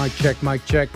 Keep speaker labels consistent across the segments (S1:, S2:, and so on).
S1: Mic check, mic check.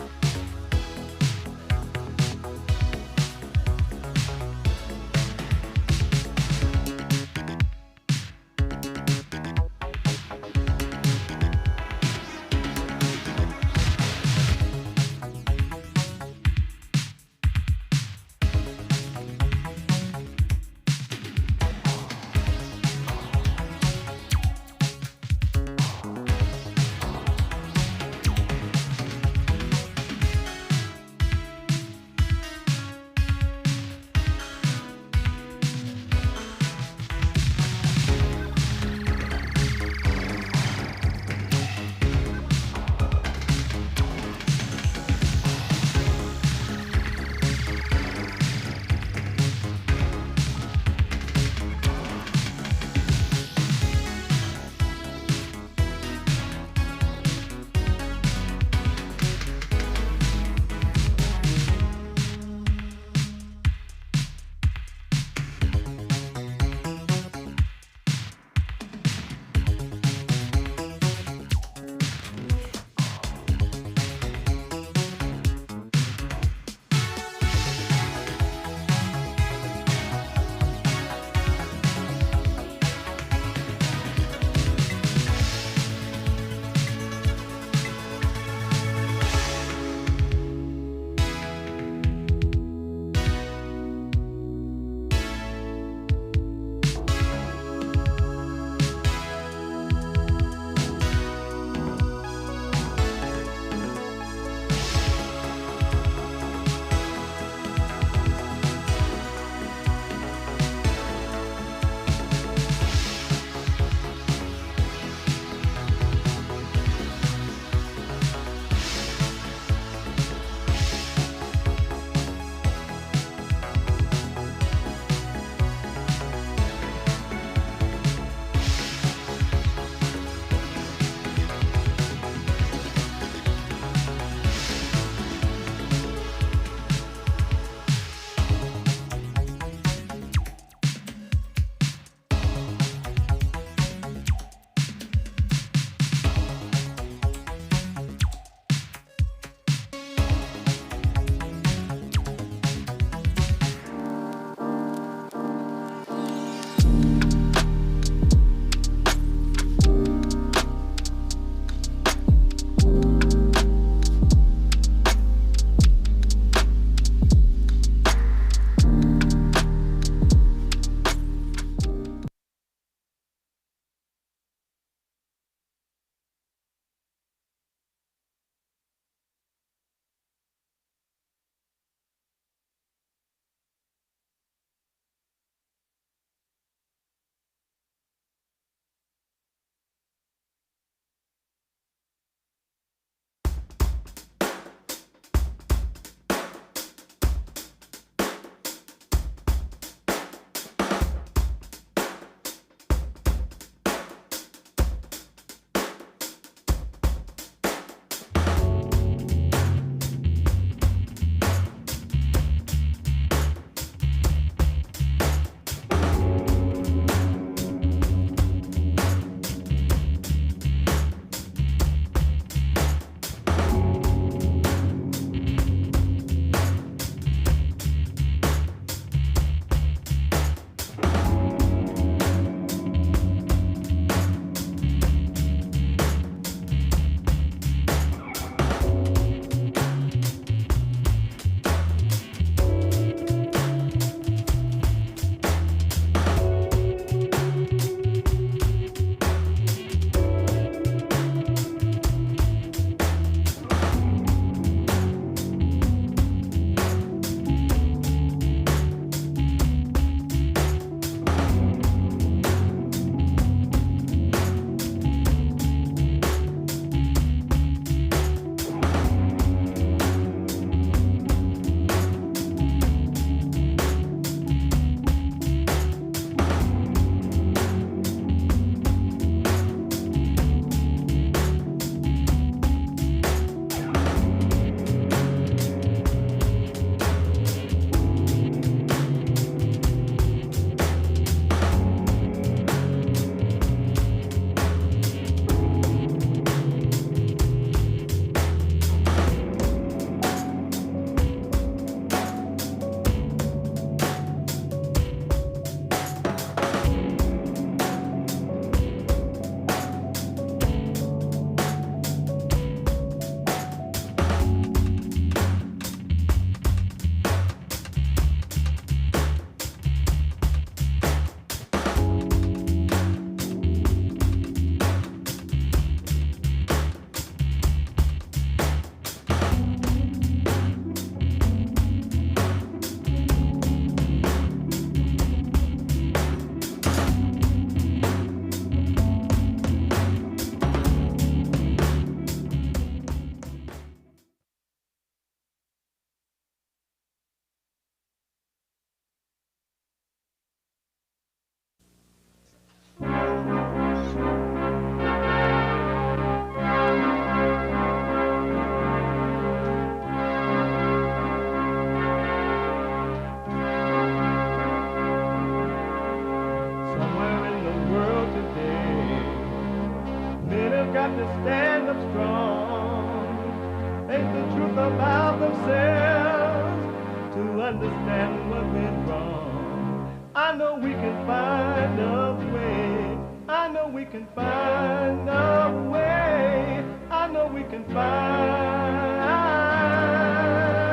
S1: to stand up strong, face the truth about themselves, to understand what went wrong. I know we can find a way. I know we can find a way. I know we can find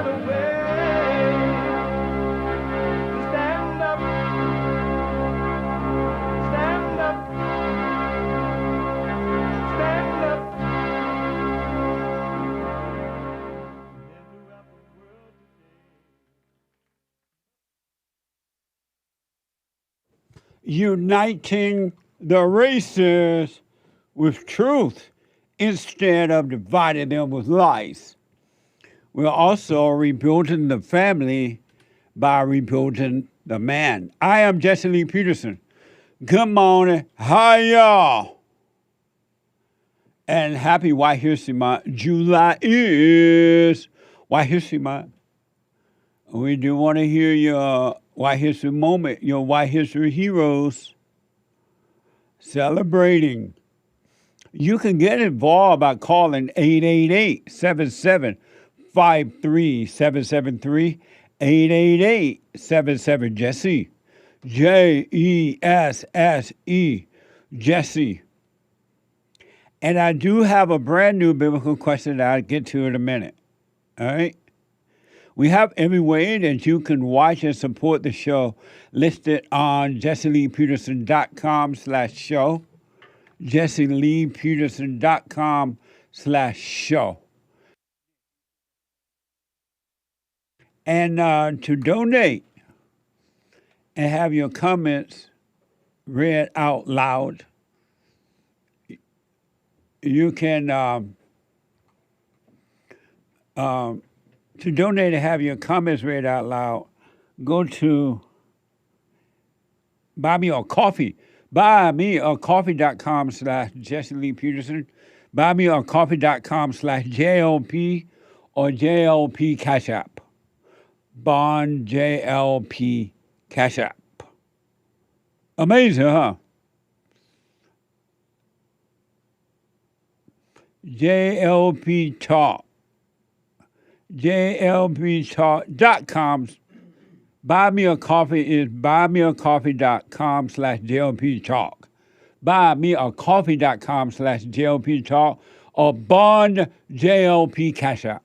S1: a way to stand up, stand up, stand up.
S2: Uniting the races with truth instead of dividing them with lies. We're also rebuilding the family by rebuilding the man. I am Jesse Lee Peterson. Good morning. Hi, y'all. And happy White History Month. July is White History Month. We do want to hear your White History moment, your White History heroes celebrating. You can get involved by calling 888-77-53-773, 888-77-JESSE, Jesse, Jesse. And I do have a brand new biblical question that I'll get to in a minute. All right? We have every way that you can watch and support the show listed on jesseleepeterson.com/show, jesseleepeterson.com/show. And to donate and have your comments read out loud, you can to donate and have your comments read out loud, go to Buy Me a Coffee. buymeacoffee.com/Jesse Lee Peterson. buymeacoffee.com/JLP or JLP Cash App. Bond JLP Cash App. Amazing, huh? JLP Talk. JLPtalk.com. Buy Me a Coffee is buymeacoffee.com/JLP Talk. Buymeacoffee.com/JLP Talk or Bond JLP Cash App.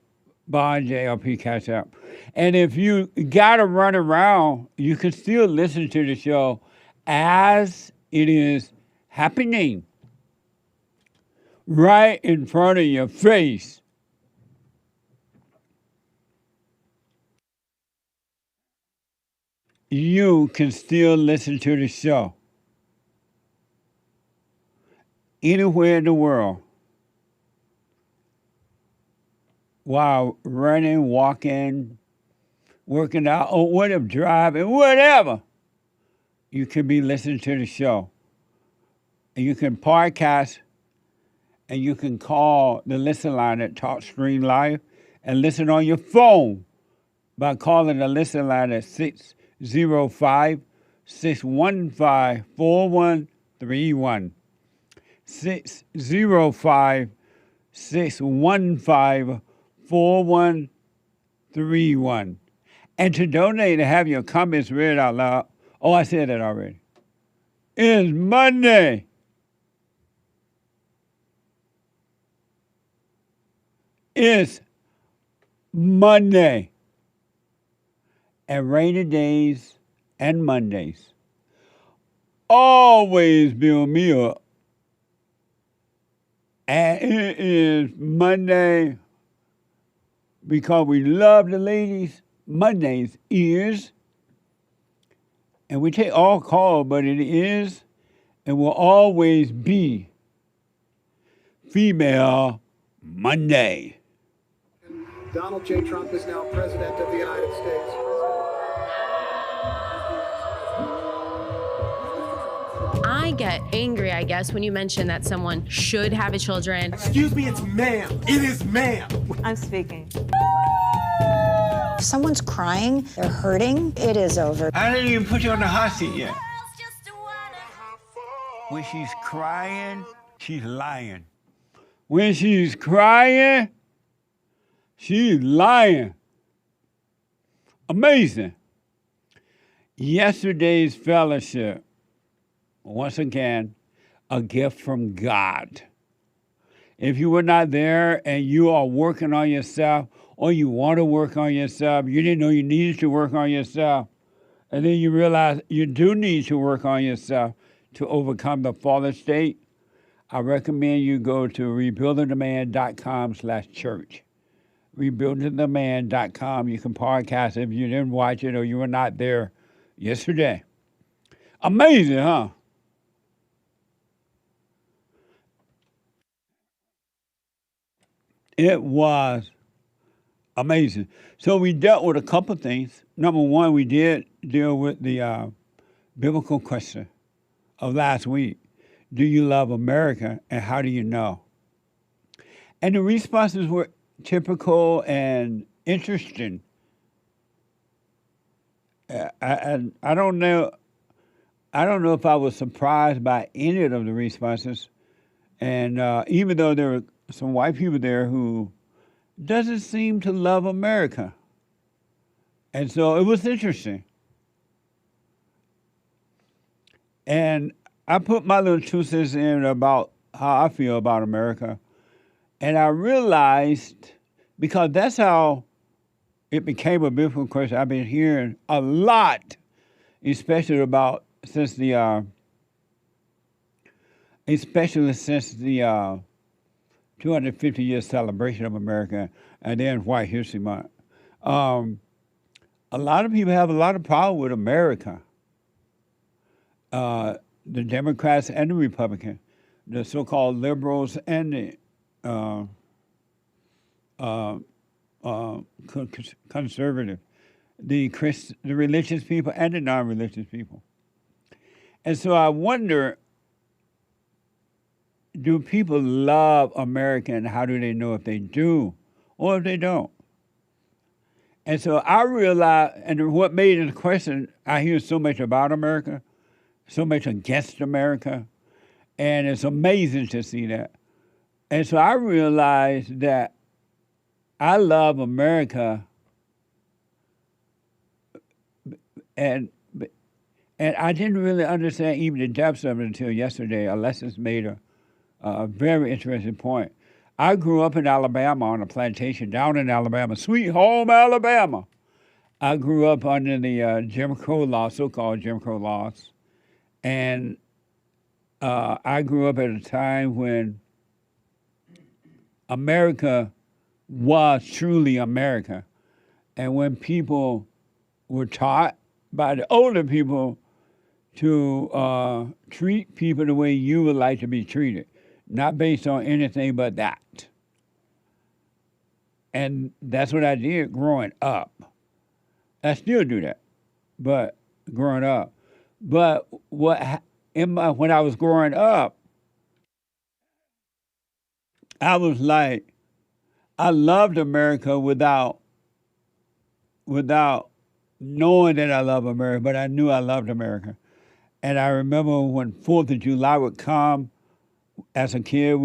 S2: Bond JLP Cash App. And if you got to run around, you can still listen to the show as it is happening right in front of your face. You can still listen to the show anywhere in the world while running, walking, working out, or whatever, driving, whatever. You can be listening to the show. And you can podcast, and you can call the listen line at TalkStream Live and listen on your phone by calling the listen line at 605-615-4131. 605-615-4131. And to donate and have your comments read out loud, oh, I said that already, is Monday. It's Monday. And rainy days and Mondays always build me up. And it is Monday because we love the ladies. Mondays is, and we take all calls, but it is and will always be Female Monday.
S3: Donald J. Trump is now President of the United States.
S4: I get angry, I guess, when you mention that someone should have a children.
S5: Excuse me, it's ma'am. It is ma'am.
S6: I'm speaking.
S7: If someone's crying, they're hurting, it is over.
S2: I didn't even put you on the hot seat yet. When she's crying, she's lying. When she's crying, she's lying. Amazing. Yesterday's fellowship, once again, a gift from God. If you were not there and you are working on yourself, or you want to work on yourself, you didn't know you needed to work on yourself, and then you realize you do need to work on yourself to overcome the fallen state, I recommend you go to rebuildingtheman.com/church. Rebuildingtheman.com. You can podcast if you didn't watch it or you were not there yesterday. Amazing, huh? It was amazing. So we dealt with a couple things. Number one, we did deal with the biblical question of last week. Do you love America, and how do you know? And the responses were typical and interesting. I don't know. I don't know if I was surprised by any of the responses. And even though there were some white people there who doesn't seem to love America. And so it was interesting. And I put my little 2 cents in about how I feel about America. And I realized, because that's how it became a biblical question, I've been hearing a lot, especially since the 250-year celebration of America, and then White History Month. A lot of people have a lot of problem with America. The Democrats and the Republicans, the so-called liberals and the conservative, the religious people and the non-religious people. And so I wonder, do people love America, and how do they know if they do or if they don't? And so I realized, and what made it a question, I hear so much about America, so much against America, and it's amazing to see that. And so I realized that I love America, and I didn't really understand even the depths of it until yesterday. Alexis made a very interesting point. I grew up in Alabama on a plantation down in Alabama, sweet home Alabama. I grew up under the Jim Crow laws, so-called Jim Crow laws. And I grew up at a time when America was truly America. And when people were taught by the older people to treat people the way you would like to be treated, not based on anything but that. And that's what I did growing up. I still do that, but growing up. But when I was growing up, I was like, I loved America without knowing that I love America, but I knew I loved America. And I remember when 4th of July would come, as a kid,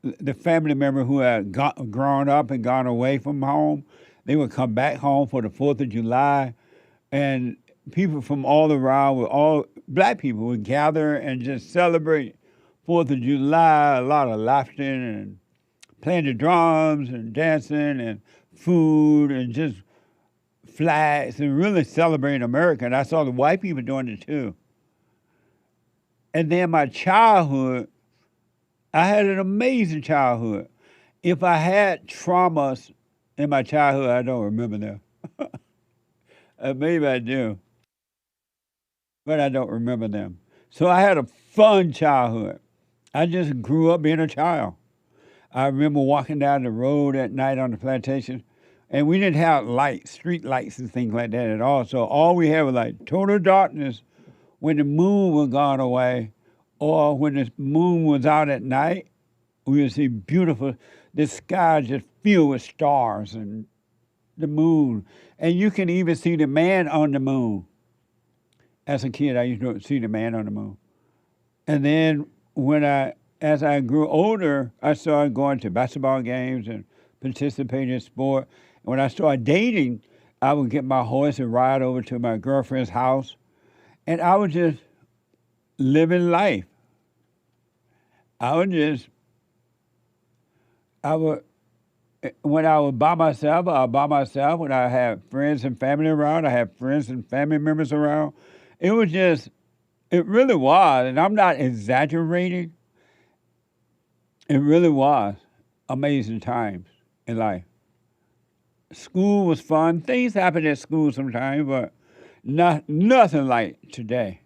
S2: the family member who had grown up and gone away from home, they would come back home for the 4th of July, and people from all around, all black people, would gather and just celebrate 4th of July, a lot of laughter and playing the drums and dancing and food and just flags and really celebrating America. And I saw the white people doing it too. And then my childhood, I had an amazing childhood. If I had traumas in my childhood, I don't remember them. Maybe I do, but I don't remember them. So I had a fun childhood. I just grew up being a child. I remember walking down the road at night on the plantation, and we didn't have lights, street lights and things like that at all. So all we had was like total darkness when the moon was gone away, or when the moon was out at night, we would see beautiful, the sky just filled with stars and the moon. And you can even see the man on the moon. As a kid, I used to see the man on the moon. And then when I as I grew older, I started going to basketball games and participating in sport. And when I started dating, I would get my horse and ride over to my girlfriend's house, and I was just living life. I would, when I was by myself, I was by myself. When I had friends and family around, I had friends and family members around. It really was, and I'm not exaggerating. It really was amazing times in life. School was fun. Things happen at school sometimes, but nothing like today.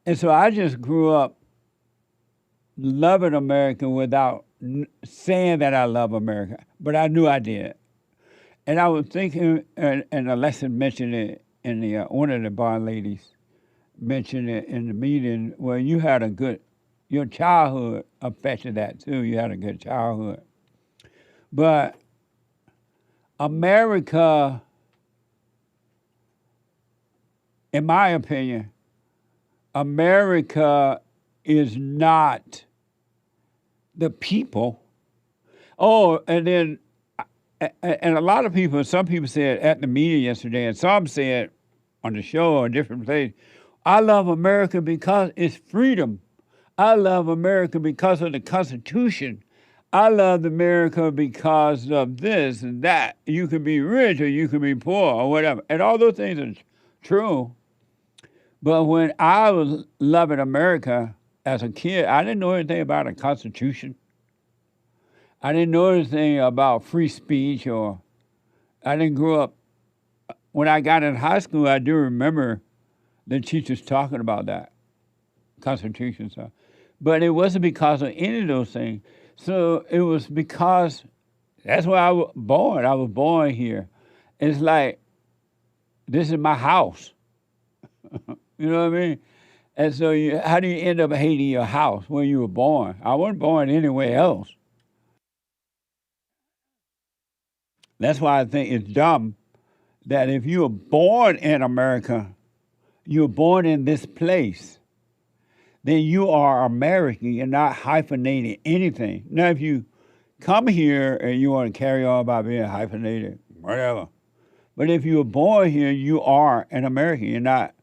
S2: And so I just grew up loving America without saying that I love America, but I knew I did. And I was thinking, and Alexa mentioned it in the one of the bar ladies mentioned it in the meeting, where you had your childhood affected that too. You had a good childhood. But America, in my opinion, America is not the people. Oh, and then, and a lot of people, some people said at the meeting yesterday, and some said on the show or different place, I love America because it's freedom. I love America because of the Constitution. I love America because of this and that. You can be rich or you can be poor or whatever. And all those things are true. But when I was loving America as a kid, I didn't know anything about a Constitution. I didn't know anything about free speech, or I didn't grow up. When I got in high school, I do remember the teachers talking about that, Constitution stuff. But it wasn't because of any of those things. So it was because that's where I was born. I was born here. It's like, this is my house. You know what I mean? And so how do you end up hating your house where you were born? I wasn't born anywhere else. That's why I think it's dumb that if you were born in America, you were born in this place, then you are American. You're not hyphenating anything. Now, if you come here and you want to carry on by being hyphenated, whatever. But if you were born here, you are an American. You're not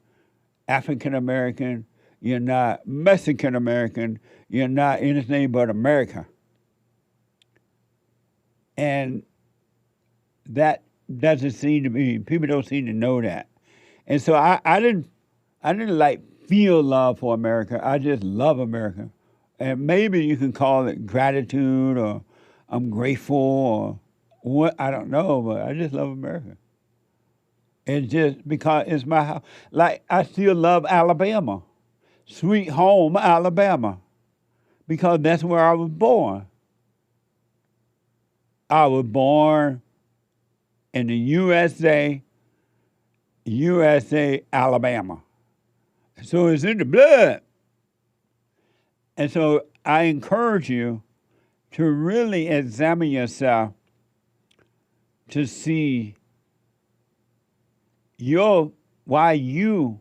S2: African American. You're not Mexican American. You're not anything but America. And that doesn't seem to be, people don't seem to know that. And so I didn't like feel love for America. I just love America. And maybe you can call it gratitude or I'm grateful or what, I don't know, but I just love America. It's just because it's my house. Like, I still love Alabama, sweet home Alabama, because that's where I was born. I was born in the USA, Alabama. So it's in the blood. And so I encourage you to really examine yourself to see why you,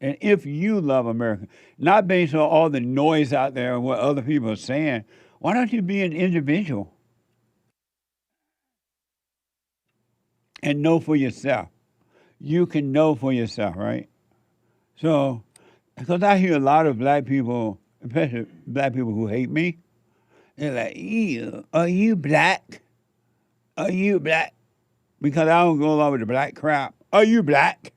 S2: and if you love America, not based on all the noise out there and what other people are saying. Why don't you be an individual and know for yourself? You can know for yourself, right? So, because I hear a lot of black people, especially black people who hate me, they're like, ew, are you black? Are you black? Because I don't go along with the black crap. Are you black?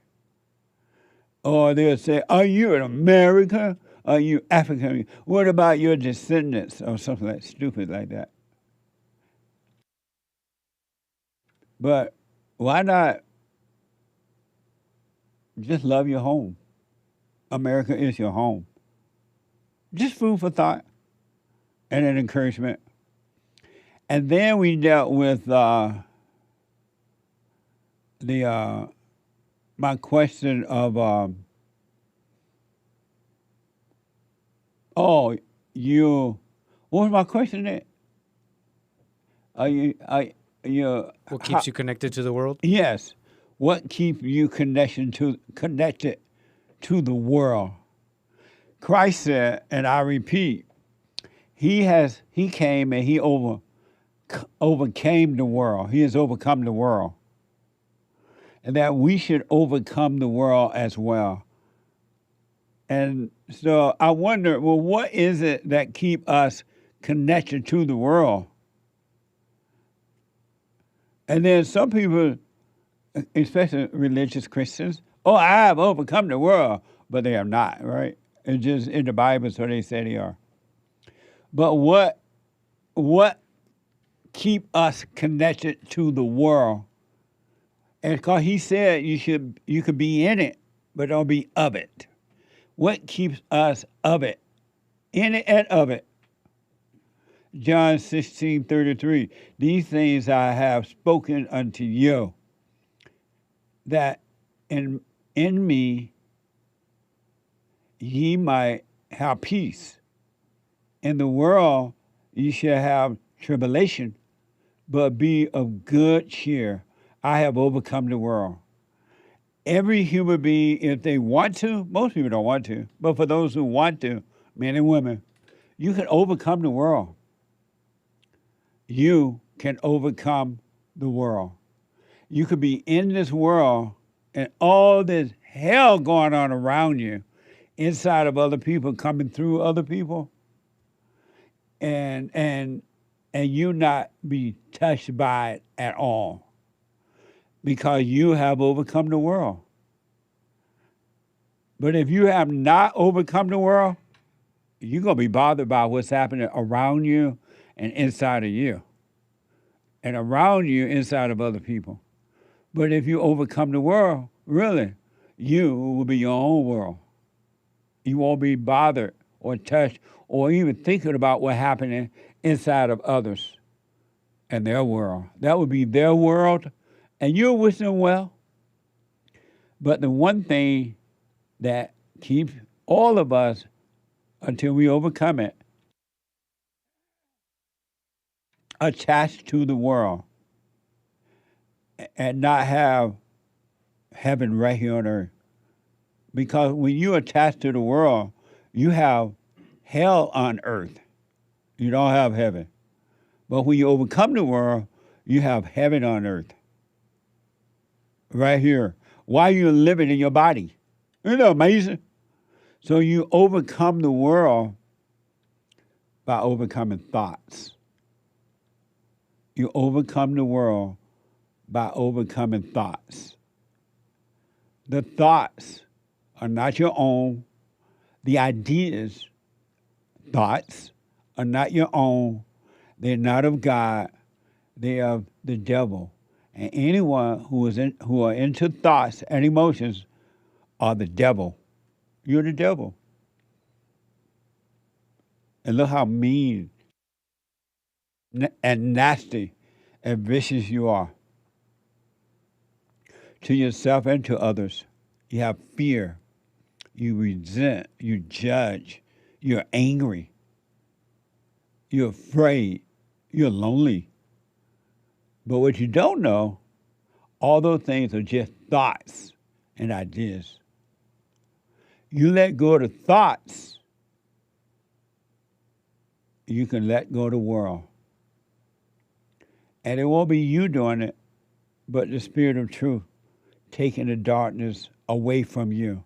S2: Or they'll say, are you an American? Are you African? What about your descendants? Or something like stupid like that. But why not just love your home? America is your home. Just food for thought and an encouragement. And then we dealt with my question of, what was my question there?
S6: What keeps you connected to the world?
S2: Yes. What keeps you connected to the world? Christ said, and I repeat, He came and he overcame the world. He has overcome the world. And that we should overcome the world as well. And so I wonder, well, what is it that keep us connected to the world? And then some people, especially religious Christians, oh, I have overcome the world, but they have not, right? It's just in the Bible, so they say they are. But what keep us connected to the world? And because he said you could be in it, but don't be of it. What keeps us of it? In it and of it. John 16:33. These things I have spoken unto you, that in me ye might have peace. In the world ye shall have tribulation, but be of good cheer. I have overcome the world. Every human being, if they want to, most people don't want to, but for those who want to, men and women, you can overcome the world. You can overcome the world. You could be in this world and all this hell going on around you, inside of other people, coming through other people, and you not be touched by it at all, because you have overcome the world. But if you have not overcome the world, you're going to be bothered by what's happening around you and inside of you, and around you, inside of other people. But if you overcome the world, really, you will be your own world. You won't be bothered or touched or even thinking about what's happening inside of others and their world. That would be their world, and you'll wish them well. But the one thing that keeps all of us, until we overcome it, attached to the world and not have heaven right here on earth. Because when you attach to the world, you have hell on earth. You don't have heaven. But when you overcome the world, you have heaven on earth. Right here. While you're living in your body. Isn't that amazing? So you overcome the world by overcoming thoughts. You overcome the world by overcoming thoughts. The thoughts are not your own. The ideas, thoughts, are not your own. They're not of God. They are of the devil. And anyone who are into thoughts and emotions are the devil. You're the devil. And look how mean and nasty and vicious you are to yourself and to others. You have fear. You resent. You judge. You're angry. You're afraid. You're lonely. But what you don't know, all those things are just thoughts and ideas. You let go of the thoughts, you can let go of the world. And it won't be you doing it, but the Spirit of truth taking the darkness away from you.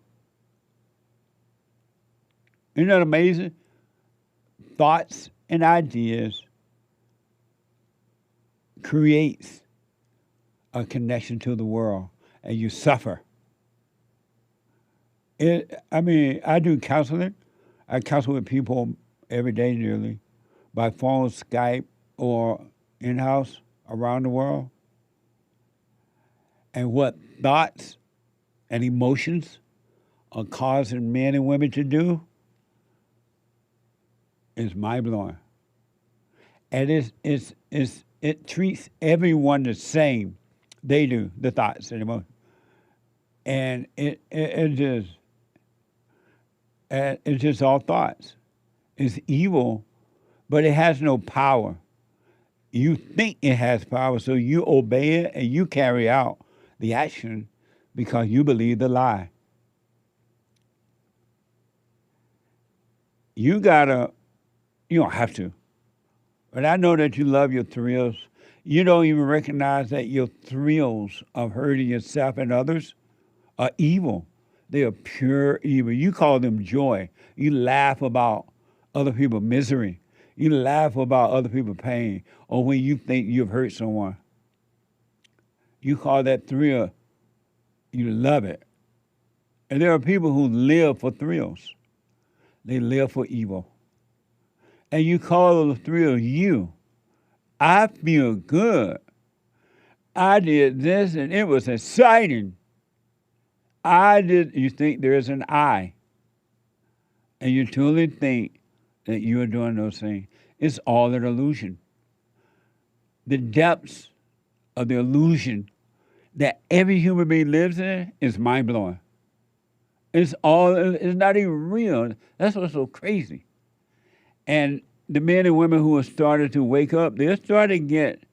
S2: Isn't that amazing? Thoughts and ideas creates a connection to the world, and you suffer. I do counseling. I counsel with people every day nearly, by phone, Skype, or in-house around the world. And what thoughts and emotions are causing men and women to do is mind-blowing. And it treats everyone the same. They do, the thoughts and emotions. And it's just all thoughts. It's evil, but it has no power. You think it has power, so you obey it and you carry out the action because you believe the lie. You gotta You don't have to. But I know that you love your thrills. You don't even recognize that your thrills of hurting yourself and others are evil. They are pure evil. You call them joy. You laugh about other people's misery. You laugh about other people's pain, or when you think you've hurt someone. You call that thrill, you love it. And there are people who live for thrills. They live for evil. And you call the thrill you. I feel good. I did this and it was exciting. You think there's an I. And you truly think that you are doing those things. It's all an illusion. The depths of the illusion that every human being lives in is mind-blowing. It's not even real. That's what's so crazy. And the men and women who are starting to wake up, they're starting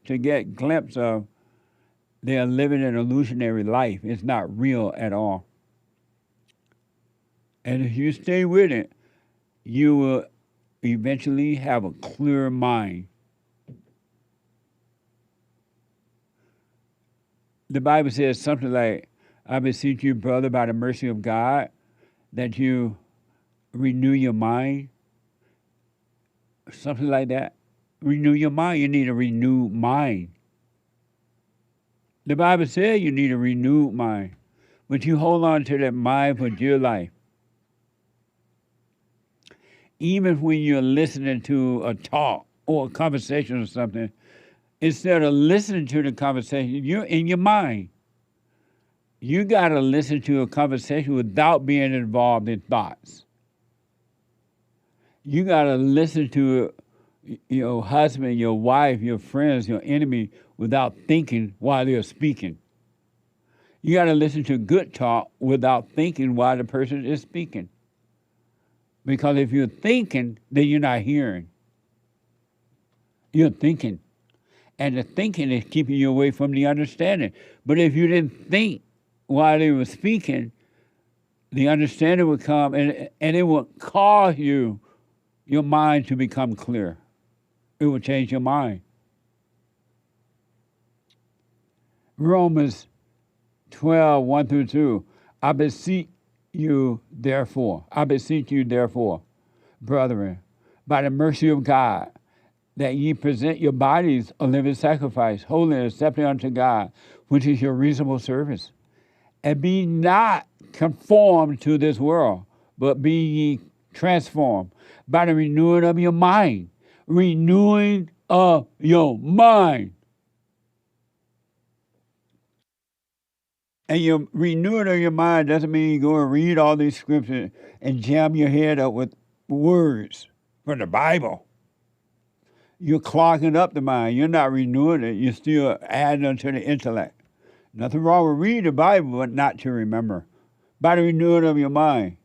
S2: to get glimpse of they're living an illusionary life. It's not real at all. And if you stay with it, you will eventually have a clear mind. The Bible says something like, I beseech you, brother, by the mercy of God, that you renew your mind. Something like that. Renew your mind. You need a renewed mind. The Bible says you need a renewed mind. But you hold on to that mind for dear life. Even when you're listening to a talk or a conversation or something, instead of listening to the conversation, you're in your mind. You got to listen to a conversation without being involved in thoughts. You got to listen to your husband, your wife, your friends, your enemy without thinking while they're speaking. You got to listen to good talk without thinking while the person is speaking. Because if you're thinking, then you're not hearing. You're thinking. And the thinking is keeping you away from the understanding. But if you didn't think while they were speaking, the understanding would come and it would cause your mind to become clear. It will change your mind. Romans 12, 1 through 2. I beseech you, therefore, brethren, by the mercy of God, that ye present your bodies a living sacrifice, holy and acceptable unto God, which is your reasonable service. And be not conformed to this world, but be ye transformed by the renewing of your mind. Renewing of your mind. And your renewing of your mind doesn't mean you go and read all these scriptures and jam your head up with words from the Bible. You're clogging up the mind. You're not renewing it. You're still adding unto the intellect. Nothing wrong with reading the Bible, but not to remember. By the renewing of your mind.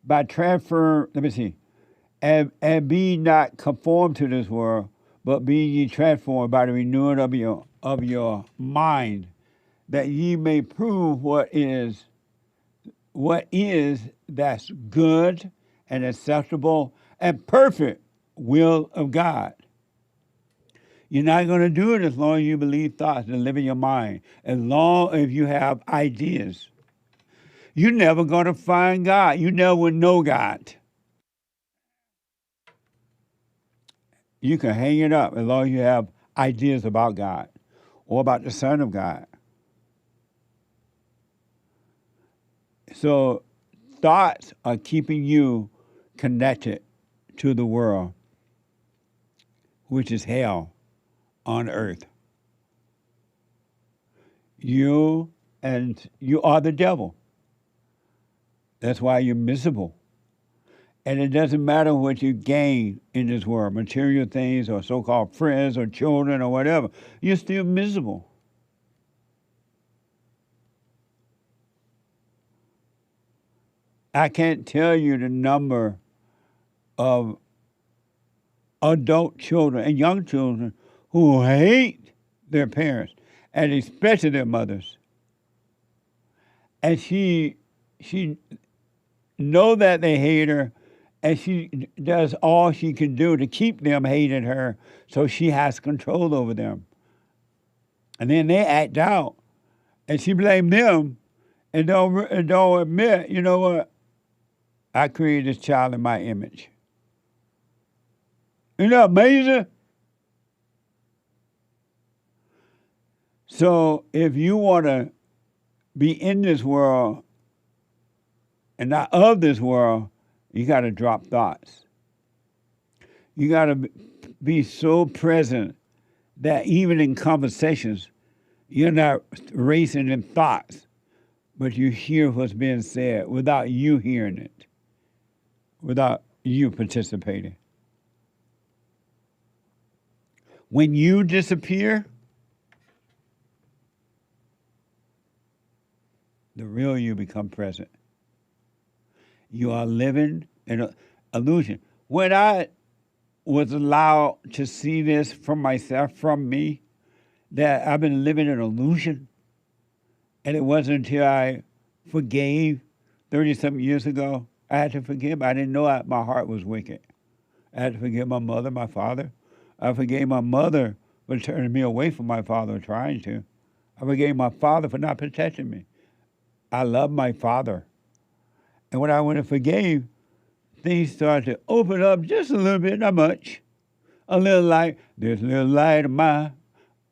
S2: By transfer, and be not conformed to this world, but be ye transformed by the renewing of your mind, that ye may prove what is that's good and acceptable and perfect will of God. You're not going to do it as long as you believe thoughts and live in your mind, as long as you have ideas. You're never going to find God. You never will know God. You can hang it up as long as you have ideas about God or about the Son of God. So thoughts are keeping you connected to the world, which is hell on earth. You are the devil. That's why you're miserable. And it doesn't matter what you gain in this world, material things or so-called friends or children or whatever, you're still miserable. I can't tell you the number of adult children and young children who hate their parents, and especially their mothers. And she know that they hate her, And she does all she can do to keep them hating her so she has control over them. And then they act out. And she blamed them and don't admit, you know what? I created this child in my image. Isn't that amazing? So if you want to be in this world and not of this world, you got to drop thoughts. You got to be so present that even in conversations, you're not racing in thoughts, but you hear what's being said without you hearing it, without you participating. When you disappear, the real you become present. You are living in an illusion. When I was allowed to see this from myself, from me, that I've been living an illusion, and it wasn't until I forgave 30-something years ago, I had to forgive. I didn't know my heart was wicked. I had to forgive my mother, my father. I forgave my mother for turning me away from my father, trying to. I forgave my father for not protecting me. I love my father. And when I went and forgave, things started to open up just a little bit, not much. A little light, this little light of mine,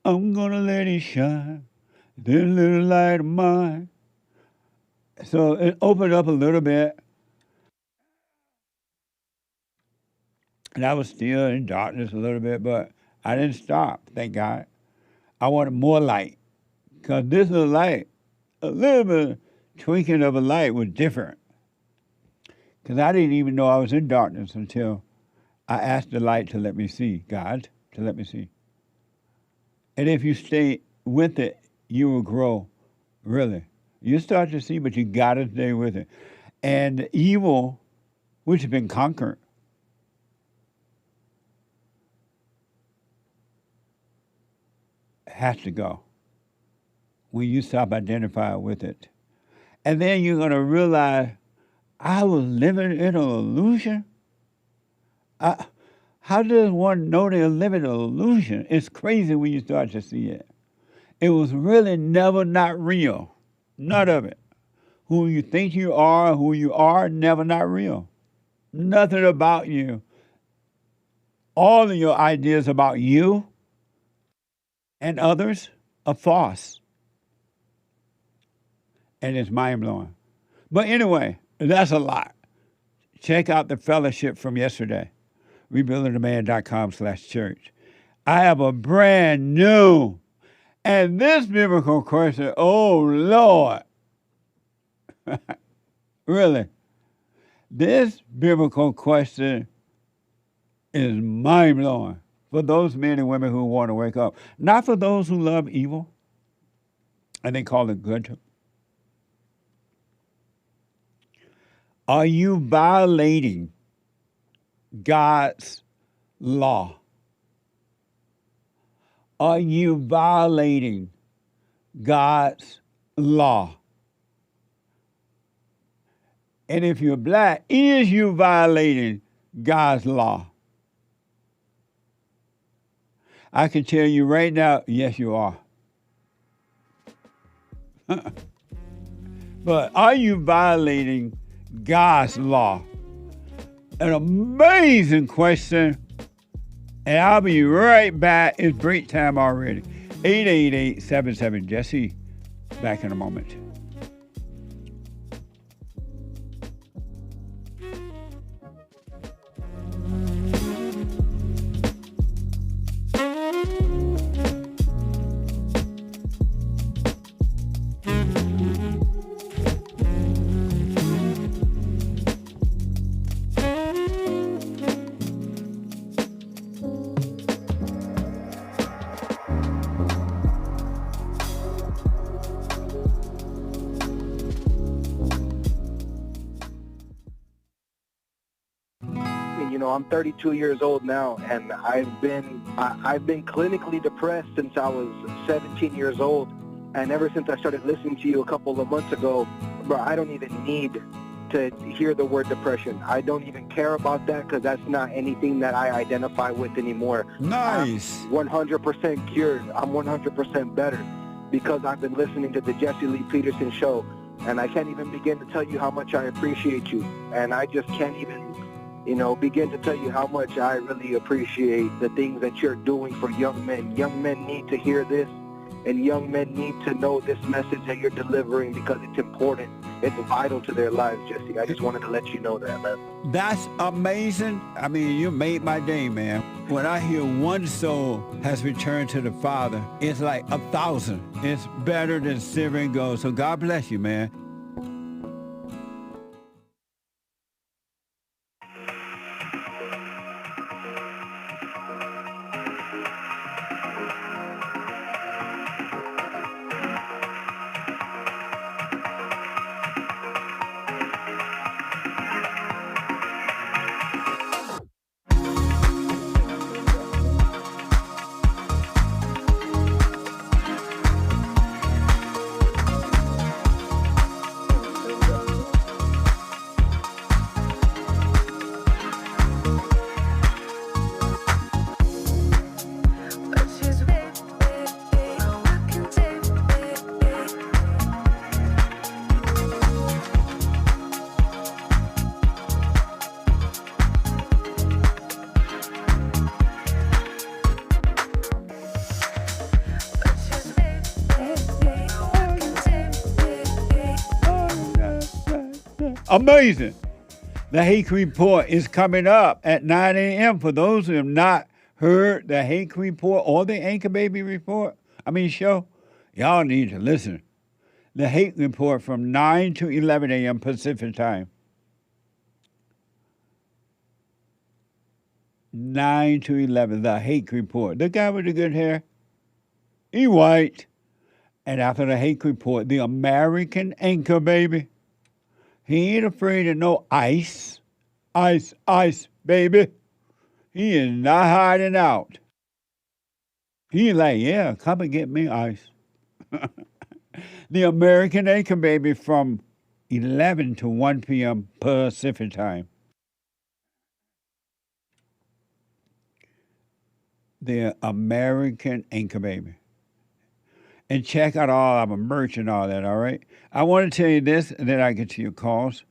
S2: I'm gonna let it shine. This little light of mine. So it opened up a little bit. And I was still in darkness a little bit, but I didn't stop, thank God. I wanted more light. Because this little light, a little bit twinkling of a light was different. Because I didn't even know I was in darkness until I asked the light to let me see, God, to let me see. And if you stay with it, you will grow, really. You start to see, but you got to stay with it. And evil, which has been conquered, has to go when you stop identifying with it. And then you're going to realize, I was living in an illusion. How does one know they're living in an illusion? It's crazy when you start to see it. It was really never not real. None of it. Who you think you are, never not real. Nothing about you. All of your ideas about you and others are false. And it's mind-blowing. But anyway, that's a lot. Check out the fellowship from yesterday, rebuildingtheman.com/church. I have a brand new, and this biblical question, oh Lord, really, this biblical question is mind-blowing for those men and women who want to wake up. Not for those who love evil, and they call it good. Are you violating God's law? Are you violating God's law? And if you're black, is you violating God's law? I can tell you right now, yes, you are. But are you violating God's law? An amazing question. And I'll be right back. It's break time already. 888-77-JESSE. Back in a moment.
S8: I'm 32 years old now, and I've been clinically depressed since I was 17 years old. And ever since I started listening to you a couple of months ago, bro, I don't even need to hear the word depression. I don't even care about that because that's not anything that I identify with anymore.
S2: Nice.
S8: I'm 100% cured. I'm 100% better because I've been listening to the Jesse Lee Peterson show, and I can't even begin to tell you how much I appreciate you. And I just can't even, begin to tell you how much I really appreciate the things that you're doing for young men. Young men need to hear this, and young men need to know this message that you're delivering because it's important. It's vital to their lives, Jesse. I just wanted to let you know that, man.
S2: That's amazing. I mean, you made my day, man. When I hear one soul has returned to the Father, it's like 1,000. It's better than silver and gold. So God bless you, man. Amazing. The Hake Report is coming up at 9 a.m. For those who have not heard the Hake Report or the Anchor Baby show, y'all need to listen. The Hake Report from 9 to 11 a.m. Pacific time. 9 to 11, the Hake Report. The guy with the good hair, he white. And after the Hake Report, the American Anchor Baby. He ain't afraid of no ice. Ice, ice, baby. He is not hiding out. He's like, yeah, come and get me ice. The American Anchor Baby from 11 to 1 p.m. Pacific time. The American Anchor Baby. And check out all our merch and all that, all right? I want to tell you this, and then I get to your calls.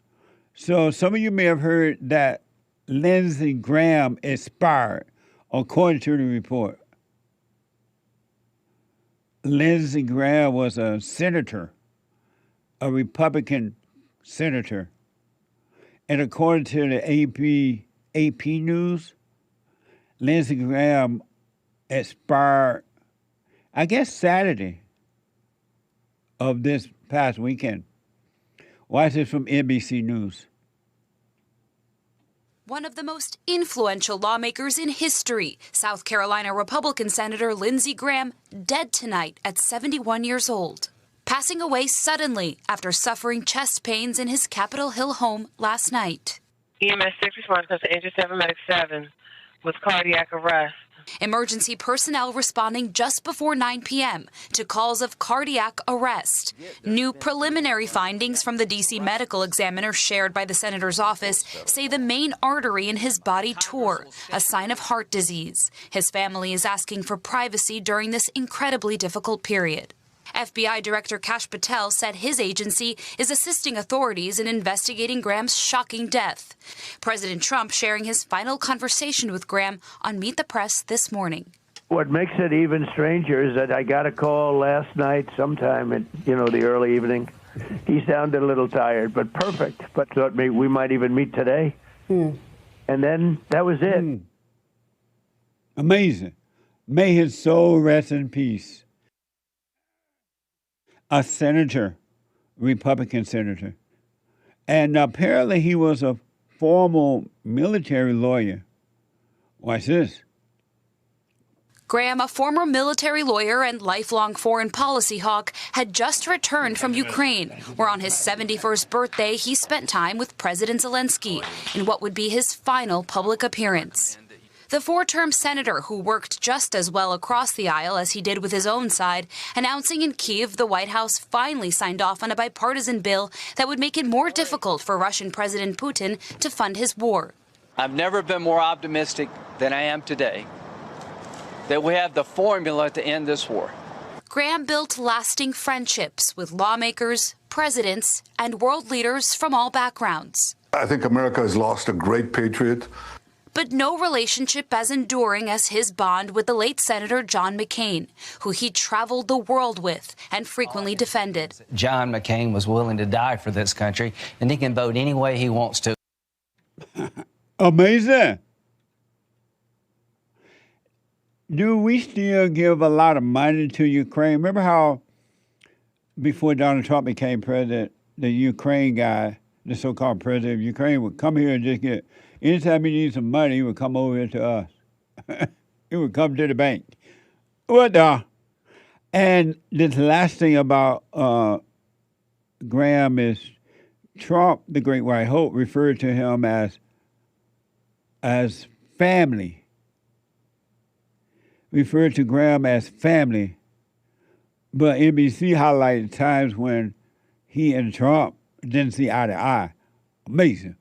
S2: So some of you may have heard that Lindsey Graham expired, according to the report. Lindsey Graham was a senator, a Republican senator. And according to the AP News, Lindsey Graham expired, I guess, Saturday of this past weekend. Watch this from NBC News.
S9: One of the most influential lawmakers in history, South Carolina Republican Senator Lindsey Graham, dead tonight at 71 years old, passing away suddenly after suffering chest pains in his Capitol Hill home last night.
S10: EMS 6 response to Engine 7 Medic 7 with cardiac arrest.
S9: Emergency personnel responding just before 9 p.m. to calls of cardiac arrest. New preliminary findings from the D.C. medical examiner shared by the senator's office say the main artery in his body tore, a sign of heart disease. His family is asking for privacy during this incredibly difficult period. FBI Director Kash Patel said his agency is assisting authorities in investigating Graham's shocking death. President Trump sharing his final conversation with Graham on Meet the Press this morning.
S11: What makes it even stranger is that I got a call last night sometime at, the early evening. He sounded a little tired, but perfect. But thought maybe we might even meet today. And then that was it.
S2: Amazing. May his soul rest in peace. A senator, Republican senator. And apparently he was a former military lawyer. Watch this.
S9: Graham, a former military lawyer and lifelong foreign policy hawk, had just returned from Ukraine, where on his 71st birthday he spent time with President Zelensky in what would be his final public appearance. The four-term senator, who worked just as well across the aisle as he did with his own side, announcing in Kyiv the White House finally signed off on a bipartisan bill that would make it more difficult for Russian President Putin to fund his war.
S12: I've never been more optimistic than I am today that we have the formula to end this war.
S9: Graham built lasting friendships with lawmakers, presidents, and world leaders from all backgrounds.
S13: I think America has lost a great patriot.
S9: But no relationship as enduring as his bond with the late Senator John McCain, who he traveled the world with and frequently defended.
S14: John McCain was willing to die for this country, and he can vote any way he wants to.
S2: Amazing. Do we still give a lot of money to Ukraine? Remember how before Donald Trump became president, the Ukraine guy, the so-called president of Ukraine, would come here and just get, anytime he needed some money, he would come over here to us. He would come to the bank. What the? And this last thing about Graham is Trump, the Great White Hope, referred to him as family. Referred to Graham as family. But NBC highlighted times when he and Trump didn't see eye to eye. Amazing.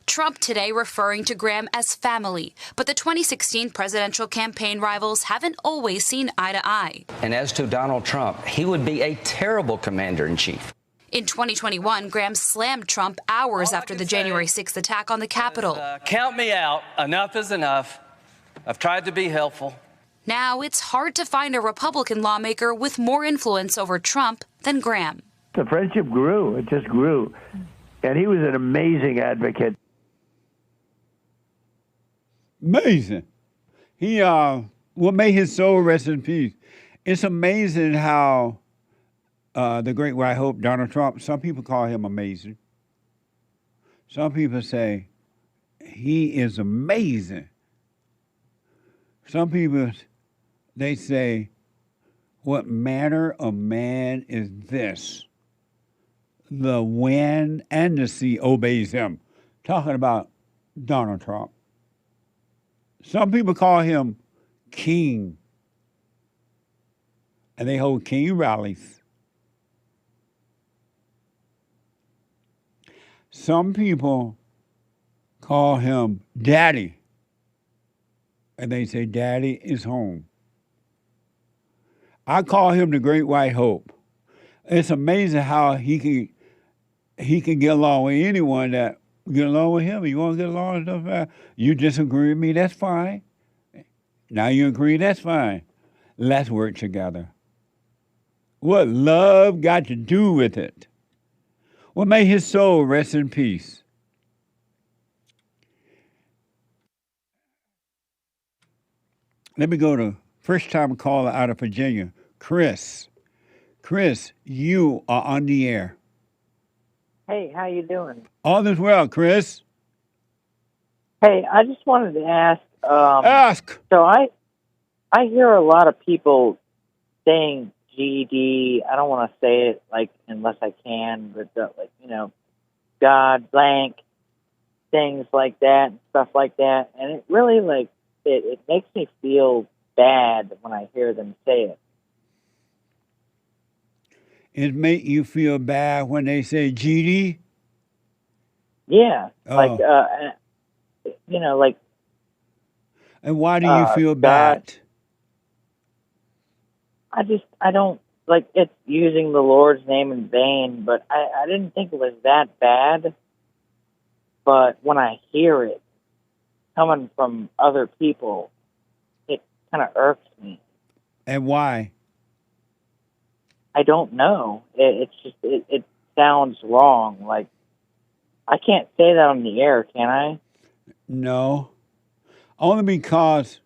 S9: Trump today referring to Graham as family, but the 2016 presidential campaign rivals haven't always seen eye to eye.
S14: And as to Donald Trump, he would be a terrible commander-in-chief.
S9: In 2021, Graham slammed Trump hours after the January 6th attack on the Capitol.
S12: Count me out. Enough is enough. I've tried to be helpful.
S9: Now it's hard to find a Republican lawmaker with more influence over Trump than Graham.
S11: The friendship grew. It just grew. And he was an amazing advocate.
S2: Amazing. He, what made his soul rest in peace. It's amazing how the Great White Hope, Donald Trump, some people call him amazing. Some people say he is amazing. Some people, they say, what manner of man is this? The wind and the sea obeys him. Talking about Donald Trump. Some people call him king. And they hold king rallies. Some people call him daddy. And they say, Daddy is home. I call him the Great White Hope. It's amazing how he can get along with anyone that get along with him. You want to get along with stuff? You disagree with me, that's fine. Now you agree, that's fine. Let's work together. What love got to do with it? What made his soul rest in peace? Let me go to first-time caller out of Virginia, Chris. Chris, you are on the air.
S15: Hey, how you doing?
S2: All is well, Chris.
S15: Hey, I just wanted to ask.
S2: Ask.
S15: So I hear a lot of people saying GD. I don't want to say it like unless I can, but like God blank, things like that and stuff like that, and it really like. It makes me feel bad when I hear them say it.
S2: It make you feel bad when they say GD?
S15: Yeah.
S2: Oh.
S15: Like, like...
S2: And why do you feel bad?
S15: I don't, like, it's using the Lord's name in vain, but I didn't think it was that bad. But when I hear it, coming from other people, it kind of irks me.
S2: And why?
S15: I don't know. It's just it sounds wrong. Like I can't say that on the air, can I?
S2: No, only because.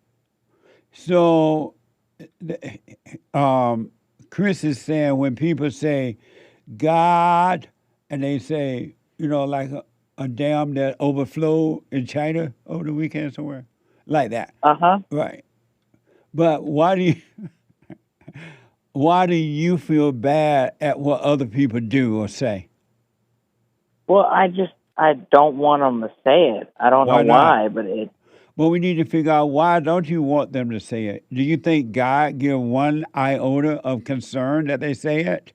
S2: So, Chris is saying when people say God, and they say like a dam that overflowed in China over the weekend somewhere, like that. Right. But why do you feel bad at what other people do or say?
S15: Well, I don't want them to say it. I don't know why, but it.
S2: But we need to figure out, why don't you want them to say it? Do you think God give one iota of concern that they say it?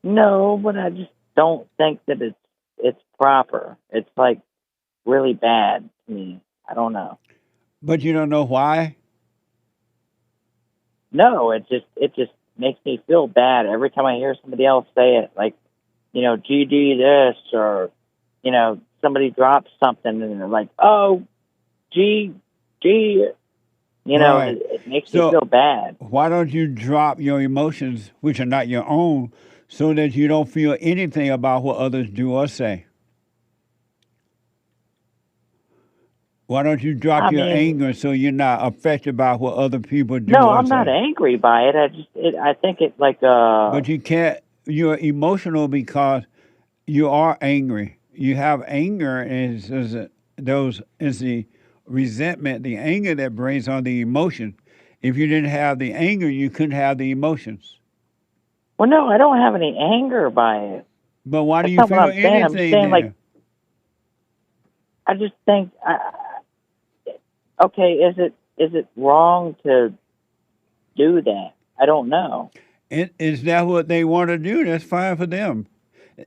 S15: No, but I just don't think that it's proper. It's like really bad to me. I don't know.
S2: But you don't know why?
S15: No, it just makes me feel bad every time I hear somebody else say it. Like, you know, GD this, or, you know, somebody drops something and they're like, oh, G, you know,
S2: Right.
S15: it makes me feel bad.
S2: Why don't you drop your emotions, which are not your own, so that you don't feel anything about what others do or say? Why don't you drop your anger so you're not affected by what other people do?
S15: No,
S2: or
S15: I'm
S2: say?
S15: not angry by it. I think it like
S2: But you can't. You're emotional because you are angry. You have anger, and is the resentment, the anger that brings on the emotion. If you didn't have the anger, you couldn't have the emotions.
S15: Well, no, I don't have any anger by it.
S2: But why do
S15: That's
S2: you
S15: not what
S2: feel
S15: I'm saying.
S2: anything
S15: I'm saying
S2: then?
S15: like, I just think, okay, is it wrong to do that? I don't know.
S2: Is that what they want to do? That's fine for them.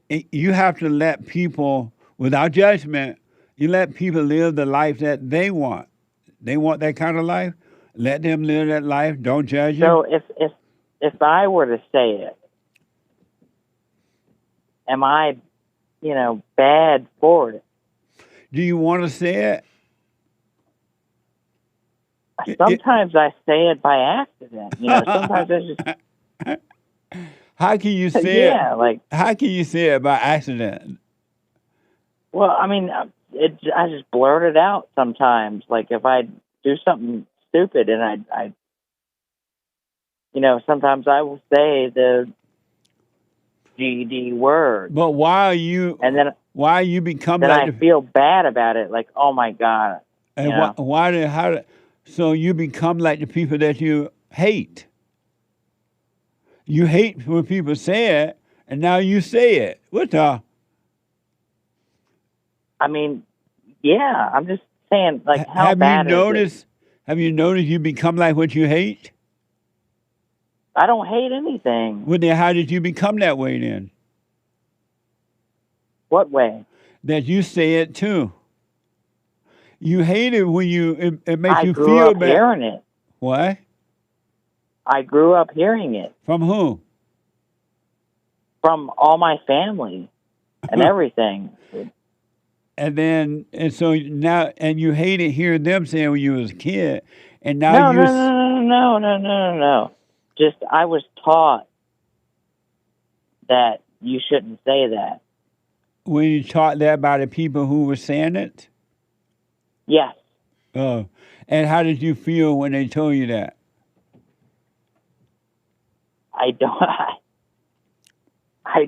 S2: You have to let people, without judgment, you let people live the life that they want. They want that kind of life. Let them live that life. Don't judge them.
S15: So if I were to say it, am I, you know, bad for it?
S2: Do you want to say it?
S15: Sometimes I say it by accident. You know, sometimes I just.
S2: How can you say it?
S15: Yeah, like.
S2: How can you say it by accident?
S15: Well, I mean, I just blurt it out sometimes. Like if I do something stupid, and I, you know, sometimes I will say the GD word.
S2: But why you become
S15: then
S2: like
S15: I feel bad about it. Like, oh my God.
S2: And so you become like the people that you hate. You hate when people say it, and now you say it. What the?
S15: I mean, yeah, I'm just saying, like, how bad is it?
S2: Have you noticed you become like what you hate?
S15: I don't hate anything.
S2: Well, then how did you become that way then?
S15: What way?
S2: That you say it too. You hate it when it makes you
S15: grew
S2: feel
S15: up
S2: bad.
S15: hearing it.
S2: What?
S15: I grew up hearing it.
S2: From who?
S15: From all my family and everything.
S2: And so now, and you hated hearing them saying when you was a kid, and now
S15: No. Just I was taught that you shouldn't say that.
S2: Were you taught that by the people who were saying it?
S15: Yes.
S2: Oh, and how did you feel when they told you that?
S15: I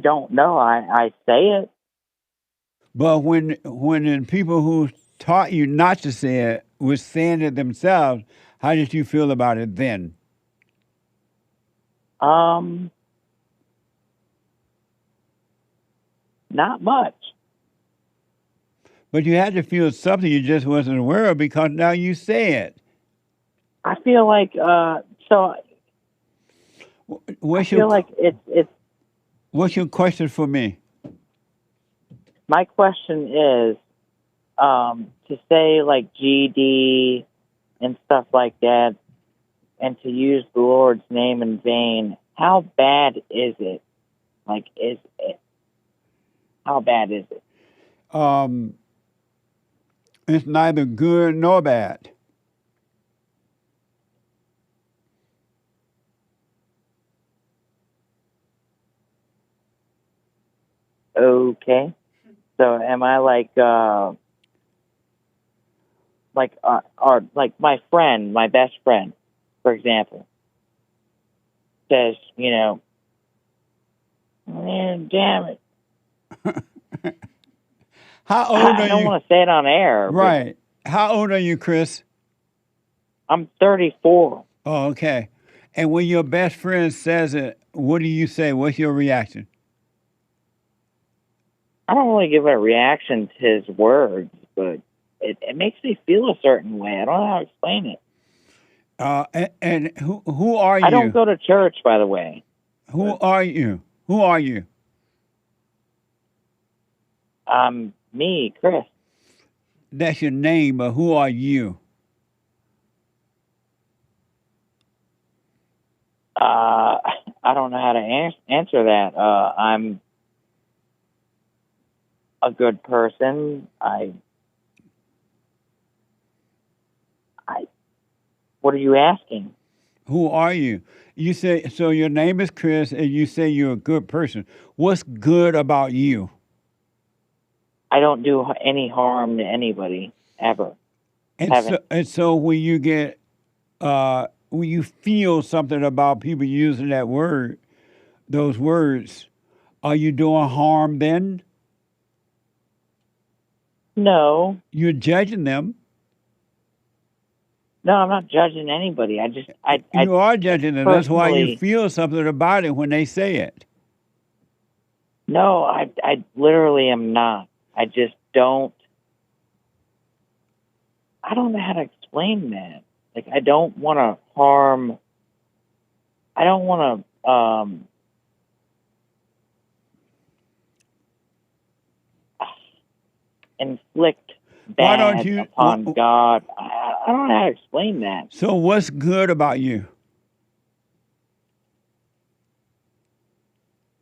S15: don't know. I say it.
S2: But when the people who taught you not to say it were saying it themselves, how did you feel about it then?
S15: Not much.
S2: But you had to feel something you just wasn't aware of, because now you say it.
S15: I feel like so.
S2: What's your question for me?
S15: My question is to say like GD and stuff like that, and to use the Lord's name in vain. How bad is it? Like, how bad is it?
S2: It's neither good nor bad.
S15: Okay. So am I like my friend, my best friend, for example, says, you know, man, damn it.
S2: How old are you?
S15: I don't want to say it on air.
S2: Right. How old are you, Chris?
S15: I'm 34.
S2: Oh, okay. And when your best friend says it, what do you say? What's your reaction?
S15: I don't really give a reaction to his words, but it makes me feel a certain way. I don't know how to explain it.
S2: And who are you?
S15: I don't go to church, by the way.
S2: Who are you? Who are you?
S15: Me, Chris.
S2: That's your name, but who are you?
S15: I don't know how to answer that. I'm a good person. What are you asking?
S2: Who are you? You say, so your name is Chris, and you say you're a good person. What's good about you?
S15: I don't do any harm to anybody, ever.
S2: And so when you get, when you feel something about people using that word, those words, are you doing harm then?
S15: No.
S2: You're judging them.
S15: No, I'm not judging anybody.
S2: You are judging them. That's why you
S15: personally-
S2: feel something about it when they say it.
S15: No, I literally am not. I just don't. I don't know how to explain that. Like, I don't want to harm. I don't want to inflict
S2: Why
S15: bad
S2: don't you-
S15: upon God. I don't know how to explain that.
S2: So what's good about you?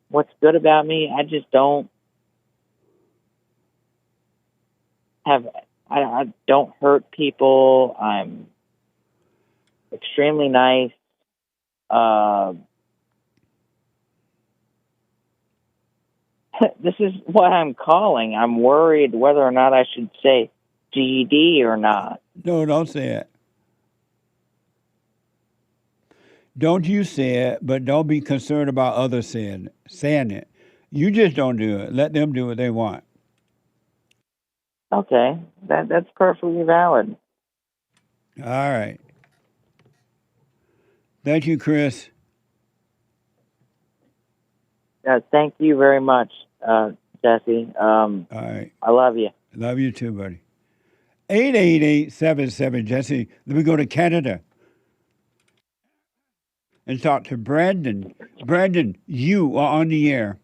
S15: What's good about me? I just don't have. I don't hurt people. I'm extremely nice. This is what I'm calling. I'm worried whether or not I should say GED or not.
S2: No, don't say it. Don't you say it, but don't be concerned about others saying it. You just don't do it. Let them do what they want.
S15: Okay, that's perfectly valid.
S2: All right. Thank you, Chris.
S15: Thank you very much, Jesse.
S2: All right.
S15: I love you.
S2: Love you too, buddy. 888-77 Jesse. Let me go to Canada and talk to Brandon. Brandon, you are on the air.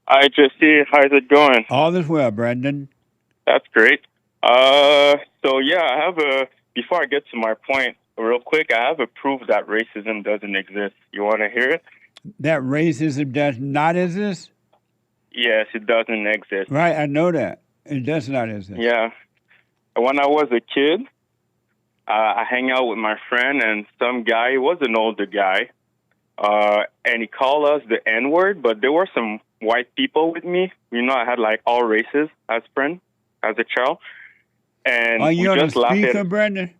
S16: Hi, Jesse. How's it going?
S2: All is well, Brandon.
S16: That's great. So yeah, I have before I get to my point, real quick, I have a proof that racism doesn't exist. You want to hear it?
S2: That racism does not exist?
S16: Yes, it doesn't exist.
S2: Right, I know that. It does not exist.
S16: Yeah. When I was a kid, I hang out with my friend, and some guy, he was an older guy, and he called us the N-word, but there were some white people with me. You know, I had like all races as friend, as a child. And
S2: Are you
S16: we
S2: on
S16: just
S2: the
S16: laughed
S2: speaker,
S16: at.
S2: Brandon?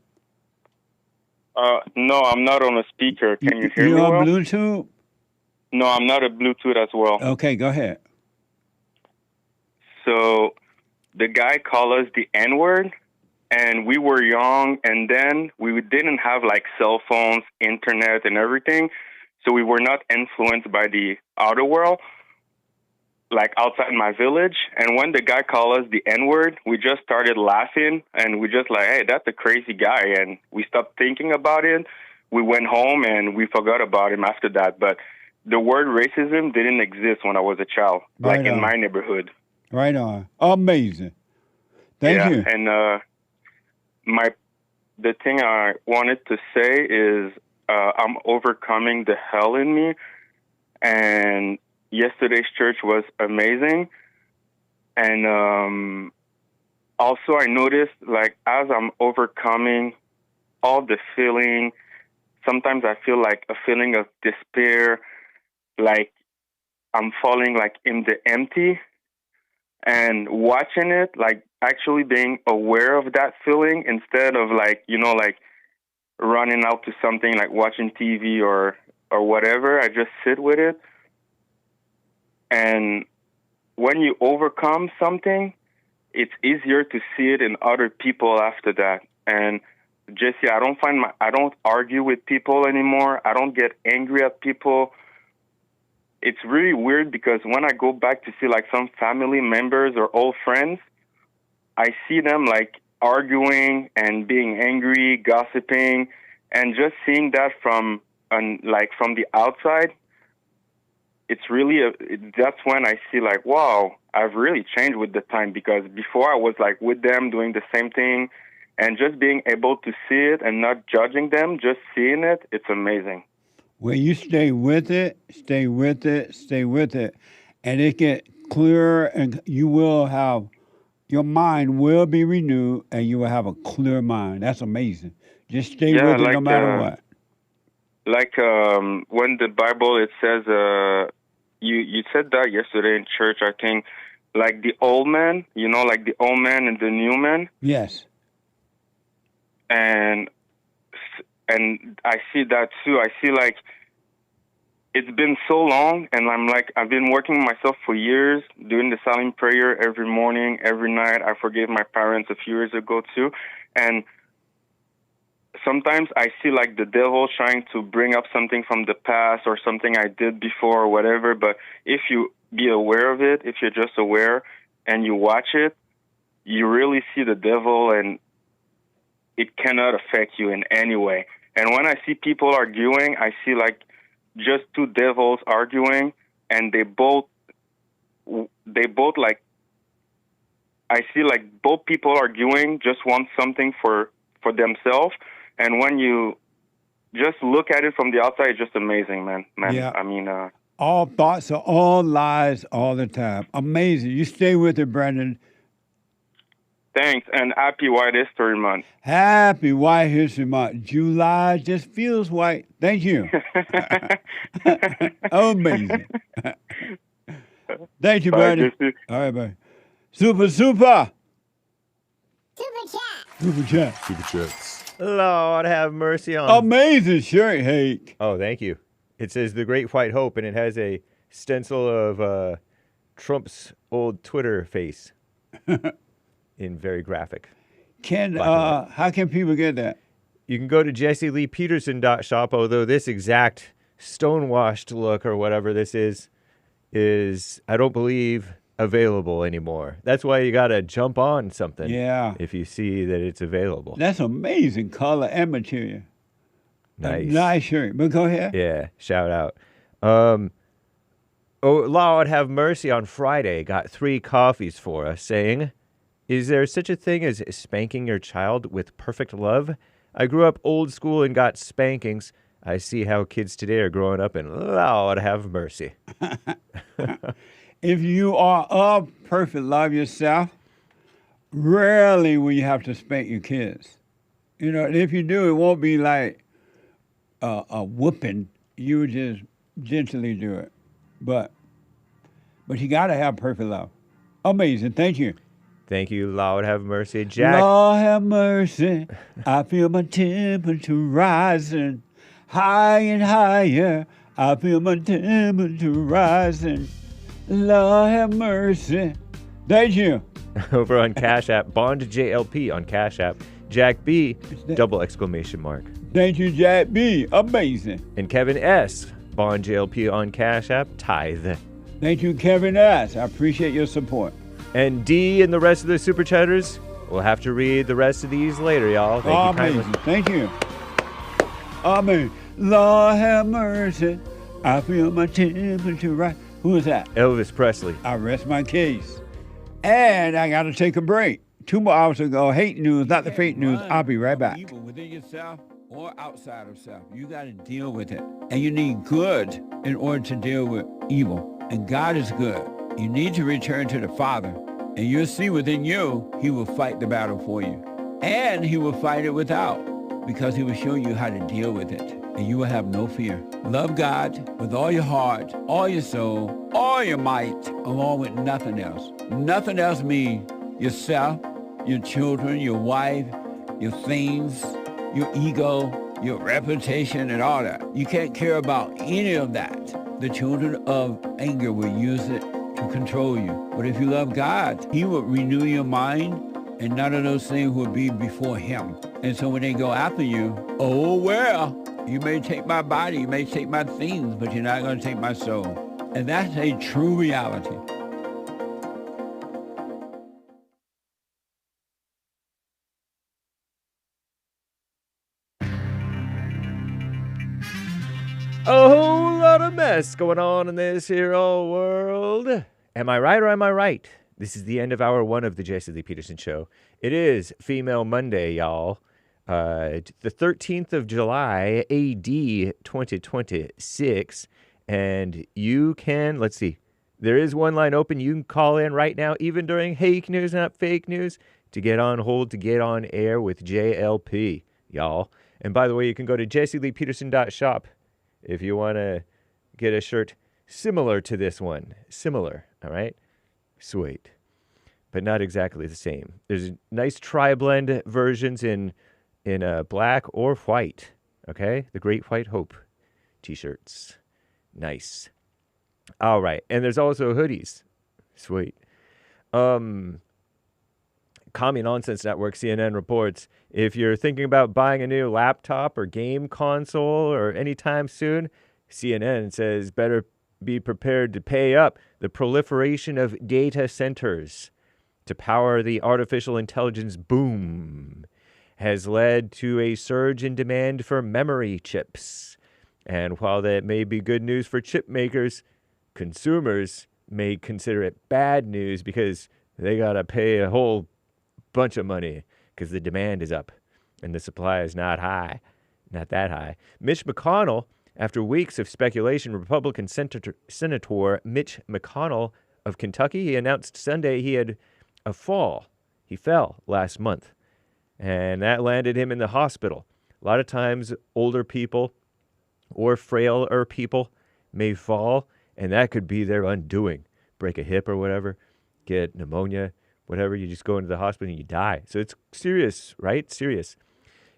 S16: No, I'm not on a speaker. Can you hear
S2: You
S16: me
S2: on
S16: well?
S2: Bluetooth?
S16: No, I'm not a Bluetooth as well.
S2: Okay, go ahead.
S16: So the guy called us the N-word, and we were young, and then we didn't have like cell phones, internet, and everything, so we were not influenced by the outer world, like outside my village. And when the guy called us the N-word, we just started laughing, and we just like, hey, that's a crazy guy, and we stopped thinking about it. We went home, and we forgot about him after that, but the word racism didn't exist when I was a child,
S2: Right
S16: like in
S2: on.
S16: my neighborhood.
S2: Right on. Amazing. Thank you.
S16: And the thing I wanted to say is I'm overcoming the hell in me, and yesterday's church was amazing. And also I noticed, like, as I'm overcoming all the feeling, sometimes I feel like a feeling of despair, like I'm falling like in the empty. And watching it, like actually being aware of that feeling instead of like, you know, like running out to something like watching TV or whatever. I just sit with it. And when you overcome something, it's easier to see it in other people after that. And Jesse, I don't argue with people anymore. I don't get angry at people. It's really weird because when I go back to see like some family members or old friends, I see them like arguing and being angry, gossiping, and just seeing that from the outside, it's really that's when I see like, wow, I've really changed with the time, because before I was like with them doing the same thing, and just being able to see it and not judging them, just seeing it, it's amazing.
S2: When you stay with it, stay with it, stay with it, and it get clearer, and you will have, your mind will be renewed, and you will have a clear mind. That's amazing. Just stay with it no matter what.
S16: Like when the Bible, it says, you said that yesterday in church, I think, like the old man, like the old man and the new man.
S2: Yes.
S16: And I see that too. I see like it's been so long, and I've been working myself for years, doing the silent prayer every morning, every night. I forgave my parents a few years ago too, and sometimes I see like the devil trying to bring up something from the past or something I did before or whatever. But if you be aware of it, if you're just aware and you watch it, you really see the devil, and it cannot affect you in any way. And when I see people arguing, I see like just two devils arguing, and they both like, I see like both people arguing just want something for themselves. And when you just look at it from the outside, it's just amazing, man.
S2: Yeah.
S16: I mean,
S2: all thoughts are all lies all the time. Amazing. You stay with it, Brandon.
S16: Thanks, and happy White History Month.
S2: Happy White History Month. July just feels white. Thank you. Amazing. Thank you, buddy. All right, buddy. Super.
S17: Super chat.
S2: Super chats.
S18: Lord have mercy on.
S2: Amazing shirt, Hake.
S18: Oh, thank you. It says The Great White Hope, and it has a stencil of Trump's old Twitter face. In very graphic.
S2: How can people get that?
S18: You can go to jesseleepeterson.shop, although this exact stonewashed look or whatever this is I don't believe available anymore. That's why you got to jump on something.
S2: Yeah.
S18: If you see that it's available.
S2: That's amazing color and material.
S18: Nice.
S2: Nice shirt. But go ahead.
S18: Yeah, shout out. Oh, Lord have mercy, on Friday got 3 coffees for us saying, is there such a thing as spanking your child with perfect love? I grew up old school and got spankings. I see how kids today are growing up, and Lord have mercy.
S2: If you are of perfect love yourself, rarely will you have to spank your kids. And if you do, it won't be like a whooping. You just gently do it. But you got to have perfect love. Amazing. Thank you.
S18: Thank you, Lord have mercy. Jack.
S2: Lord have mercy. I feel my temperature rising high and higher. I feel my temperature rising. Lord have mercy. Thank you.
S18: Over on Cash App, Bond JLP on Cash App. Jack B, double exclamation mark.
S2: Thank you, Jack B. Amazing.
S18: And Kevin S, Bond JLP on Cash App, Tithe.
S2: Thank you, Kevin S. I appreciate your support.
S18: And D and the rest of the Super Chatters, we'll have to read the rest of these later, y'all. Thank you kindly.
S2: Thank you. Amen. Lord have mercy. I feel my temperature right. Who is that?
S18: Elvis Presley.
S2: I rest my case. And I got to take a break. 2 more hours ago, hate news, not the fake news. I'll be right back. Evil within yourself or outside of self, you got to deal with it. And you need good in order to deal with evil. And God is good. You need to return to the Father, and you'll see within you, he will fight the battle for you. And he will fight it without, because he will show you how to deal with it, and you will have no fear. Love God with all your heart, all your soul, all your might, along with nothing else. Nothing else means yourself, your children, your wife, your things, your ego, your reputation, and all that. You can't care about any of that. The children of anger will use it to control you. But if you love God, he will renew your mind, and none of those things will be before him. And so when they go after you, oh, well, you may take my body, you may take my things, but you're not going to take my soul. And that's a true reality.
S18: A whole lot of mess going on in this here old world. Am I right or am I right? This is the end of hour 1 of the Jesse Lee Peterson Show. It is Female Monday, y'all. The 13th of July, AD 2026. And you can, let's see, there is one line open. You can call in right now, even during Hake News, not fake news, to get on hold, to get on air with JLP, y'all. And by the way, you can go to jesseleepeterson.shop if you want to get a shirt similar to this one. Similar, all right? Sweet. But not exactly the same. There's nice tri-blend versions in black or white, okay? The Great White Hope t-shirts. Nice. All right. And there's also hoodies. Sweet. Commie Nonsense Network, CNN reports, if you're thinking about buying a new laptop or game console or anytime soon, CNN says better be prepared to pay up. The proliferation of data centers to power the artificial intelligence boom has led to a surge in demand for memory chips. And while that may be good news for chip makers, consumers may consider it bad news because they got to pay a whole bunch of money because the demand is up and the supply is not high, not that high. Mitch McConnell, after weeks of speculation, Republican Senator Mitch McConnell of Kentucky, he announced Sunday he had a fall. He fell last month, and that landed him in the hospital. A lot of times, older people or frailer people may fall, and that could be their undoing. Break a hip or whatever, get pneumonia, whatever, you just go into the hospital and you die. So it's serious, right? Serious.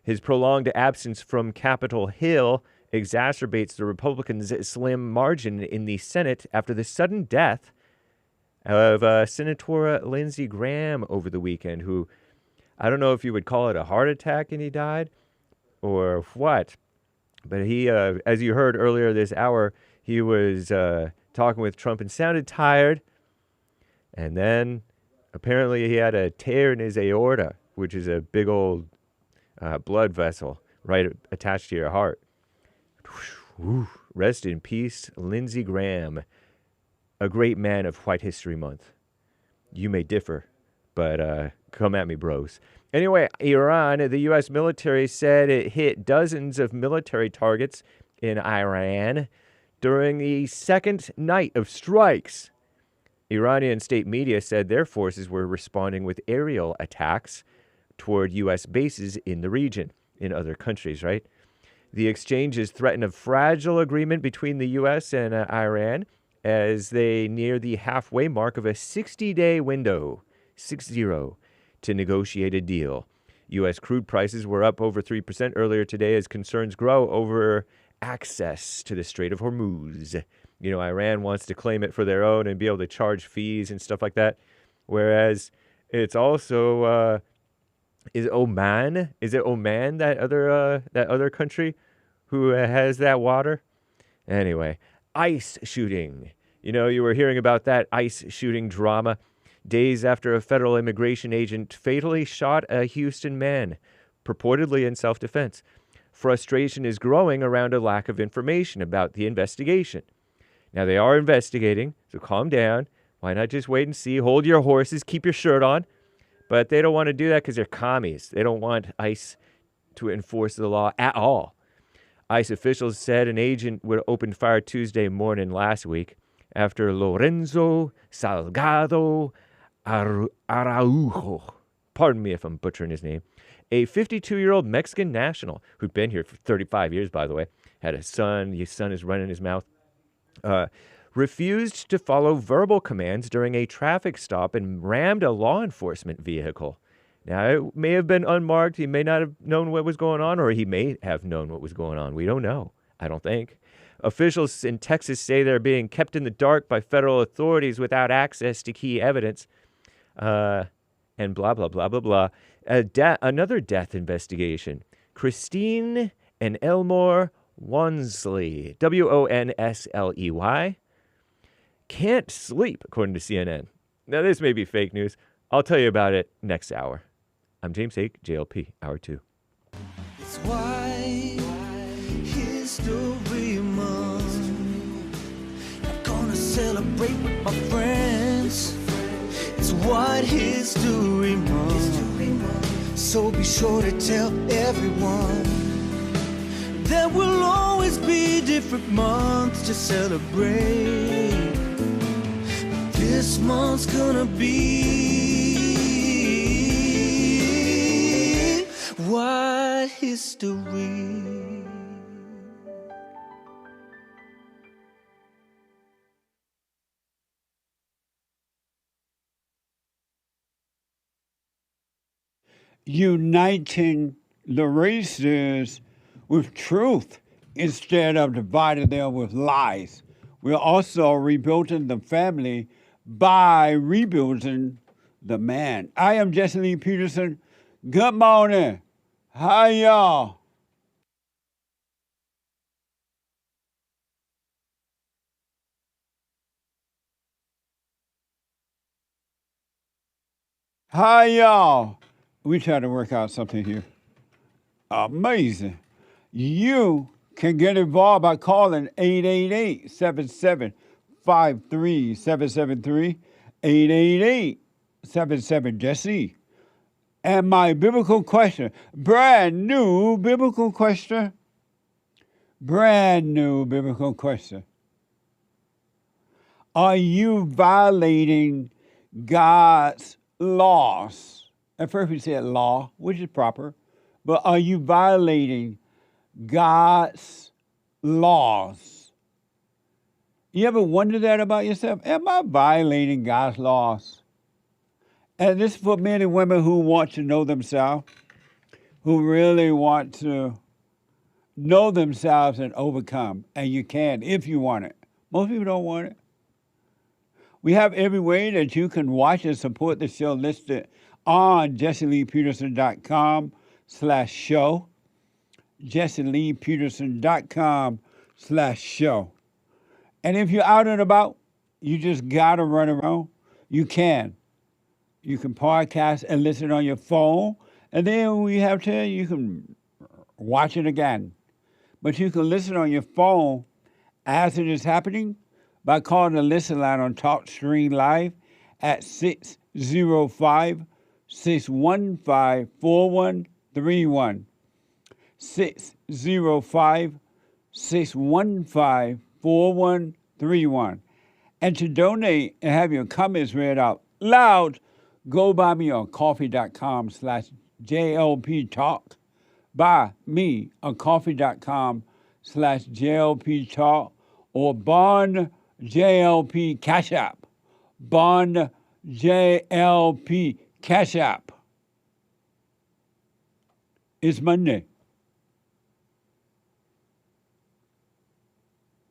S18: His prolonged absence from Capitol Hill exacerbates the Republicans' slim margin in the Senate after the sudden death of Senator Lindsey Graham over the weekend, who, I don't know if you would call it a heart attack and he died or what, but he, as you heard earlier this hour, he was talking with Trump and sounded tired, and then apparently he had a tear in his aorta, which is a big old blood vessel right attached to your heart. Rest in peace, Lindsey Graham, a great man of White History Month. You may differ, but come at me, bros. Anyway, Iran, the U.S. military said it hit dozens of military targets in Iran during the second night of strikes. Iranian state media said their forces were responding with aerial attacks toward U.S. bases in the region, in other countries, right? The exchanges threaten a fragile agreement between the U.S. and Iran as they near the halfway mark of a 60-day window, 6-0, to negotiate a deal. U.S. crude prices were up over 3% earlier today as concerns grow over access to the Strait of Hormuz. You know, Iran wants to claim it for their own and be able to charge fees and stuff like that, whereas it's also is it Oman that other country who has that water? Anyway, ICE shooting. You know, you were hearing about that ICE shooting drama days after a federal immigration agent fatally shot a Houston man, purportedly in self-defense. Frustration is growing around a lack of information about the investigation. Now, they are investigating, so calm down. Why not just wait and see? Hold your horses, keep your shirt on. But they don't want to do that because they're commies. They don't want ICE to enforce the law at all. ICE officials said an agent would open fire Tuesday morning last week after Lorenzo Salgado Araujo, pardon me if I'm butchering his name, a 52-year-old Mexican national who'd been here for 35 years, by the way, had a son. His son is running his mouth. Refused to follow verbal commands during a traffic stop and rammed a law enforcement vehicle. Now, it may have been unmarked. He may not have known what was going on, or he may have known what was going on. We don't know. I don't think. Officials in Texas say they're being kept in the dark by federal authorities without access to key evidence. And blah, blah, blah, blah, blah. Another death investigation. Christine and Elmore Wonsley, Wonsley, can't sleep, according to CNN. Now, this may be fake news. I'll tell you about it next hour. I'm James Hake, JLP, Hour 2.
S17: It's White History Month. celebrate with my friends. It's White History Month, so be sure to tell everyone there will always be different months to celebrate. This month's gonna be White History.
S2: Uniting the races with truth instead of dividing them with lies. We're also rebuilding the family by rebuilding the man. I am Jesse Lee Peterson. Good morning. Hi, y'all. Hi, y'all. We try to work out something here. Amazing. You can get involved by calling 888-7753-773, 888-77-JESSE. And my biblical question, brand new biblical question. Are you violating God's laws? At first we said law, which is proper, but are you violating God's laws? You ever wonder that about yourself? Am I violating God's laws? And this is for men and women who want to know themselves, who really want to know themselves and overcome. And you can if you want it. Most people don't want it. We have every way that you can watch and support the show listed on jesseleepeterson.com/show. jesseleepeterson.com/show. And if you're out and about, you just got to run around, you can. You can podcast and listen on your phone. And then we have to, you can watch it again. But you can listen on your phone as it is happening by calling the listen line on TalkStream Live at 605-615-4131. 605-615-4131. And to donate and have your comments read out loud, go buy me on coffee.com/JLP Talk. Buy me on coffee.com/JLP Talk or Bond JLP Cash App. Bond JLP Cash App. It's Monday.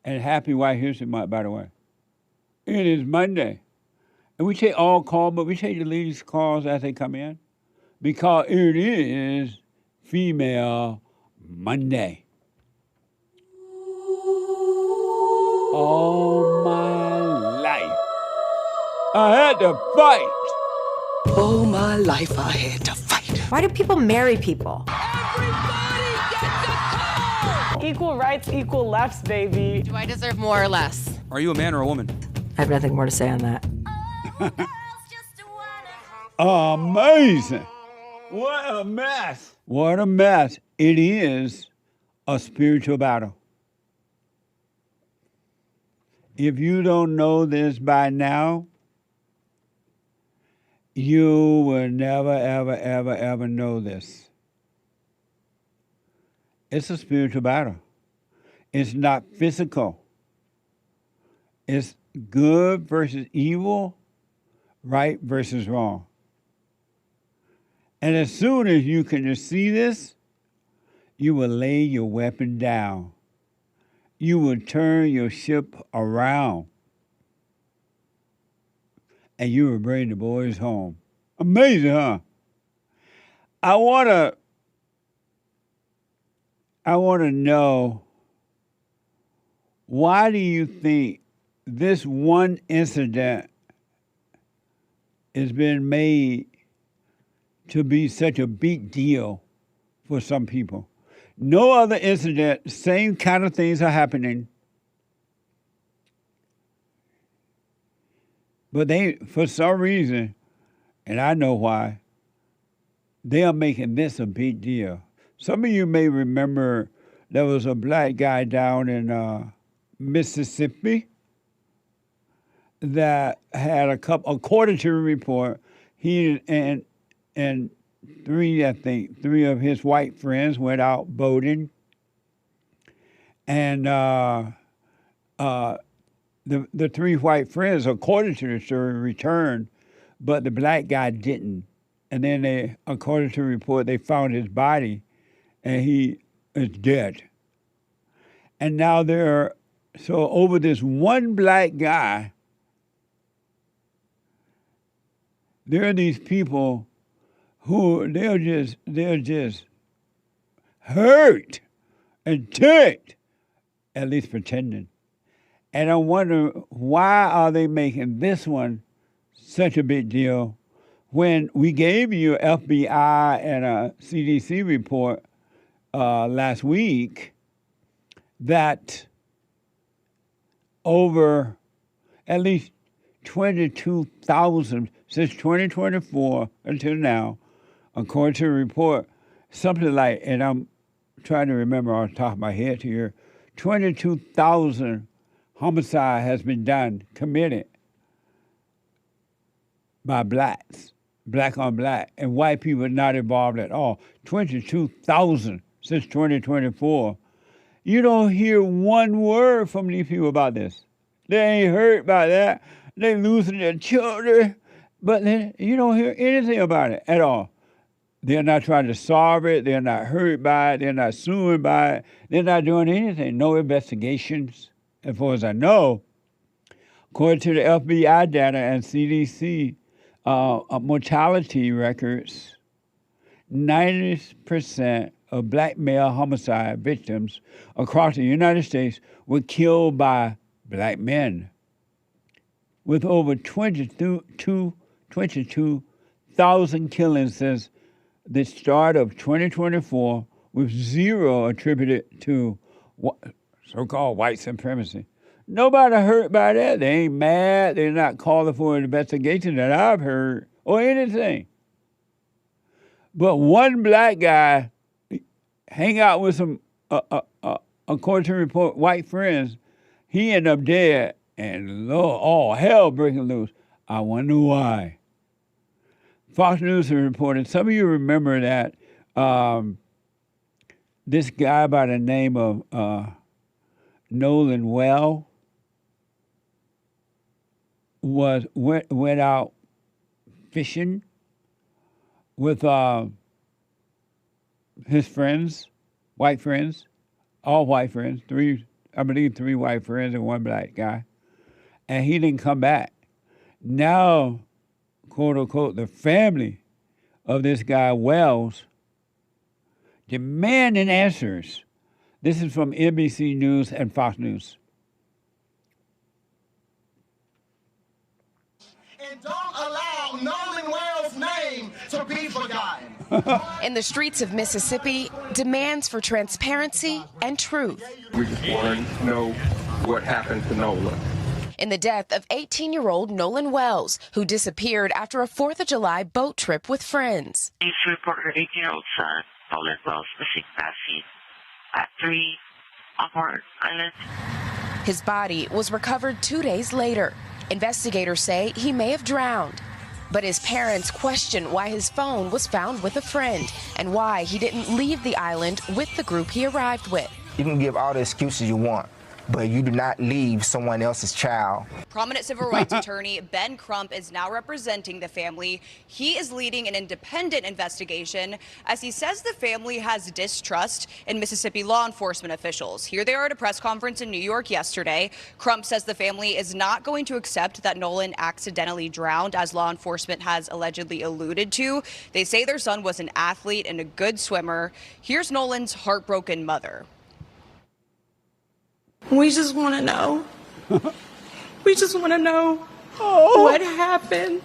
S2: And happy White History Month, by the way. It is Monday. And we take all calls, but we take the ladies' calls as they come in because it is Female Monday. All my life, I had to fight.
S17: All my life I had to fight.
S19: Why do people marry people?
S20: Equal rights, equal lefts, baby.
S4: Do I deserve more or less?
S6: Are you a man or a woman?
S19: I have nothing more to say on that.
S2: Amazing. What a mess. What a mess. It is a spiritual battle. If you don't know this by now, you will never, ever, ever, ever know this. It's a spiritual battle. It's not physical. It's good versus evil, right versus wrong. And as soon as you can just see this, you will lay your weapon down. You will turn your ship around. And you will bring the boys home. Amazing, huh? I want to know, why do you think this one incident has been made to be such a big deal for some people? No other incident, same kind of things are happening. But they, for some reason, and I know why, they are making this a big deal. Some of you may remember there was a black guy down in Mississippi that had according to the report, he and three of his white friends went out boating, and the three white friends, according to the story, returned, but the black guy didn't. And then they, according to the report, they found his body, and he is dead. And now so over this one black guy, there are these people who they're just hurt and ticked, at least pretending. And I wonder, why are they making this one such a big deal when we gave you FBI and a CDC report last week that over at least 22,000 since 2024 until now, according to the report, something like, and I'm trying to remember off the top of my head here, 22,000 homicide has been committed by blacks, black on black, and white people not involved at all. 22,000 since 2024. You don't hear one word from these people about this. They ain't hurt by that. They losing their children, but then you don't hear anything about it at all. They're not trying to solve it. They're not hurt by it. They're not suing by it. They're not doing anything. No investigations, as far as I know. According to the FBI data and CDC mortality records, 90% of black male homicide victims across the United States were killed by black men, with over 22,000 killings since the start of 2024, with zero attributed to so-called white supremacy. Nobody hurt by that. They ain't mad. They're not calling for an investigation that I've heard or anything. But one black guy hang out with some, according to the report, white friends. He ended up dead, and Lord, all hell breaking loose. I wonder why. Fox News reported, some of you remember that this guy by the name of Nolan Wells went out fishing with his friends, white friends, all white friends, three white friends and one black guy, and he didn't come back. Now, quote unquote, the family of this guy Wells demanding answers. This is from NBC News and Fox News.
S5: And don't allow Nolan Wells' name to be forgotten.
S21: In the streets of Mississippi, demands for transparency and truth.
S22: We just want to know what happened to Nolan.
S21: In the death of 18-year-old Nolan Wells, who disappeared after a 4th of July boat trip with friends.
S23: Police report her 18-year-old son, Nolan Wells, missing last seen at 3 Ahmad Island.
S21: His body was recovered 2 days later. Investigators say he may have drowned. But his parents question why his phone was found with a friend and why he didn't leave the island with the group he arrived with.
S24: You can give all the excuses you want, but you do not leave someone else's child.
S25: Prominent civil rights attorney Ben Crump is now representing the family. He is leading an independent investigation as he says the family has distrust in Mississippi law enforcement officials. Here they are at a press conference in New York yesterday. Crump says the family is not going to accept that Nolan accidentally drowned, as law enforcement has allegedly alluded to. They say their son was an athlete and a good swimmer. Here's Nolan's heartbroken mother.
S20: We just want to know. We just want to know what happened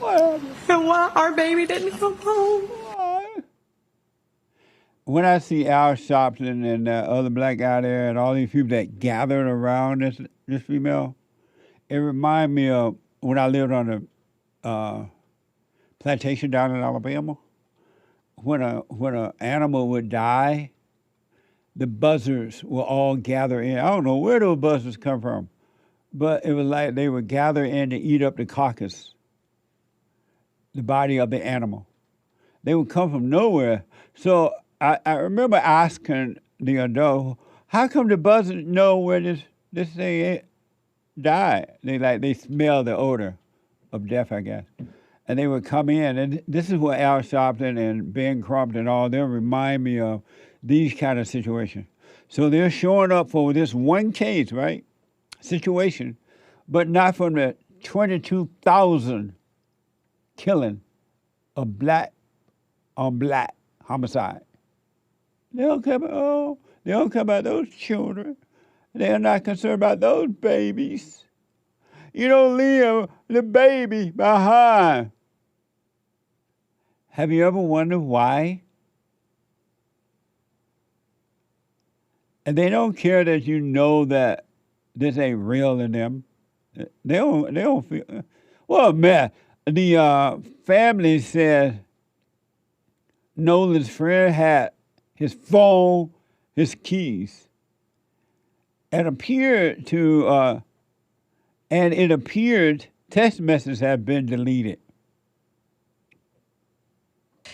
S20: and why our baby didn't come home.
S2: When I see Al Sharpton and the other black guy there and all these people that gathered around this female, it reminds me of when I lived on the plantation down in Alabama, when a animal would die, the buzzards will all gather in. I don't know where those buzzards come from, but it was like they would gather in to eat up the carcass, the body of the animal. They would come from nowhere. So I remember asking the adult, how come the buzzards know where this thing died? They smell the odor of death, I guess. And they would come in, and this is what Al Sharpton and Ben Crump and all, they'll remind me of these kind of situations. So they're showing up for this one case, right, situation, but not from the 22,000 killing of black on black homicide. They don't care about those children. They're not concerned about those babies. You don't leave the baby behind. Have you ever wondered why? And they don't care that you know that this ain't real to them. They don't feel. Well, man, the family said Nolan's friend had his phone, his keys, and it appeared text messages have been deleted.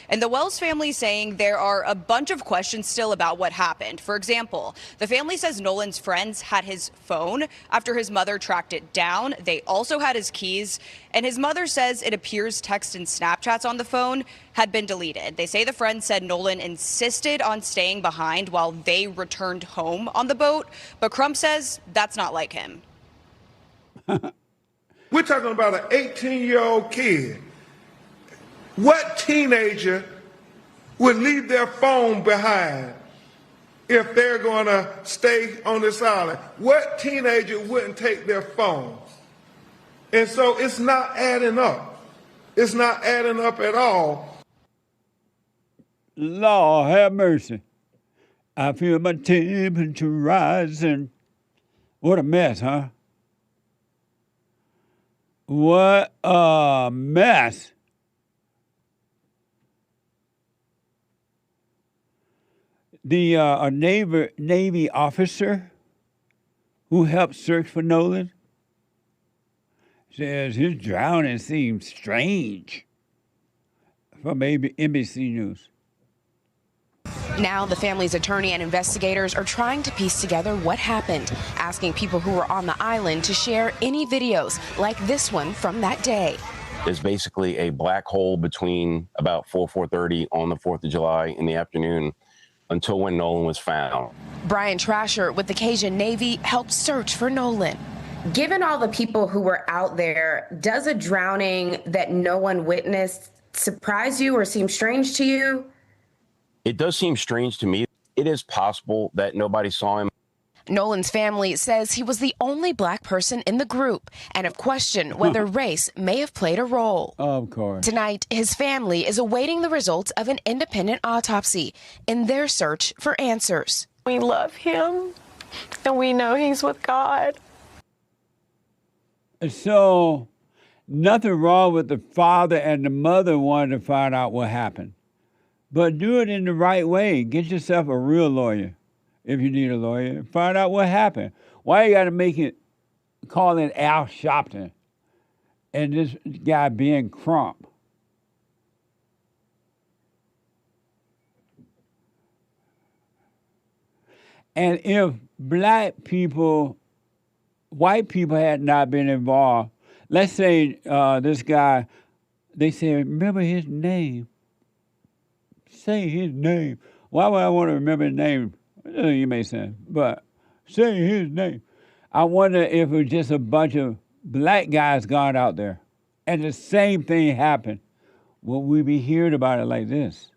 S25: And the Wells family saying there are a bunch of questions still about what happened. For example, the family says Nolan's friends had his phone after his mother tracked it down. They also had his keys. And his mother says it appears texts and Snapchats on the phone had been deleted. They say the friends said Nolan insisted on staying behind while they returned home on the boat. But Crump says that's not like him.
S1: We're talking about an 18-year-old kid. What teenager would leave their phone behind if they're going to stay on this island? What teenager wouldn't take their phone? And so it's not adding up. It's not adding up at all.
S2: Lord have mercy. I feel my temperature rising. What a mess, huh? What a mess. The Navy officer who helped search for Nolan says his drowning seems strange. From NBC News.
S21: Now the family's attorney and investigators are trying to piece together what happened, asking people who were on the island to share any videos like this one from that day.
S3: There's basically a black hole between about 4:30 on the 4th of July in the afternoon until when Nolan was found.
S21: Brian Trasher with the Cajun Navy helped search for Nolan.
S7: Given all the people who were out there, does a drowning that no one witnessed surprise you or seem strange to you?
S3: It does seem strange to me. It is possible that nobody saw him.
S21: Nolan's family says he was the only black person in the group and have questioned whether race may have played a role.
S2: Of course.
S21: Tonight, his family is awaiting the results of an independent autopsy in their search for answers.
S20: We love him, and we know he's with God.
S2: So, nothing wrong with the father and the mother wanting to find out what happened. But do it in the right way. Get yourself a real lawyer. If you need a lawyer, find out what happened. Why you got to call it Al Sharpton and this guy being Crump? And if white people had not been involved, let's say this guy, they say, remember his name. Say his name. Why would I want to remember his name? You may say, but say his name. I wonder if it was just a bunch of black guys gone out there and the same thing happened. Will we be hearing about it like this?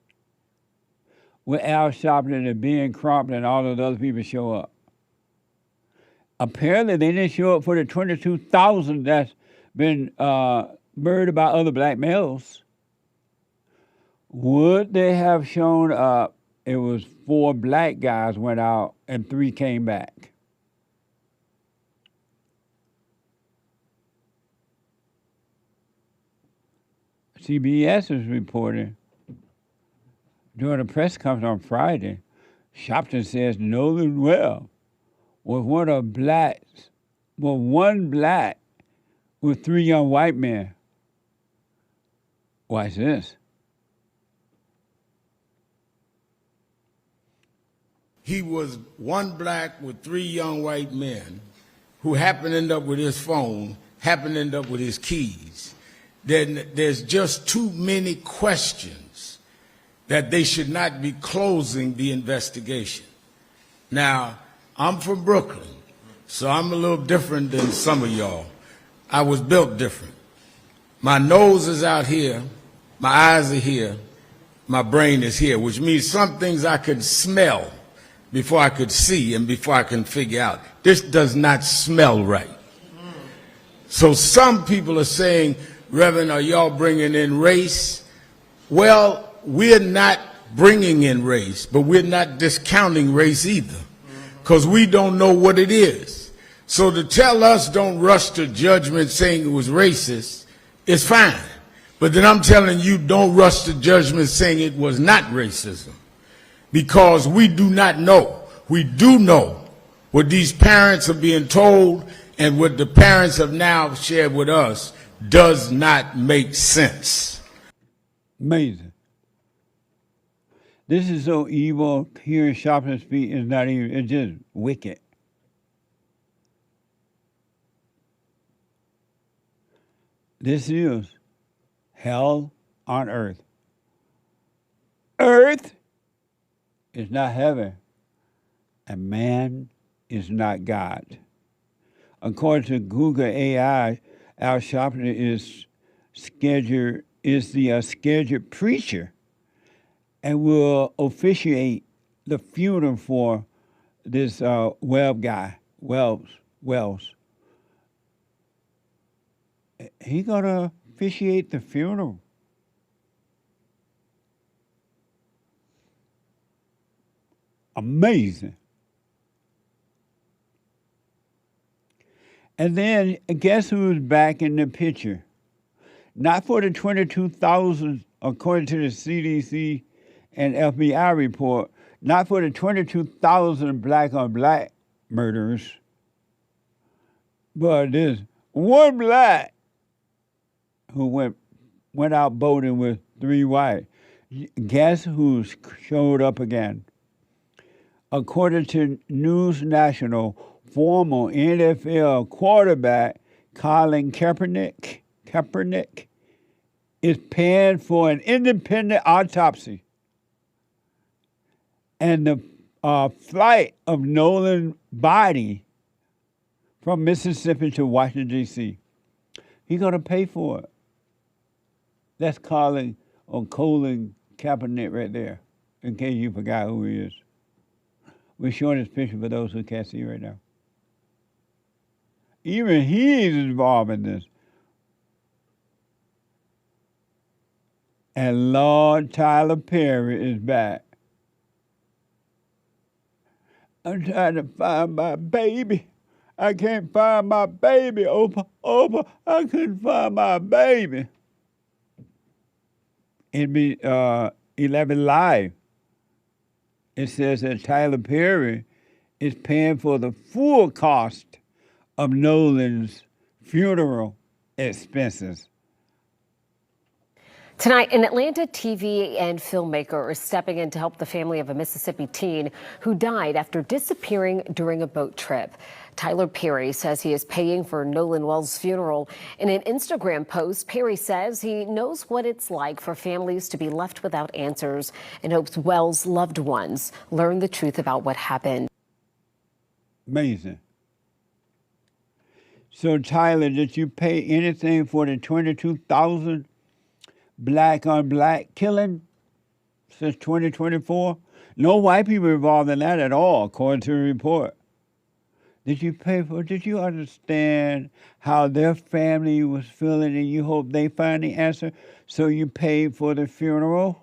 S2: Will Al Sharpton and Ben Crump and all those other people show up? Apparently, they didn't show up for the 22,000 that's been murdered by other black males. Would they have shown up? It was 4 black guys went out and 3 came back. CBS is reporting during a press conference on Friday, Shopton says Nolan Wells was one black with 3 young white men. Watch this.
S8: He was one black with 3 young white men who happened to end up with his phone, happened to end up with his keys. Then there's just too many questions that they should not be closing the investigation. Now, I'm from Brooklyn, so I'm a little different than some of y'all. I was built different. My nose is out here, my eyes are here, my brain is here, which means some things I could smell before I could see and before I can figure out. This does not smell right. So some people are saying, Reverend, are y'all bringing in race? Well, we're not bringing in race, but we're not discounting race either, because we don't know what it is. So to tell us don't rush to judgment saying it was racist is fine. But then I'm telling you, don't rush to judgment saying it was not racism, because we do not know. We do know what these parents are being told, and what the parents have now shared with us does not make sense.
S2: Amazing. This is so evil. Hearing Shopton speak is not even, it's just wicked. This is hell on earth. Earth is not heaven, and man is not God. According to Google AI, Al Sharpton is the scheduled preacher and will officiate the funeral for this Wells. He gonna officiate the funeral. Amazing. And then guess who's back in the picture? Not for the 22,000, according to the CDC and FBI report, not for the 22,000 black-on-black murders, but there's one black who went out boating with 3 white. Guess who's showed up again? According to News National, former NFL quarterback Colin Kaepernick is paying for an independent autopsy. And the flight of Nolan's body from Mississippi to Washington, D.C. He's going to pay for it. That's Colin Kaepernick right there, in case you forgot who he is. We're showing this picture for those who can't see right now. Even he's involved in this. And Lord Tyler Perry is back. I'm trying to find my baby. I can't find my baby. Oprah, I couldn't find my baby. It'd be 11 Live. It says that Tyler Perry is paying for the full cost of Nolan's funeral expenses.
S10: Tonight, an Atlanta TV and filmmaker is stepping in to help the family of a Mississippi teen who died after disappearing during a boat trip. Tyler Perry says he is paying for Nolan Wells' funeral. In an Instagram post, Perry says he knows what it's like for families to be left without answers and hopes Wells' loved ones learn the truth about what happened.
S2: Amazing. So, Tyler, did you pay anything for the 22,000 black-on-black killing since 2024? No white people involved in that at all, according to the report. Did you understand how their family was feeling and you hope they find the answer, so you paid for the funeral?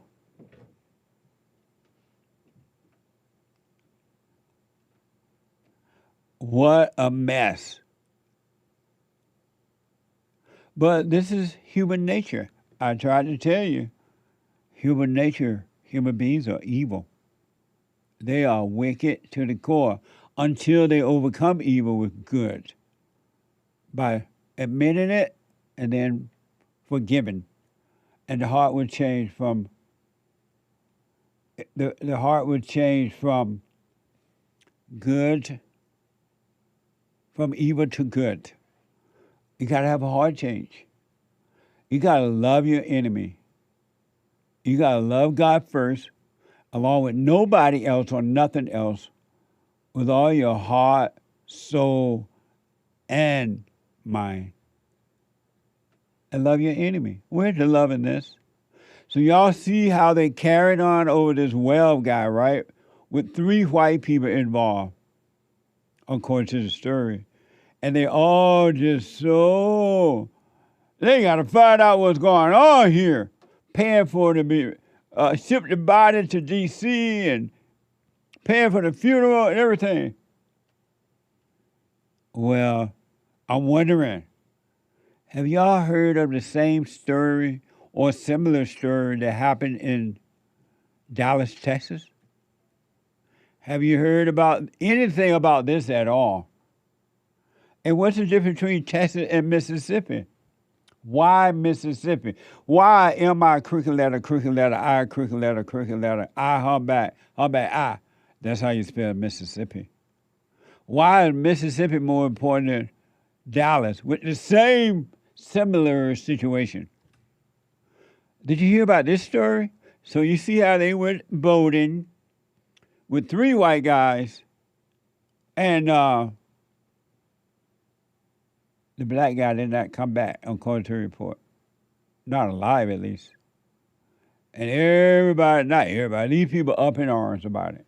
S2: What a mess. But this is human nature. I tried to tell you, human nature, human beings are evil. They are wicked to the core until they overcome evil with good by admitting it and then forgiving. And the heart would change from the heart would change from good, from evil to good. You gotta have a heart change. You gotta love your enemy. You gotta love God first, along with nobody else or nothing else, with all your heart, soul, and mind. And love your enemy. Where's the love in this? So y'all see how they carried on over this Wells guy, right? With 3 white people involved, according to the story. And they all just so, they got to find out what's going on here. Paying for it to be, ship the body to D.C. and paying for the funeral and everything. Well, I'm wondering, have y'all heard of the same story or similar story that happened in Dallas, Texas? Have you heard about anything about this at all? And what's the difference between Texas and Mississippi? Why Mississippi? Why M-I, crooked letter, I, crooked letter, I, humpback, I? That's how you spell Mississippi. Why is Mississippi more important than Dallas with the same similar situation? Did you hear about this story? So you see how they went voting with 3 white guys and the black guy did not come back, according to the report. Not alive, at least. And everybody, not everybody, these people up in arms about it.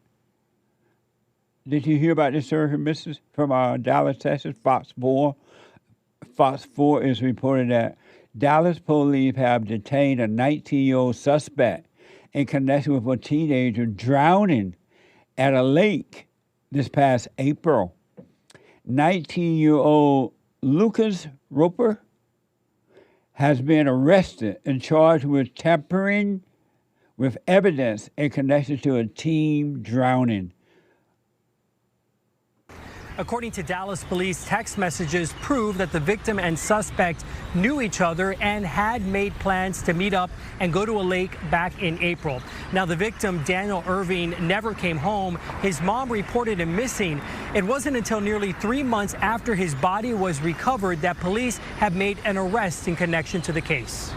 S2: Did you hear about this story from Dallas, Texas? Fox 4. Fox 4 is reporting that Dallas police have detained a 19-year-old suspect in connection with a teenager drowning at a lake this past April. 19-year-old Lucas Roper has been arrested and charged with tampering with evidence in connection to a teen drowning.
S9: According to Dallas police, text messages prove that the victim and suspect knew each other and had made plans to meet up and go to a lake back in April. Now, the victim, Daniel Irving, never came home. His mom reported him missing. It wasn't until nearly 3 months after his body was recovered that police have made an arrest in connection to the case.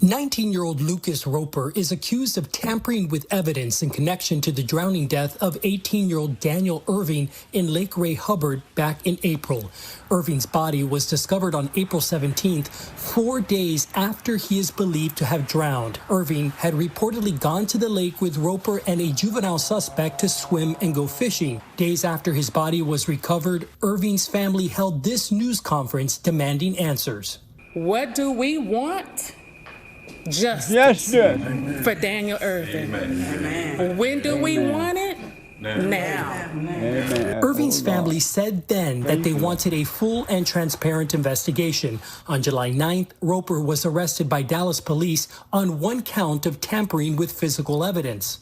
S11: 19-year-old Lucas Roper is accused of tampering with evidence in connection to the drowning death of 18-year-old Daniel Irving in Lake Ray Hubbard back in April. Irving's body was discovered on April 17th, 4 days after he is believed to have drowned. Irving had reportedly gone to the lake with Roper and a juvenile suspect to swim and go fishing. Days after his body was recovered, Irving's family held this news conference demanding answers.
S12: What do we want? Justice for Daniel Irving. Amen. When do we want it? Now.
S11: Amen. Irving's family said then that they wanted a full and transparent investigation. On July 9th, Roper was arrested by Dallas police on 1 count of tampering with physical evidence.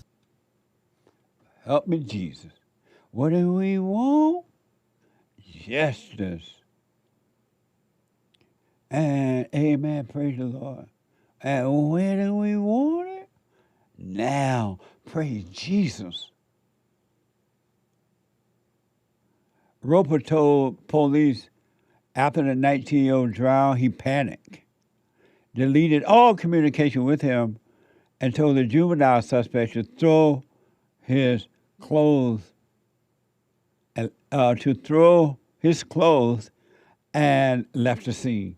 S2: Help me, Jesus. What do we want? Justice. And amen, praise the Lord. And when do we want it? Now. Praise Jesus. Roper told police after the 19-year-old drowned, he panicked, deleted all communication with him, and told the juvenile suspect to throw his clothes and left the scene.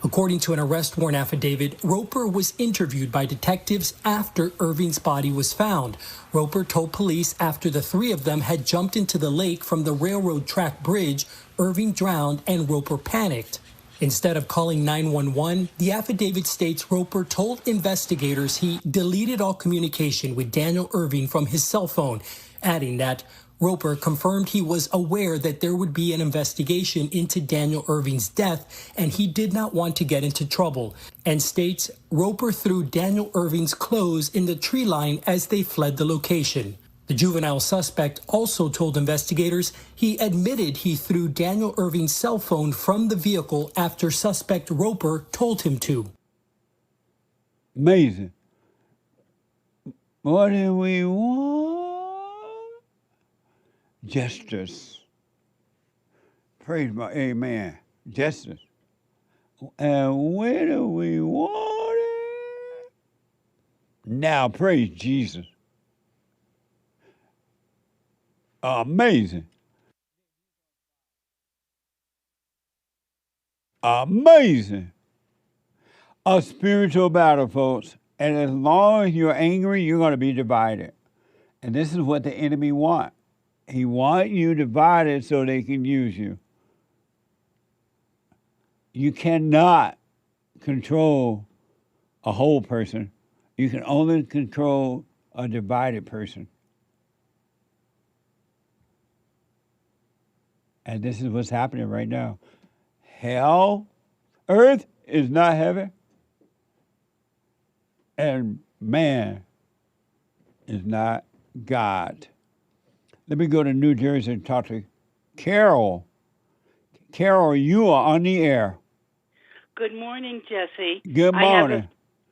S11: According to an arrest warrant affidavit, Roper was interviewed by detectives after Irving's body was found. Roper told police after the 3 of them had jumped into the lake from the railroad track bridge, Irving drowned and Roper panicked. Instead of calling 911, the affidavit states Roper told investigators he deleted all communication with Daniel Irving from his cell phone, adding that Roper confirmed he was aware that there would be an investigation into Daniel Irving's death, and he did not want to get into trouble, and states Roper threw Daniel Irving's clothes in the tree line as they fled the location. The juvenile suspect also told investigators he admitted he threw Daniel Irving's cell phone from the vehicle after suspect Roper told him to.
S2: Amazing. What do we want? Justice. Praise my amen. Justice. And where do we want it? Now, praise Jesus. Amazing. Amazing. A spiritual battle, folks. And as long as you're angry, you're going to be divided. And this is what the enemy wants. He wants you divided so they can use you. You cannot control a whole person. You can only control a divided person. And this is what's happening right now. Hell, earth is not heaven. And man is not God. Let me go to New Jersey and talk to Carol. Carol, you are on the air.
S13: Good morning, Jesse.
S2: Good morning.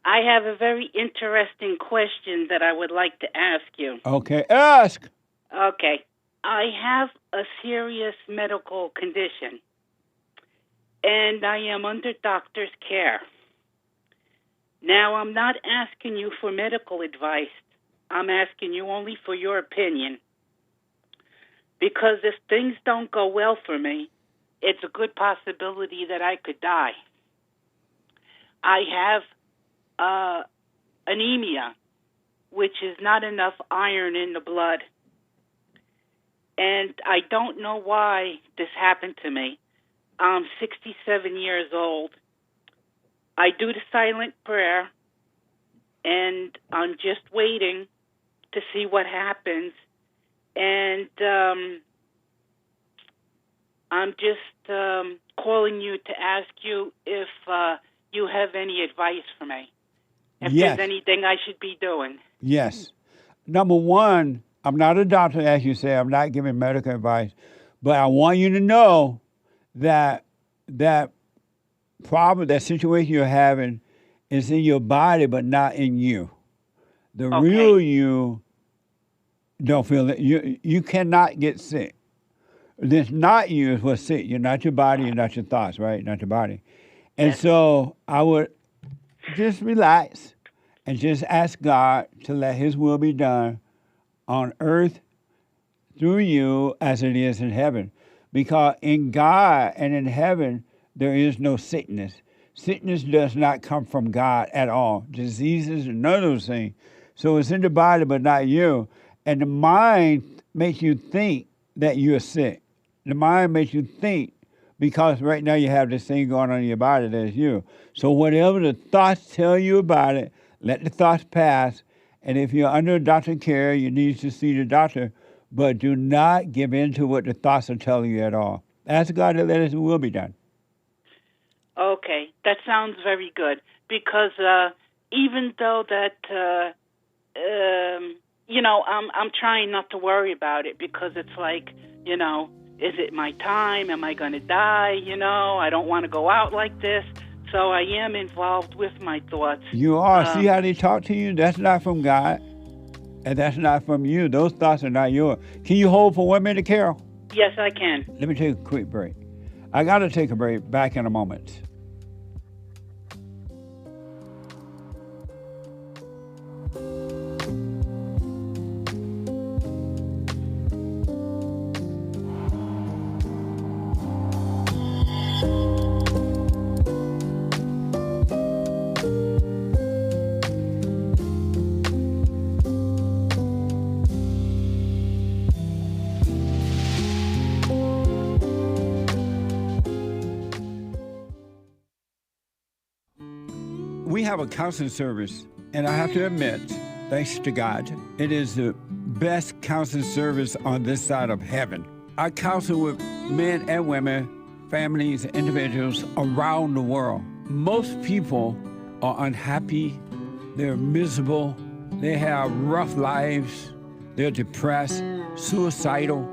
S13: I have a very interesting question that I would like to ask you.
S2: Okay, ask.
S13: Okay. I have a serious medical condition, and I am under doctor's care. Now, I'm not asking you for medical advice. I'm asking you only for your opinion. Because if things don't go well for me, it's a good possibility that I could die. I have anemia, which is not enough iron in the blood. And I don't know why this happened to me. I'm 67 years old. I do the silent prayer, and I'm just waiting to see what happens. And I'm just calling you to ask you if you have any advice for me. If
S2: Yes.
S13: there's anything I should be doing.
S2: Yes. Number one, I'm not a doctor, as you say. I'm not giving medical advice. But I want you to know that that problem, that situation you're having is in your body, but not in you. The real you don't feel it. You cannot get sick. This not you is what's sick. You're not your body, you're not your thoughts, right? Not your body. And so I would just relax and just ask God to let his will be done on earth through you as it is in heaven. Because in God and in heaven, there is no sickness. Sickness does not come from God at all. Diseases, none of those things. So it's in the body, but not you. And the mind makes you think that you're sick. The mind makes you think because right now you have this thing going on in your body that is you. So whatever the thoughts tell you about it, let the thoughts pass. And if you're under doctor care, you need to see the doctor. But do not give in to what the thoughts are telling you at all. Ask God to let his will be done.
S13: Okay, that sounds very good. Because even though that, I'm trying not to worry about it because it's like, is it my time? Am I going to die? I don't want to go out like this. So I am involved with my thoughts.
S2: You are. See how they talk to you? That's not from God. And that's not from you. Those thoughts are not yours. Can you hold for 1 minute, Carol?
S13: Yes, I can.
S2: Let me take a quick break. I got to take a break. Back in a moment. We have a counseling service, and I have to admit, thanks to God. It is the best counseling service on this side of heaven. I counsel with men and women, families, individuals around the world. Most people are unhappy, they're miserable, they have rough lives, they're depressed, suicidal,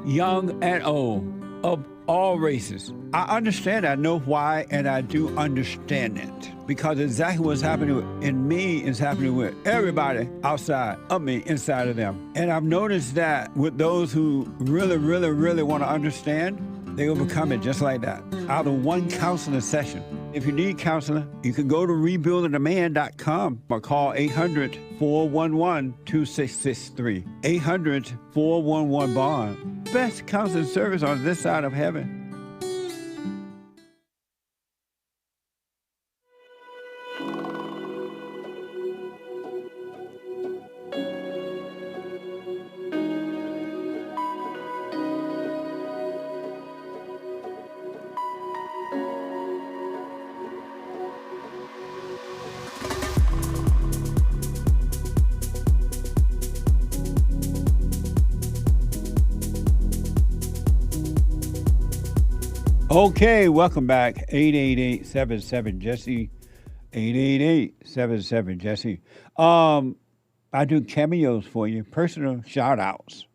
S2: young and old, of all races. I understand, I know why, and I do understand it. Because exactly what's happening in me is happening with everybody outside of me, inside of them. And I've noticed that with those who really, really, really want to understand, they overcome it just like that, out of one counseling session. If you need counseling, you can go to rebuildingtheman.com or call 800-411-2663. 800-411-BOND. Best counseling service on this side of heaven. Okay, welcome back. 888-77-JESSE. 888-77-JESSE. I do cameos for you, personal shout-outs,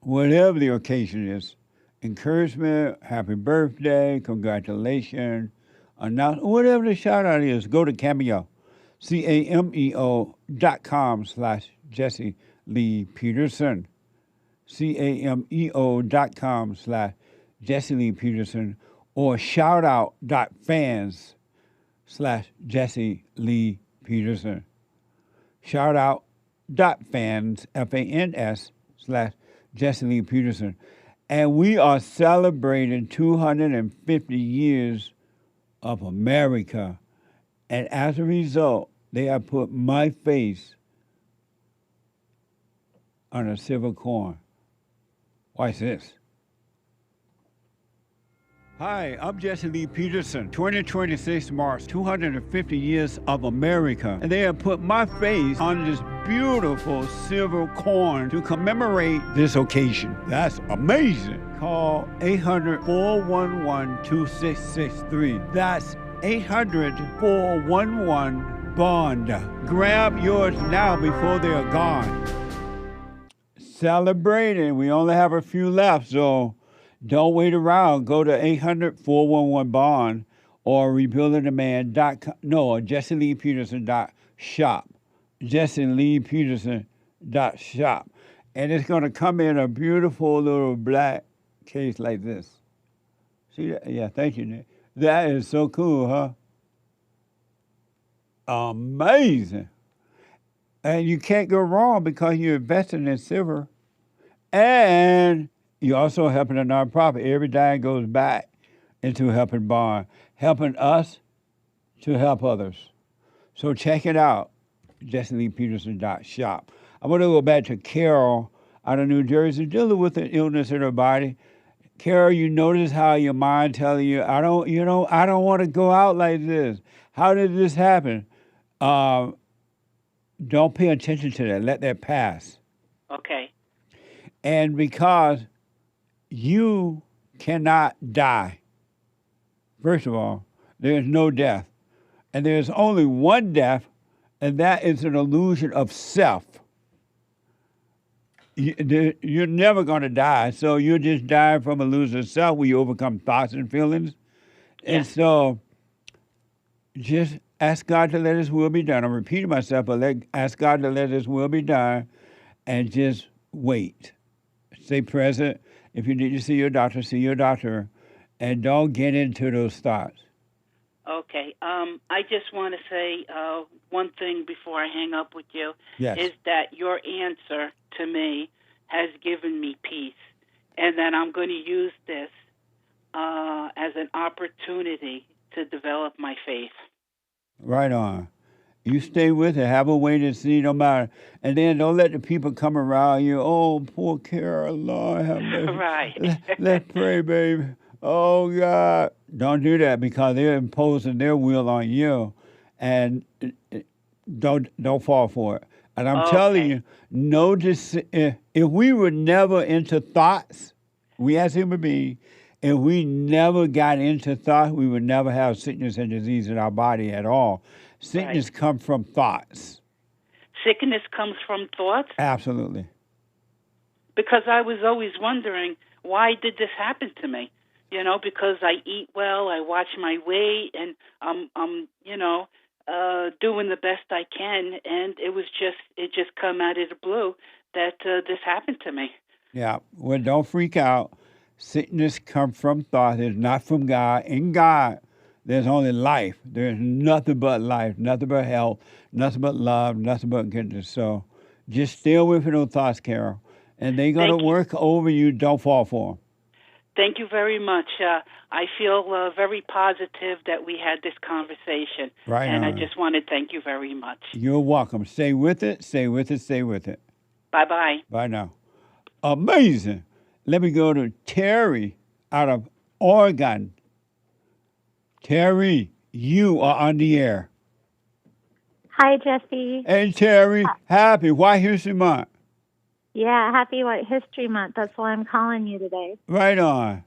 S2: whatever the occasion is. Encouragement, happy birthday, congratulations, whatever the shout-out is, go to Cameo. cameo.com/Jesse Lee Peterson. cameo.com/Jesse Lee Peterson, or shoutout.fans/Jesse Lee Peterson. Shoutout.fans, FANS/Jesse Lee Peterson. And we are celebrating 250 years of America. And as a result, they have put my face on a silver coin. Watch this. Hi, I'm Jesse Lee Peterson. 2026 marks 250 years of America, and they have put my face on this beautiful silver coin to commemorate this occasion. That's amazing. Call 800-411-2663. That's 800-411-BOND. Grab yours now before they are gone. Celebrating. We only have a few left, so don't wait around. Go to 800-411-BOND or rebuildingtheman.com. No, JesseLeePeterson.shop. JesseLeePeterson.shop. And it's going to come in a beautiful little black case like this. See that? Yeah, thank you, Nick. That is so cool, huh? Amazing. And you can't go wrong because you're investing in silver. And you're also helping a nonprofit. Every dime goes back into helping Bond, helping us to help others. So check it out, JesseLeePeterson.shop. I want to go back to Carol out of New Jersey, dealing with an illness in her body. Carol, you notice how your mind telling you, I don't want to go out like this. How did this happen? Don't pay attention to that. Let that pass.
S13: Okay.
S2: And because you cannot die, first of all, there's no death. And there's only one death, and that is an illusion of self. You're never going to die, so you're just dying from illusion of self where you overcome thoughts and feelings. Yeah. And so just ask God to let His will be done. I'm repeating myself, but ask God to let His will be done and just wait. Stay present. If you need to see your doctor, and don't get into those thoughts.
S13: Okay. I just want to say one thing before I hang up with you.
S2: Yes.
S13: Is that your answer to me has given me peace, and that I'm going to use this as an opportunity to develop my faith.
S2: Right on. You stay with it. Have a wait and see, no matter. And then don't let the people come around you. Oh, poor Carol, Lord have mercy.
S13: Right.
S2: Let's pray, baby. Oh, God. Don't do that because they're imposing their will on you. And don't fall for it. And I'm telling you, if we were never into thoughts, we as human beings, if we never got into thoughts, we would never have sickness and disease in our body at all. Sickness comes from thoughts.
S13: Sickness comes from thoughts?
S2: Absolutely.
S13: Because I was always wondering, why did this happen to me? You know, because I eat well, I watch my weight, and I'm doing the best I can, and it just come out of the blue that this happened to me.
S2: Yeah. Well, don't freak out. Sickness comes from thought. It's not from God. In God, there's only life. There's nothing but life, nothing but health, nothing but love, nothing but goodness. So just stay away from those thoughts, Carol. And they're going to work over you. Don't fall for them.
S13: Thank you very much. I feel very positive that we had this conversation.
S2: Right
S13: and
S2: on.
S13: I just want to thank you very much.
S2: You're welcome. Stay with it, stay with it, stay with it.
S13: Bye-bye.
S2: Bye now. Amazing. Let me go to Terri out of Oregon. Terri, you are on the air.
S14: Hi, Jesse.
S2: Hey, Terri. Happy White History Month.
S14: Yeah, happy White History Month. That's why I'm calling you today.
S2: Right on.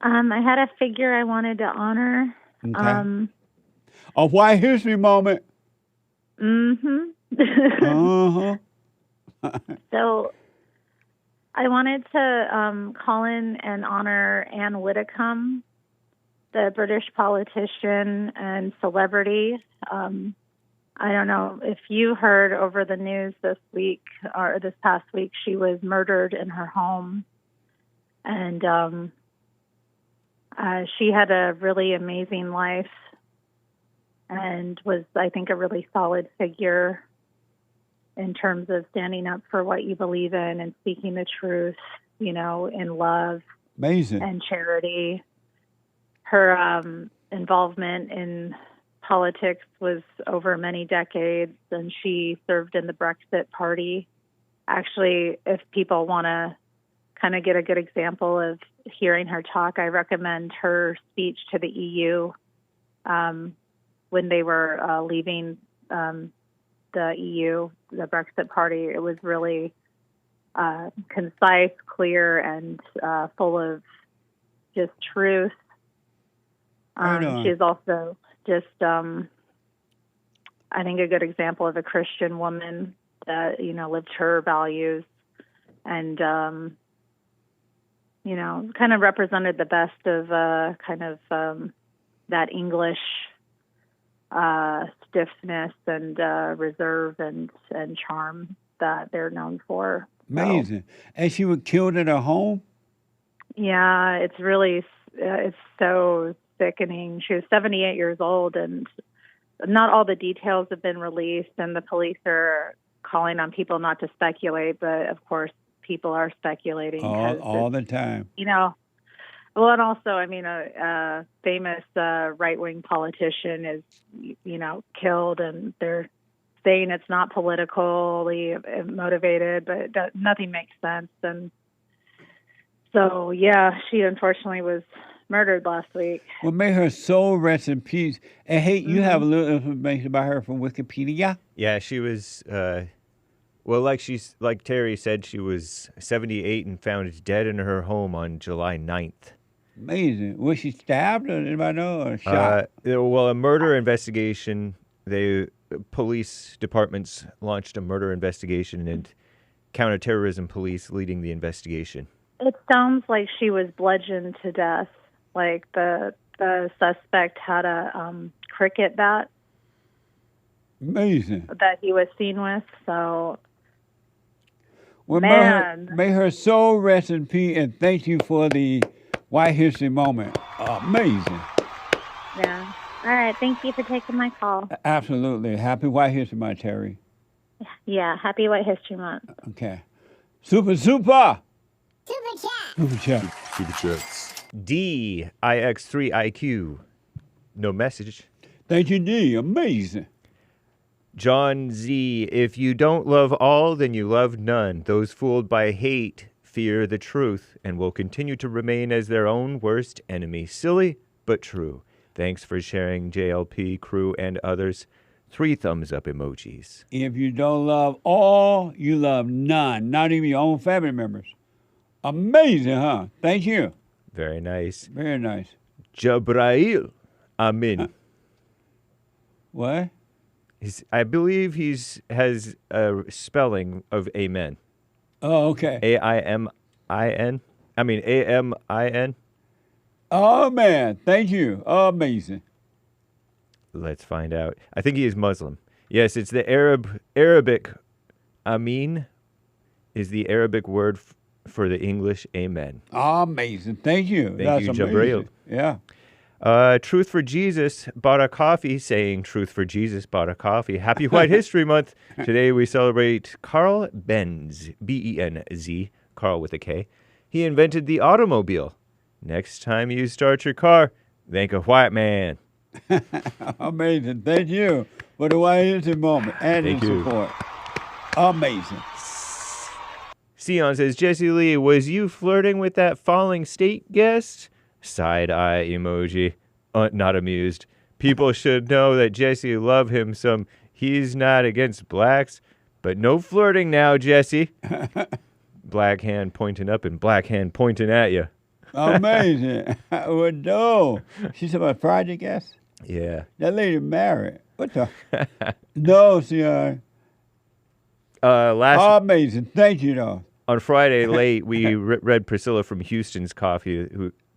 S14: I had a figure I wanted to honor.
S2: Okay. A White History moment.
S14: Mm-hmm. So I wanted to call in and honor Ann Widdecombe, the British politician and celebrity. I don't know if you heard over the news this week or this past week, she was murdered in her home. And she had a really amazing life and was, I think, a really solid figure in terms of standing up for what you believe in and speaking the truth, you know, in love.
S2: Amazing.
S14: And charity. Her involvement in politics was over many decades, and she served in the Brexit Party. Actually, if people want to kind of get a good example of hearing her talk, I recommend her speech to the EU when they were leaving the EU, the Brexit Party. It was really concise, clear, and full of just truth. She's also just, I think, a good example of a Christian woman that, you know, lived her values and, you know, kind of represented the best of that English stiffness and reserve and charm that they're known for.
S2: Amazing. And she was killed at her home?
S14: Yeah, it's really, it's so sickening. She was 78 years old, and not all the details have been released, and the police are calling on people not to speculate, but of course people are speculating.
S2: All the time.
S14: You know, well, and also, I mean, a famous right-wing politician is, you know, killed, and they're saying it's not politically motivated, but nothing makes sense. And so, yeah, she unfortunately was murdered last week.
S2: Well, may her soul rest in peace. And hey, you have a little information about her from Wikipedia?
S15: Yeah, she was, well, like Terri said, she was 78 and found dead in her home on July 9th.
S2: Amazing. Was she stabbed or anybody know, or shot?
S15: Well, a murder investigation, police departments launched a murder investigation and counterterrorism police leading the investigation.
S14: It sounds like she was bludgeoned to death. Like the suspect had a cricket bat.
S2: Amazing.
S14: That he was seen with. So,
S2: well, may her soul rest in peace, and thank you for the White History moment. Amazing.
S14: Yeah. All right. Thank you for taking my call.
S2: Absolutely. Happy White History Month, Terri.
S14: Yeah. Happy White History Month.
S2: Okay. Super. Super
S15: Chats. DIX3IQ. No message.
S2: Thank you, D. Amazing.
S15: John Z. If you don't love all, then you love none. Those fooled by hate fear the truth and will continue to remain as their own worst enemy. Silly, but true. Thanks for sharing, JLP, crew, and others. 3 thumbs up emojis.
S2: If you don't love all, you love none, not even your own family members. Amazing, huh? Thank you.
S15: Very nice.
S2: Very nice.
S15: Jabrail. Amin.
S2: What?
S15: I believe has a spelling of amen.
S2: Oh, okay.
S15: A-I-M-I-N. I mean, A-M-I-N.
S2: Oh, man. Thank you. Amazing.
S15: Let's find out. I think he is Muslim. Yes, it's the Arabic. Amin is the Arabic word for the English amen.
S2: Amazing. Thank you.
S15: Thank you, Jabril.
S2: Yeah.
S15: Truth for Jesus bought a coffee saying Truth for Jesus bought a coffee. Happy White History Month. Today we celebrate Carl Benz, B-E-N-Z, Carl with a K. He invented the automobile. Next time you start your car, thank a white man.
S2: Amazing. Thank you for the White History moment and
S15: Thank
S2: the
S15: you.
S2: support. Amazing.
S15: Sion says, Jesse Lee, was you flirting with that falling state guest? Side eye emoji. Not amused. People should know that Jesse love him some. He's not against blacks, but no flirting now, Jesse. Black hand pointing up and black hand pointing at you.
S2: Amazing. Well, no. She's about Friday guest?
S15: Yeah.
S2: That lady married. What the? No, Sion. Amazing. Thank you, though.
S15: On Friday late, we read Priscilla from Houston's Coffee.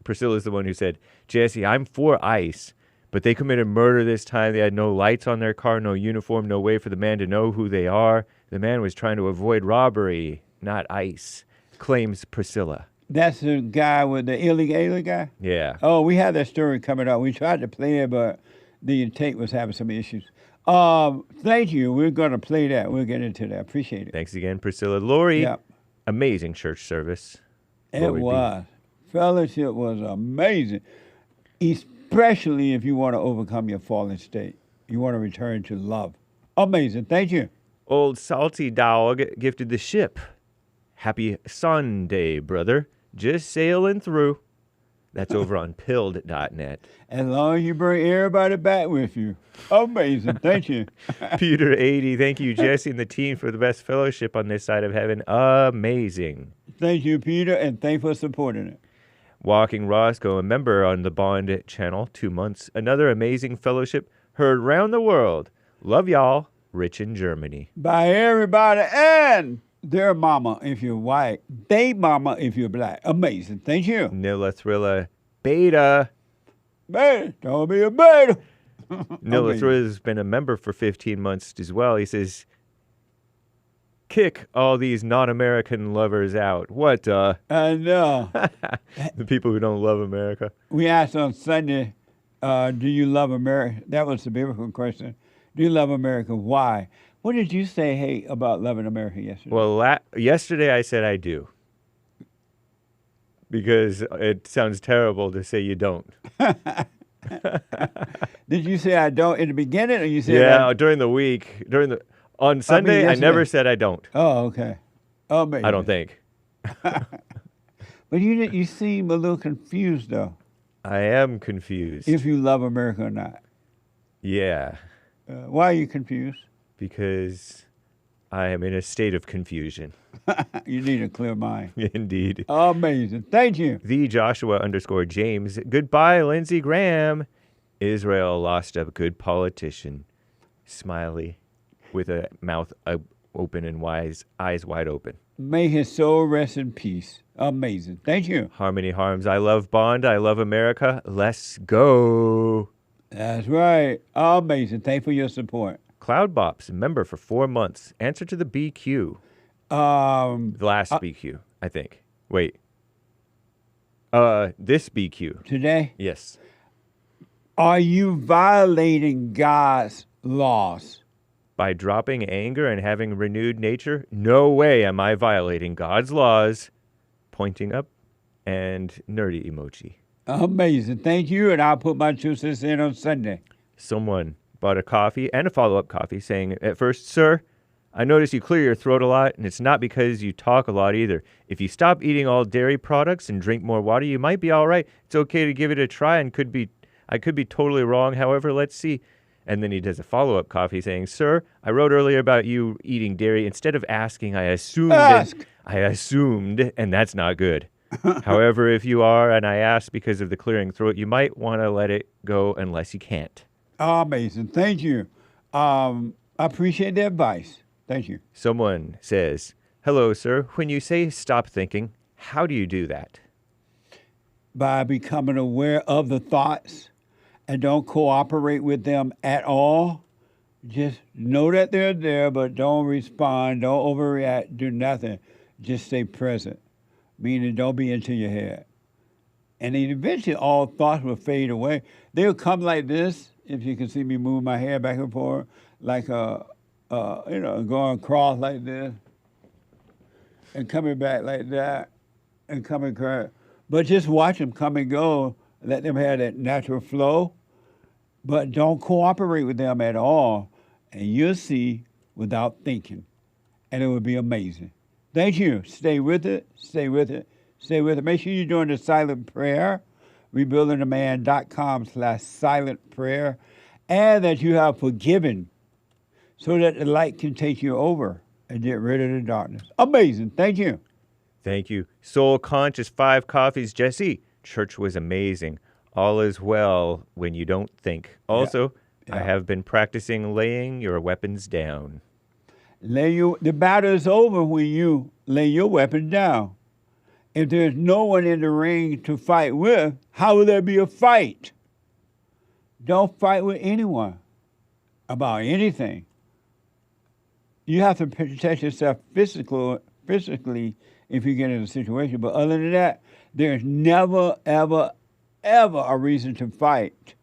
S15: Priscilla's the one who said, Jesse, I'm for ICE, but they committed murder this time. They had no lights on their car, no uniform, no way for the man to know who they are. The man was trying to avoid robbery, not ICE, claims Priscilla.
S2: That's the guy with the illegal guy?
S15: Yeah.
S2: Oh, we had that story coming up. We tried to play it, but the tape was having some issues. Thank you. We're going to play that. We'll get into that. Appreciate it.
S15: Thanks again, Priscilla. Lori,
S2: Yep.
S15: amazing church service.
S2: It
S15: Glory be.
S2: was. Fellowship was amazing, especially if you want to overcome your fallen state. You want to return to love. Amazing. Thank you.
S15: Old Salty Dog gifted the ship. Happy Sunday, brother. Just sailing through. That's over on pilled.net.
S2: As long as you bring everybody back with you. Amazing. Thank you.
S15: Peter 80, thank you, Jesse and the team, for the best fellowship on this side of heaven. Amazing.
S2: Thank you, Peter, and thanks for supporting it.
S15: Walking Roscoe, a member on the Bond channel, 2 months. Another amazing fellowship heard around the world. Love y'all. Rich in Germany.
S2: By everybody and their mama if you're white, they mama if you're black. Amazing. Thank you.
S15: Nilla Thrilla Beta.
S2: Beta. Don't be a beta.
S15: Nilla Thrilla's been a member for 15 months as well. He says, kick all these non-American lovers out. What,
S2: I know.
S15: The people who don't love America.
S2: We asked on Sunday, do you love America? That was the biblical question. Do you love America? Why? What did you say, hey, about loving America yesterday?
S15: Well, yesterday I said I do. Because it sounds terrible to say you don't.
S2: Did you say I don't in the beginning, or you said
S15: yeah, during the week, on Sunday, I never said I don't.
S2: Oh, okay. Oh, maybe.
S15: I don't think.
S2: But you seem a little confused, though.
S15: I am confused.
S2: If you love America or not.
S15: Yeah.
S2: Why are you confused?
S15: Because I am in a state of confusion.
S2: You need a clear mind.
S15: Indeed.
S2: Amazing. Thank you.
S15: The Joshua_James. Goodbye, Lindsey Graham. Israel lost a good politician. Smiley with a mouth open and eyes wide open.
S2: May his soul rest in peace. Amazing. Thank you.
S15: Harmony Harms. I love Bond. I love America. Let's go.
S2: That's right. Amazing. Thanks for your support.
S15: Cloud Bops, member for 4 months. Answer to the BQ. The last BQ, I think. Wait. This BQ.
S2: Today?
S15: Yes.
S2: Are you violating God's laws?
S15: By dropping anger and having renewed nature? No way am I violating God's laws. Pointing up and nerdy emoji.
S2: Amazing. Thank you, and I'll put my 2 cents in on Sunday.
S15: Someone bought a coffee and a follow-up coffee saying, at first, sir, I notice you clear your throat a lot, and it's not because you talk a lot either. If you stop eating all dairy products and drink more water, you might be all right. It's okay to give it a try, and I could be totally wrong. However, let's see. And then he does a follow-up coffee saying, "Sir, I wrote earlier about you eating dairy. Instead of asking, I assumed, and that's not good. However, if you are, and I asked because of the clearing throat, you might want to let it go unless you can't."
S2: Amazing. Thank you. I appreciate the advice. Thank you.
S15: Someone says, "Hello, sir. When you say stop thinking, how do you do that?"
S2: By becoming aware of the thoughts and don't cooperate with them at all. Just know that they're there, but don't respond, don't overreact, do nothing. Just stay present, meaning don't be into your head. And then eventually all thoughts will fade away. They'll come like this, if you can see me move my hair back and forth, like going across like this, and coming back like that, and coming across. But just watch them come and go. Let them have that natural flow. But don't cooperate with them at all. And you'll see without thinking. And it will be amazing. Thank you. Stay with it. Stay with it. Stay with it. Make sure you're doing the silent prayer. Rebuildingtheman.com/silent prayer. And that you have forgiven so that the light can take you over and get rid of the darkness. Amazing. Thank you.
S15: Thank you. Soul Conscious 5 coffees. Jesse, church was amazing. All is well when you don't think. Also, I have been practicing laying your weapons down.
S2: The battle is over when you lay your weapon down. If there's no one in the ring to fight with, how will there be a fight? Don't fight with anyone about anything. You have to protect yourself physically if you get in a situation. But other than that, there's never, ever, ever a reason to fight.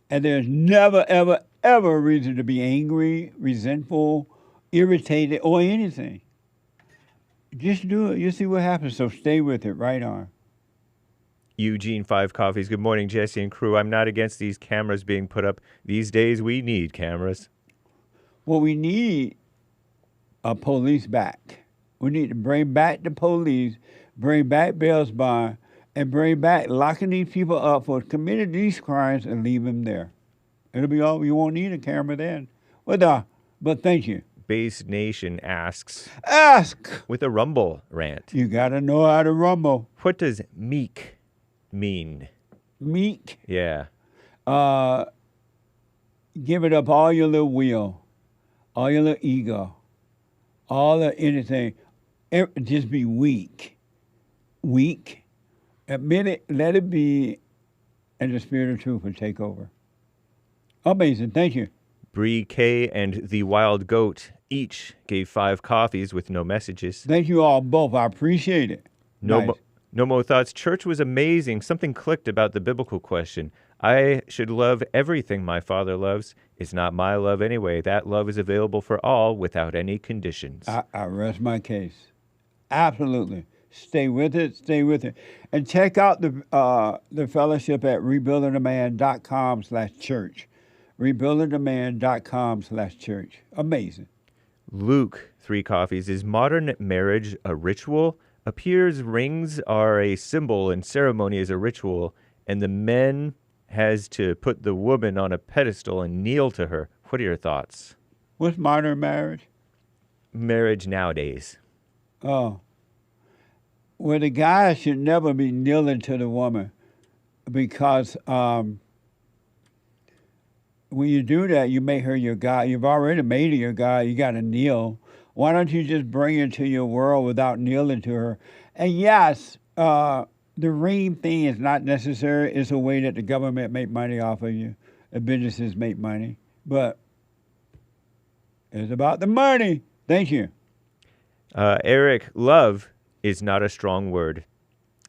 S2: And there's never, ever, ever a reason to be angry, resentful, irritated, or anything. Just do it. You'll see what happens. So stay with it. Right on.
S15: Eugene 5 coffees. Good morning, Jesse and crew. I'm not against these cameras being put up. These days we need cameras.
S2: Well, we need a police back. We need to bring back the police, bring back bail bond, and bring back locking these people up for committing these crimes and leave them there. It'll be all. You won't need a camera then. But thank you.
S15: Base Nation asks.
S2: Ask.
S15: With a rumble rant.
S2: You got to know how to rumble.
S15: What does meek mean?
S2: Meek?
S15: Yeah.
S2: Give it up all your little will, all your little ego, all of anything. Just be weak. Weak. Admit it, let it be, and the spirit of truth will take over. Amazing. Thank you.
S15: Bree K and the Wild Goat each gave 5 coffees with no messages.
S2: Thank you all both. I appreciate it.
S15: No more thoughts. Church was amazing. Something clicked about the biblical question. I should love everything my Father loves. It's not my love anyway. That love is available for all without any conditions.
S2: I rest my case. Absolutely. Stay with it. Stay with it. And check out the fellowship at rebuildingtheman.com/church. rebuildingtheman.com/church. Amazing.
S15: Luke 3 coffees. Is modern marriage a ritual? Appears rings are a symbol and ceremony is a ritual, and the man has to put the woman on a pedestal and kneel to her. What are your thoughts?
S2: What's modern marriage?
S15: Marriage nowadays.
S2: Oh. Well, the guy should never be kneeling to the woman because when you do that, you make her your God. You've already made her your God. You got to kneel. Why don't you just bring her to your world without kneeling to her? And yes, the ring thing is not necessary. It's a way that the government make money off of you. The businesses make money. But it's about the money. Thank you.
S15: Eric, love is not a strong word.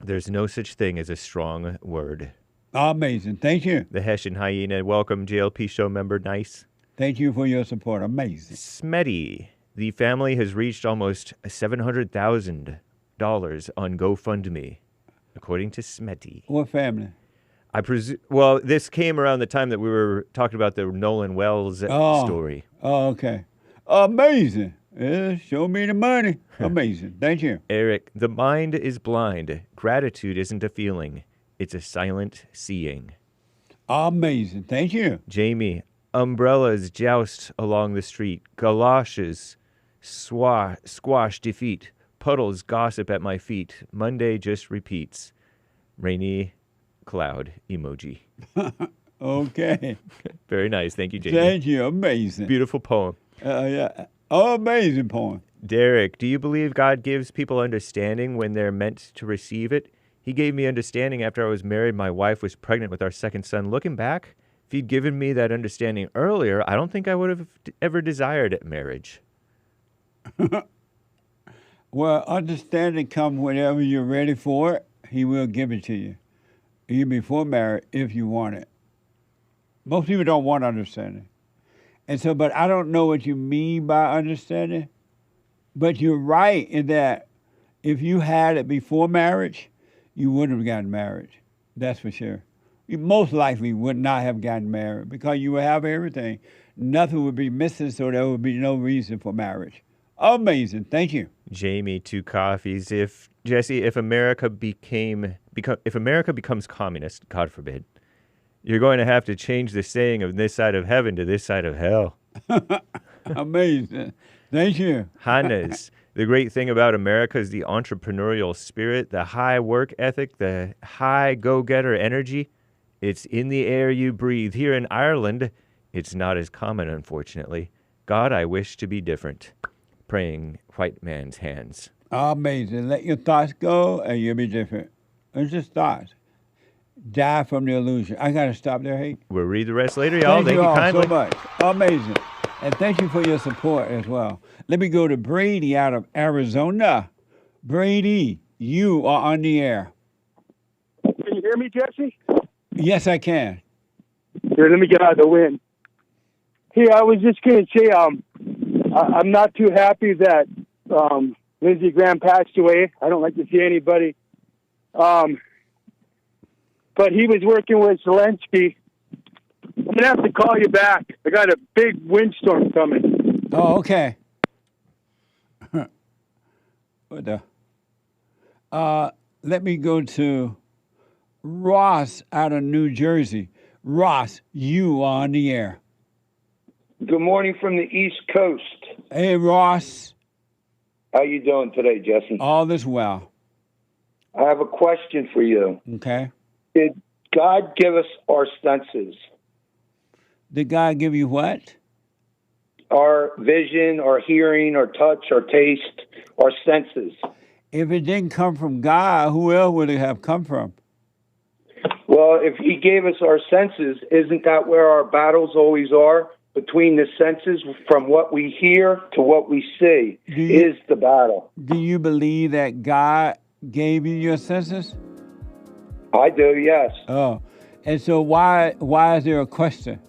S15: There's no such thing as a strong word.
S2: Amazing. Thank you.
S15: The Hessian Hyena. Welcome, JLP show member. Nice.
S2: Thank you for your support. Amazing.
S15: Smetty. The family has reached almost $700,000 on GoFundMe, according to Smetty.
S2: What family?
S15: I presume. Well, this came around the time that we were talking about the Nolan Wells story.
S2: Oh, okay. Amazing. Yeah, show me the money. Amazing. Thank you.
S15: Eric, the mind is blind. Gratitude isn't a feeling. It's a silent seeing.
S2: Amazing. Thank you.
S15: Jamie, Umbrellas joust along the street. Galoshes squash defeat. Puddles gossip at my feet. Monday just repeats. Rainy cloud emoji.
S2: Okay.
S15: Very nice. Thank you, Jamie.
S2: Thank you. Amazing.
S15: Beautiful poem.
S2: Yeah. Amazing poem.
S15: Derek, do you believe God gives people understanding when they're meant to receive it? He gave me understanding after I was married. My wife was pregnant with our second son. Looking back, if he'd given me that understanding earlier, I don't think I would have ever desired marriage.
S2: Well, understanding comes whenever you're ready for it. He will give it to you. Even before marriage, if you want it. Most people don't want understanding. And so, but I don't know what you mean by understanding. But you're right in that if you had it before marriage, you wouldn't have gotten married. That's for sure. You most likely would not have gotten married because you would have everything. Nothing would be missing, so there would be no reason for marriage. Amazing. Thank you.
S15: Jamie, 2 coffees. If America becomes communist, God forbid, you're going to have to change the saying of this side of heaven to this side of hell.
S2: Amazing. Thank you.
S15: Hannes, the great thing about America is the entrepreneurial spirit, the high work ethic, the high go-getter energy. It's in the air you breathe. Here in Ireland, it's not as common, unfortunately. God, I wish to be different. Praying white man's hands.
S2: Amazing. Let your thoughts go and you'll be different. It's just thoughts. Die from the illusion. I got to stop there, hey?
S15: We'll read the rest later, y'all.
S2: Thank you all
S15: kindly.
S2: so much. Amazing. And thank you for your support as well. Let me go to Brady out of Arizona. Brady, you are on the air.
S4: Can you hear me, Jesse?
S2: Yes, I can.
S4: Here, let me get out of the wind. Hey, I was just going to say, I'm not too happy that Lindsey Graham passed away. I don't like to see anybody. But he was working with Zelensky. I'm going to have to call you back. I got a big windstorm coming.
S2: Oh, okay. What the? Let me go to Ross out of New Jersey. Ross, you are on the air.
S6: Good morning from the East Coast.
S2: Hey, Ross.
S6: How you doing today, Jesse?
S2: All is well.
S6: I have a question for you.
S2: Okay.
S6: Did God give us our senses?
S2: Did God give you what?
S6: Our vision, our hearing, our touch, our taste, our senses.
S2: If it didn't come from God, who else would it have come from?
S6: Well, if he gave us our senses, isn't that where our battles always are? Between the senses, from what we hear to what we see, is the battle.
S2: Do you believe that God gave you your senses?
S6: I do, yes.
S2: Oh, and so why is there a question?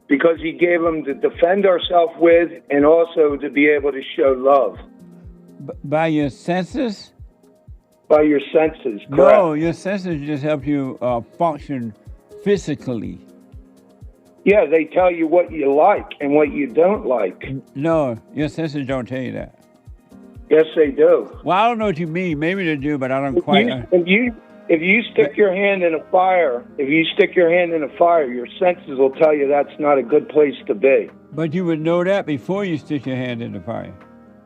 S6: Because he gave them to defend ourselves with and also to be able to show love.
S2: By your senses?
S6: By your senses, correct.
S2: No, your senses just help you function physically.
S6: Yeah, they tell you what you like and what you don't like.
S2: No, your senses don't tell you that.
S6: Yes, they do.
S2: Well, I don't know what you mean. Maybe they do, but I don't quite.
S6: If you stick your hand in a fire, your senses will tell you that's not a good place to be.
S2: But you would know that before you stick your hand in the fire.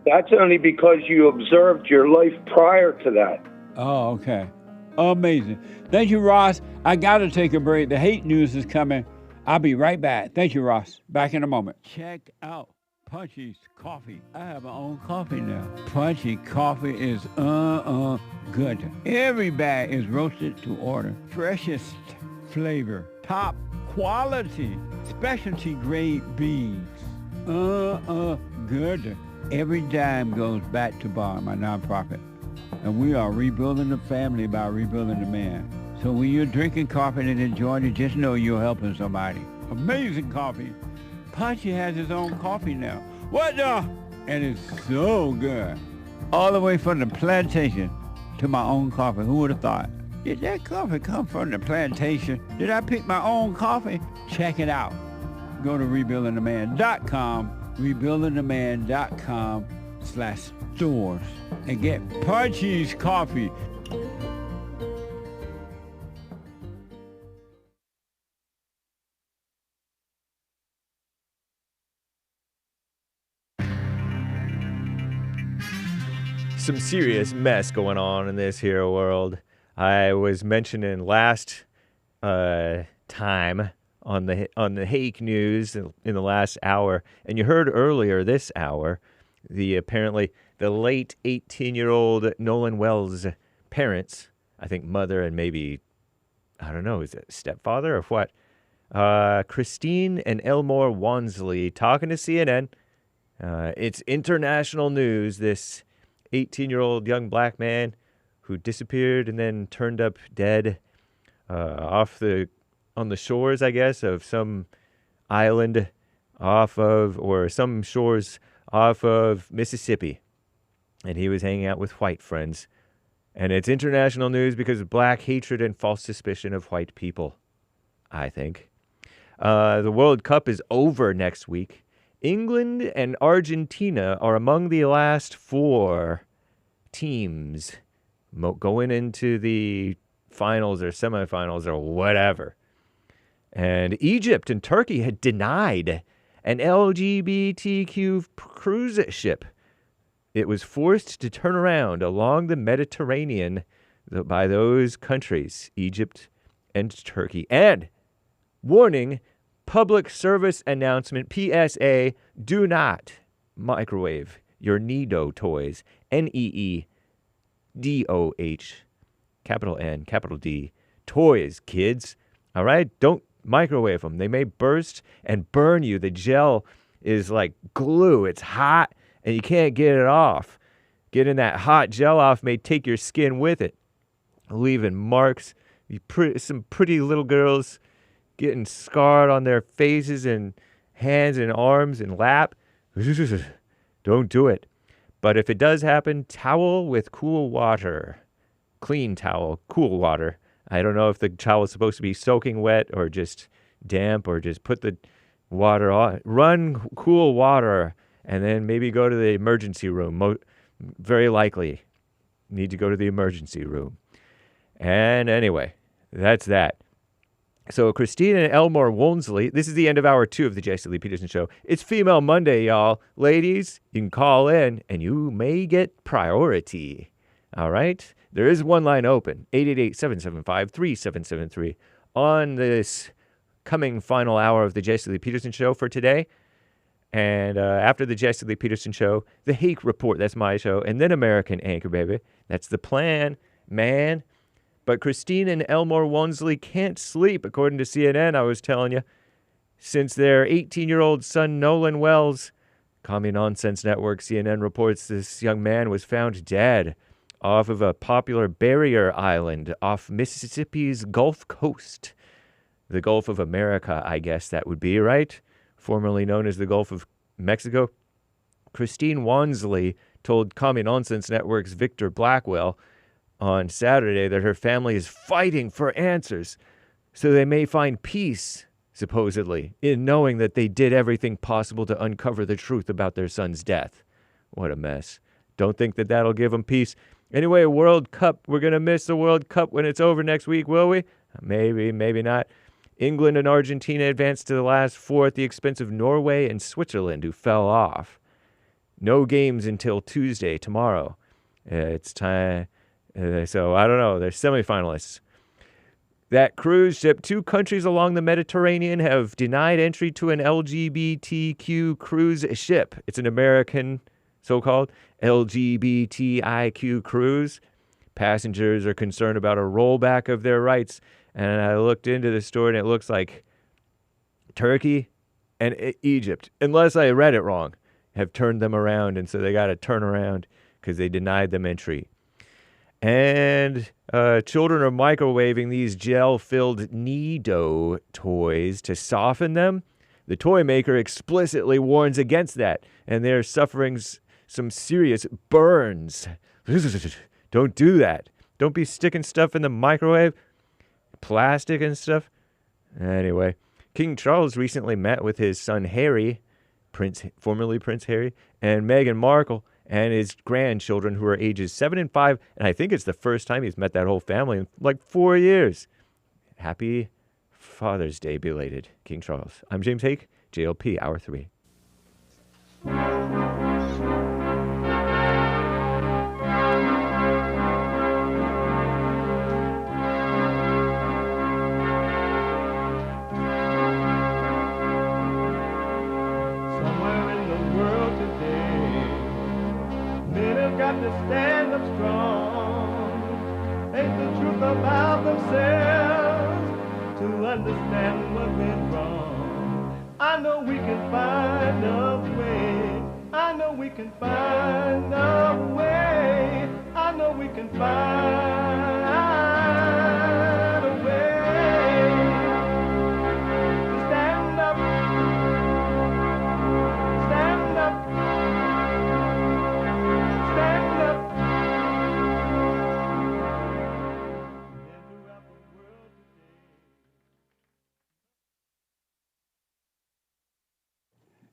S6: That's only because you observed your life prior to that.
S2: Oh, okay. Amazing. Thank you, Ross. I got to take a break. The hate news is coming. I'll be right back. Thank you, Ross. Back in a moment. Check out Punchy's Coffee. I have my own coffee now. Punchy Coffee is good. Every bag is roasted to order. Freshest flavor. Top quality. Specialty grade beans. Good. Every dime goes back to Bar, my nonprofit. And we are rebuilding the family by rebuilding the man. So when you're drinking coffee and enjoying it, just know you're helping somebody. Amazing coffee. Punchy has his own coffee now. What the? And it's so good. All the way from the plantation to my own coffee. Who would have thought? Did that coffee come from the plantation? Did I pick my own coffee? Check it out. Go to rebuildingtheman.com, rebuildingtheman.com/stores, and get Punchy's Coffee.
S15: some serious mess going on in this here world. I was mentioning last time on the Hake News in the last hour, and you heard earlier this hour, apparently the late 18-year-old Nolan Wells' parents, I think mother and maybe, I don't know, is it stepfather or what? Christine and Elmore Wansley talking to CNN. It's international news, this 18-year-old young black man who disappeared and then turned up dead on the shores, I guess, of some island or some shores off of Mississippi. And he was hanging out with white friends. And it's international news because of black hatred and false suspicion of white people, I think. The World Cup is over next week. England and Argentina are among the last 4 teams going into the finals or semifinals or whatever. And Egypt and Turkey had denied an LGBTQ cruise ship. It was forced to turn around along the Mediterranean by those countries, Egypt and Turkey. And, warning, public service announcement, PSA, do not microwave your Nido toys, Needoh, capital N, capital D, toys, kids, all right? Don't microwave them. They may burst and burn you. The gel is like glue. It's hot, and you can't get it off. Getting that hot gel off may take your skin with it, leaving marks. Some pretty little girls getting scarred on their faces and hands and arms and lap. Don't do it. But if it does happen, towel with cool water. Clean towel, cool water. I don't know if the towel is supposed to be soaking wet or just damp or just put the water on. Run cool water and then maybe go to the emergency room. Very likely need to go to the emergency room. And anyway, that's that. So Christina and Elmore Wansley, this is the end of hour 2 of the Jesse Lee Peterson Show. It's Female Monday, y'all. Ladies, you can call in and you may get priority. All right? There is one line open, 888-775-3773, on this coming final hour of the Jesse Lee Peterson Show for today. And after the Jesse Lee Peterson Show, the Hake Report, that's my show, and then American Anchor, baby. That's the plan, man. But Christine and Elmore Wansley can't sleep, according to CNN, I was telling you, since their 18-year-old son, Nolan Wells, Commie Nonsense Network, CNN reports this young man was found dead off of a popular barrier island off Mississippi's Gulf Coast. The Gulf of America, I guess that would be, right? Formerly known as the Gulf of Mexico. Christine Wansley told Commie Nonsense Network's Victor Blackwell on Saturday that her family is fighting for answers so they may find peace, supposedly, in knowing that they did everything possible to uncover the truth about their son's death. What a mess. Don't think that that'll give them peace. Anyway, World Cup. We're going to miss the World Cup when it's over next week, will we? Maybe, maybe not. England and Argentina advanced to the last 4 at the expense of Norway and Switzerland, who fell off. No games until Tuesday, tomorrow. It's time. So, I don't know. They're semifinalists. That cruise ship, 2 countries along the Mediterranean have denied entry to an LGBTQ cruise ship. It's an American, so-called LGBTIQ cruise. Passengers are concerned about a rollback of their rights. And I looked into the story, and it looks like Turkey and Egypt, unless I read it wrong, have turned them around. And so they got to turn around because they denied them entry. And children are microwaving these gel-filled Nido toys to soften them. The toy maker explicitly warns against that, and they're suffering some serious burns. Don't do that. Don't be sticking stuff in the microwave, plastic and stuff. Anyway, King Charles recently met with his son Harry, formerly Prince Harry, and Meghan Markle, and his grandchildren, who are ages 7 and 5, and I think it's the first time he's met that whole family in like 4 years. Happy Father's Day belated, King Charles. I'm James Hake, JLP, Hour 3.
S5: got to stand up strong, face the truth about themselves, to understand what went wrong. I know we can find a way. I know we can find a way. I know we can find a way to stand up, stand up, stand up.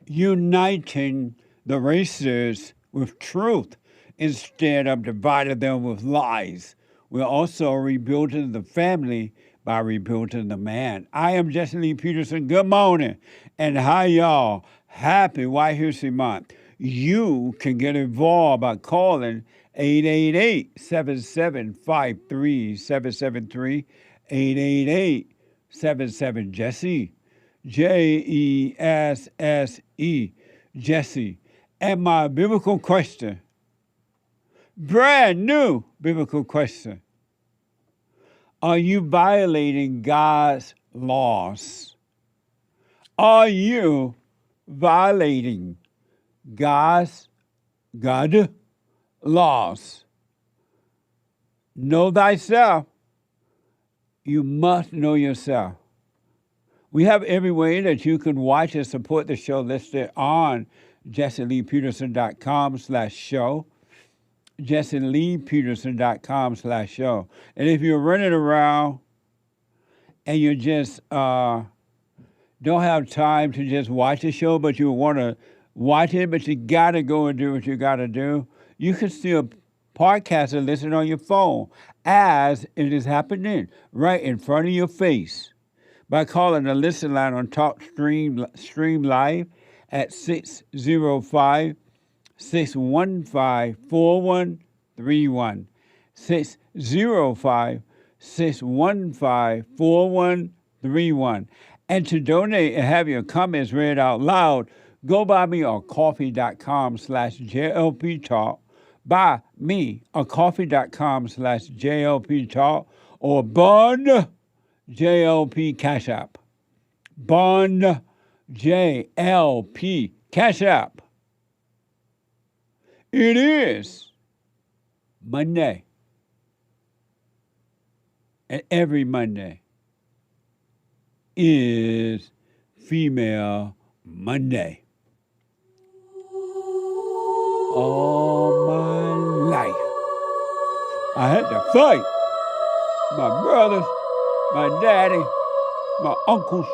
S2: Uniting the races with truth instead of dividing them with lies. We're also rebuilding the family by rebuilding the man. I am Jesse Lee Peterson. Good morning. And hi, y'all. Happy White History Month. You can get involved by calling 888-7753-773, 888-77-JESSE, Jesse, Jesse. And my biblical question, brand new biblical question. Are you violating God's laws? Are you violating God's laws? Know thyself. You must know yourself. We have every way that you can watch and support the show listed on jesseleepeterson.com/show. jesseleepeterson.com/show. And if you're running around and you just don't have time to just watch the show, but you want to watch it, but you got to go and do what you got to do, you can still podcast and listen on your phone as it is happening right in front of your face by calling the listen line on Talk Stream Live at 605-615-4131, 605-615-4131. And to donate and have your comments read out loud, go by me on coffee.com/JLP Talk, buy me on coffee.com/JLP Talk, or Bond JLP Cash App. Bond JLP Cash App. It is Monday. And every Monday is Female Monday. All my life, I had to fight my brothers, my daddy, my uncles.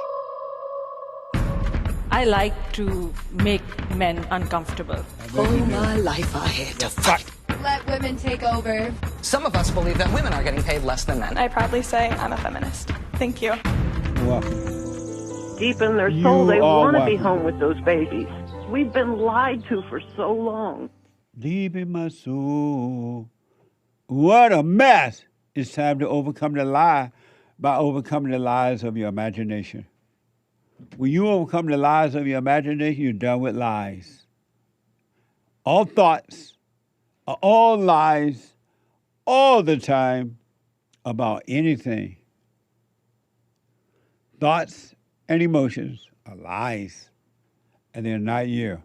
S16: I like to make men uncomfortable.
S17: All my life I had to fight.
S18: Let women take over.
S17: Some of us believe that women are getting paid less than men.
S18: I proudly say I'm a feminist. Thank you.
S2: Welcome.
S19: Deep in their soul, they want to be
S2: welcome.
S19: home with those babies. We've been lied to for so long.
S2: Deep in my soul. What a mess. It's time to overcome the lie by overcoming the lies of your imagination. When you overcome the lies of your imagination, you're done with lies. All thoughts are all lies all the time about anything. Thoughts and emotions are lies, and they're not you.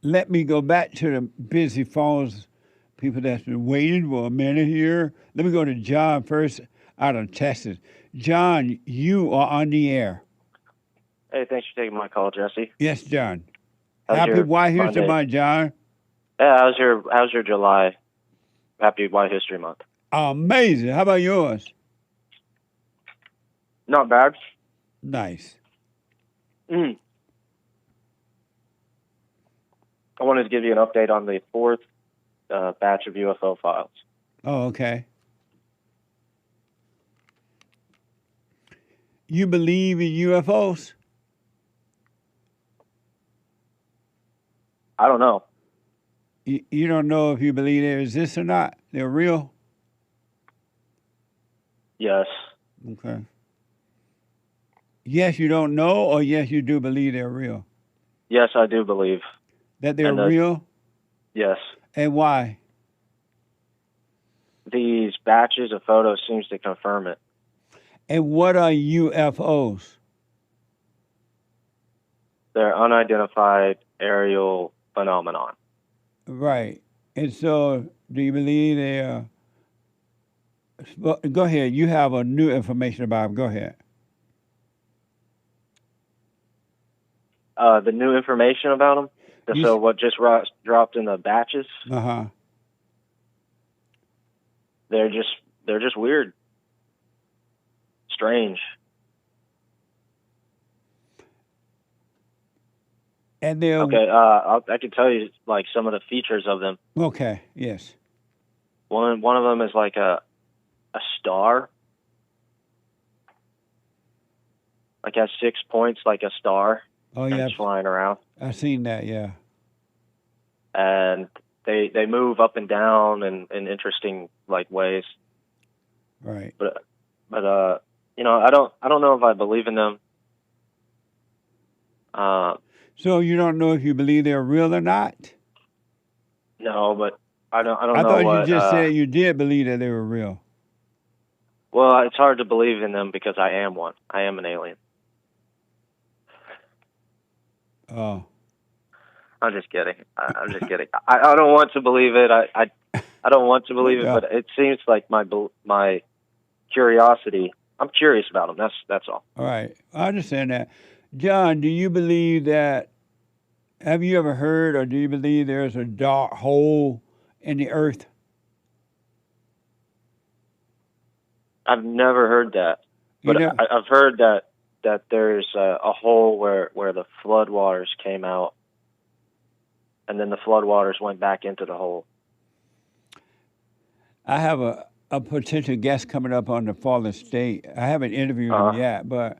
S2: Let me go back to the busy phones, people that's been waiting for a minute here. Let me go to John first out of Texas. John, you are on the air.
S26: Hey, thanks for taking my call, Jesse.
S2: Yes, John.
S26: How's
S2: Happy
S26: your
S2: White History
S26: Monday?
S2: Month, John.
S26: Yeah, how's your July? Happy White History Month.
S2: Amazing. How about yours?
S26: Not bad.
S2: Nice.
S26: I wanted to give you an update on the fourth batch of UFO files.
S2: Oh, okay. You believe in UFOs?
S26: I don't know.
S2: You don't know if you believe they exist or not? They're real?
S26: Yes.
S2: Okay. Yes, you don't know, or yes, you do believe they're real?
S26: Yes, I do believe.
S2: That they're
S26: And,
S2: real?
S26: Yes.
S2: And why?
S26: These batches of photos seems to confirm it.
S2: And what are UFOs?
S26: They're unidentified aerial phenomenon.
S2: Right. And so, do you believe they are? Well, go ahead. You have a new information about them. Go ahead.
S26: The new information about them. So what just dropped in the batches?
S2: Uh-huh.
S26: They're just weird, strange.
S2: And they're
S26: okay. I can tell you like some of the features of them.
S2: Okay. Yes.
S26: One of them is like a star, like has 6 points, like a star.
S2: Oh yeah.
S26: It's flying around.
S2: I've seen that. Yeah.
S26: And they move up and down in interesting like ways.
S2: Right.
S26: But you know, I don't know if I believe in them.
S2: So you don't know if you believe they're real or not?
S26: No, but I don't know.
S2: I thought
S26: what,
S2: you just said you did believe that they were real.
S26: Well, it's hard to believe in them because I am one. I am an alien.
S2: Oh.
S26: I'm just kidding. I'm just kidding. I don't want to believe it. I don't want to believe it, but it seems like my curiosity. I'm curious about them. That's all.
S2: All right. I understand that. John, do you believe that, have you ever heard or do you believe there's a dark hole in the earth?
S26: I've never heard that. But I've heard that there's a hole where the floodwaters came out, and then the floodwaters went back into the hole.
S2: I have a potential guest coming up on the Fallen State. I haven't interviewed him yet, but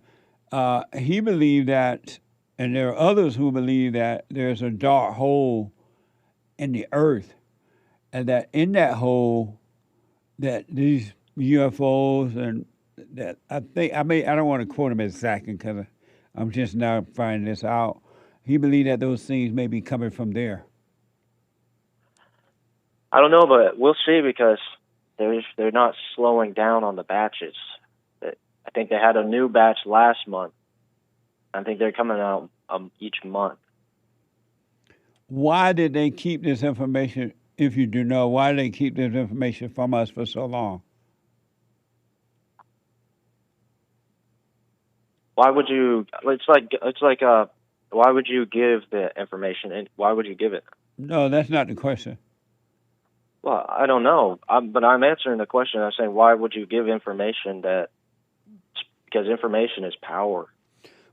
S2: he believed that, and there are others who believe that there's a dark hole in the earth, and that in that hole, that these UFOs and that I don't want to quote him exactly because I'm just now finding this out. He believed that those things may be coming from there.
S26: I don't know, but we'll see because they're not slowing down on the batches. I think they had a new batch last month. I think they're coming out each month.
S2: Why did they keep this information, if you do know, why did they keep this information from us for so long?
S26: Why would you, why would you give the information and why would you give it?
S2: No, that's not the question.
S26: Well, I don't know, but I'm answering the question. I'm saying, why would you give information because information is power.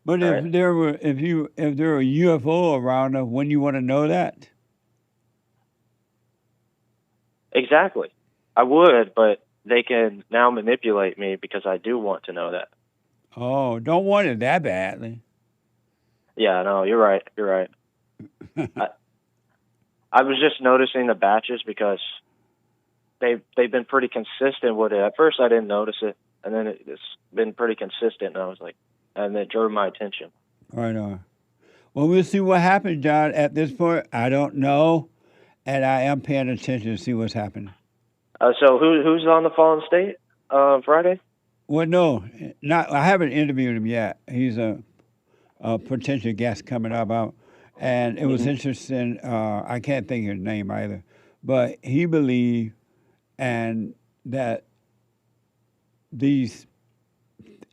S2: But
S26: right?
S2: if there were a UFO around, wouldn't you want to know that?
S26: Exactly. I would, but they can now manipulate me because I do want to know that.
S2: Oh, don't want it that badly.
S26: Yeah, no, you're right. You're right. I was just noticing the batches because they've been pretty consistent with it. At first, I didn't notice it, and then it's been pretty consistent, and I was like, and it drew my attention.
S2: Right on. Well, we'll see what happens, John. At this point, I don't know, and I am paying attention to see what's happening.
S26: So who's on the Fallen State Friday?
S2: Well, no, I haven't interviewed him yet. He's a potential guest coming up. And it was interesting. I can't think of his name either, but he believed and that these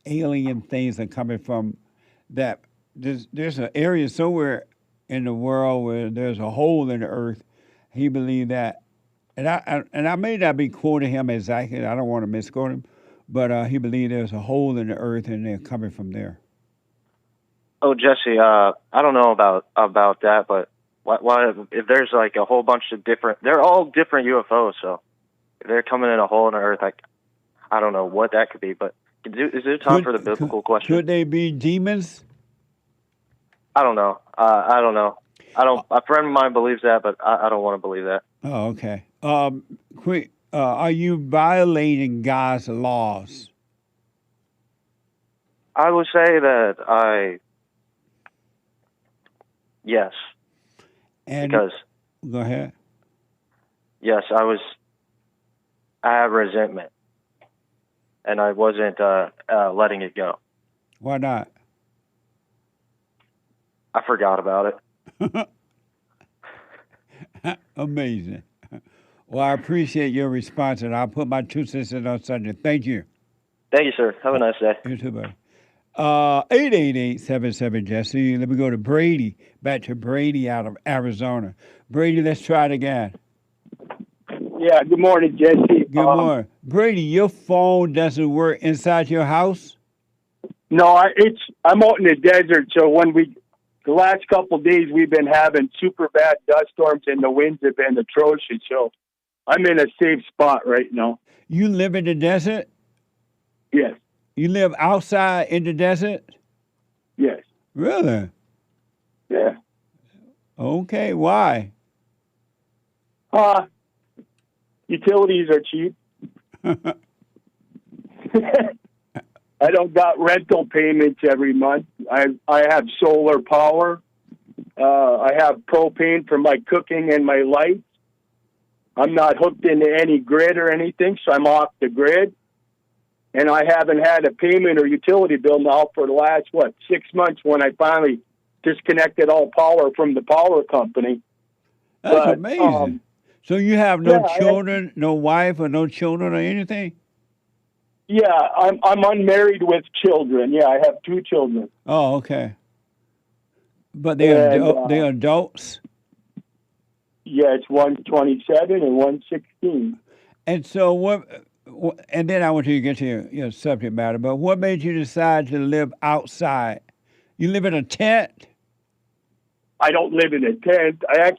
S2: alien things are coming from that. There's an area somewhere in the world where there's a hole in the earth. He believed that, and I may not be quoting him exactly. I don't want to misquote him, but he believed there's a hole in the earth and they're coming from there.
S26: Oh, Jesse, I don't know about that, but why if there's like a whole bunch of they're all different UFOs, so if they're coming in a hole in the earth, I don't know what that could be, but is there time for the biblical question?
S2: Could they be demons?
S26: I don't know. I don't know. A friend of mine believes that, but I don't want to believe that.
S2: Oh, okay. Are you violating God's laws?
S26: I would say that yes.
S2: And
S26: because
S2: go ahead.
S26: Yes, I have resentment, and I wasn't letting it go.
S2: Why not?
S26: I forgot about it.
S2: Amazing. Well, I appreciate your response, and I'll put my 2 cents in on Sunday. Thank you.
S26: Thank you, sir. Have a nice day.
S2: You too, buddy. 888-77-JESSE. Let me go to Brady. Back to Brady out of Arizona. Brady, let's try it again.
S4: Yeah, good morning, Jesse.
S2: Good morning. Brady, your phone doesn't work inside your house?
S4: No, I'm out in the desert, so the last couple of days we've been having super bad dust storms and the winds have been atrocious, so I'm in a safe spot right now.
S2: You live in the desert?
S4: Yes.
S2: You live outside in the desert?
S4: Yes.
S2: Really?
S4: Yeah.
S2: Okay, why?
S4: Utilities are cheap. I don't got rental payments every month. I have solar power. I have propane for my cooking and my lights. I'm not hooked into any grid or anything, so I'm off the grid. And I haven't had a payment or utility bill now for the last, 6 months when I finally disconnected all power from the power company.
S2: That's amazing. So you have no children, no wife, or no children or anything?
S4: Yeah, I'm unmarried with children. Yeah, I have 2 children.
S2: Oh, okay. But they're adults?
S4: Yes, one's 27 and one's 16.
S2: And so and then I want you to get to your subject matter, but what made you decide to live outside? You live in a tent?
S4: I don't live in a tent. I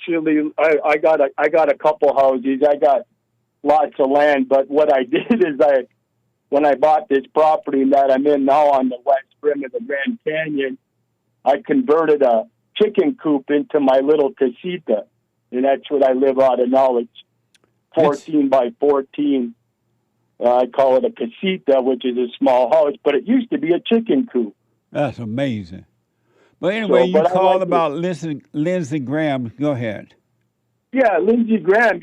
S4: got a couple houses. I got lots of land, but what I did is when I bought this property that I'm in now on the west rim of the Grand Canyon, I converted a chicken coop into my little casita, and that's what I live out of now. It's 14 by 14. I call it a casita, which is a small house, but it used to be a chicken coop.
S2: That's amazing. But anyway, you called about Lindsey Graham. Go ahead.
S4: Yeah, Lindsey Graham.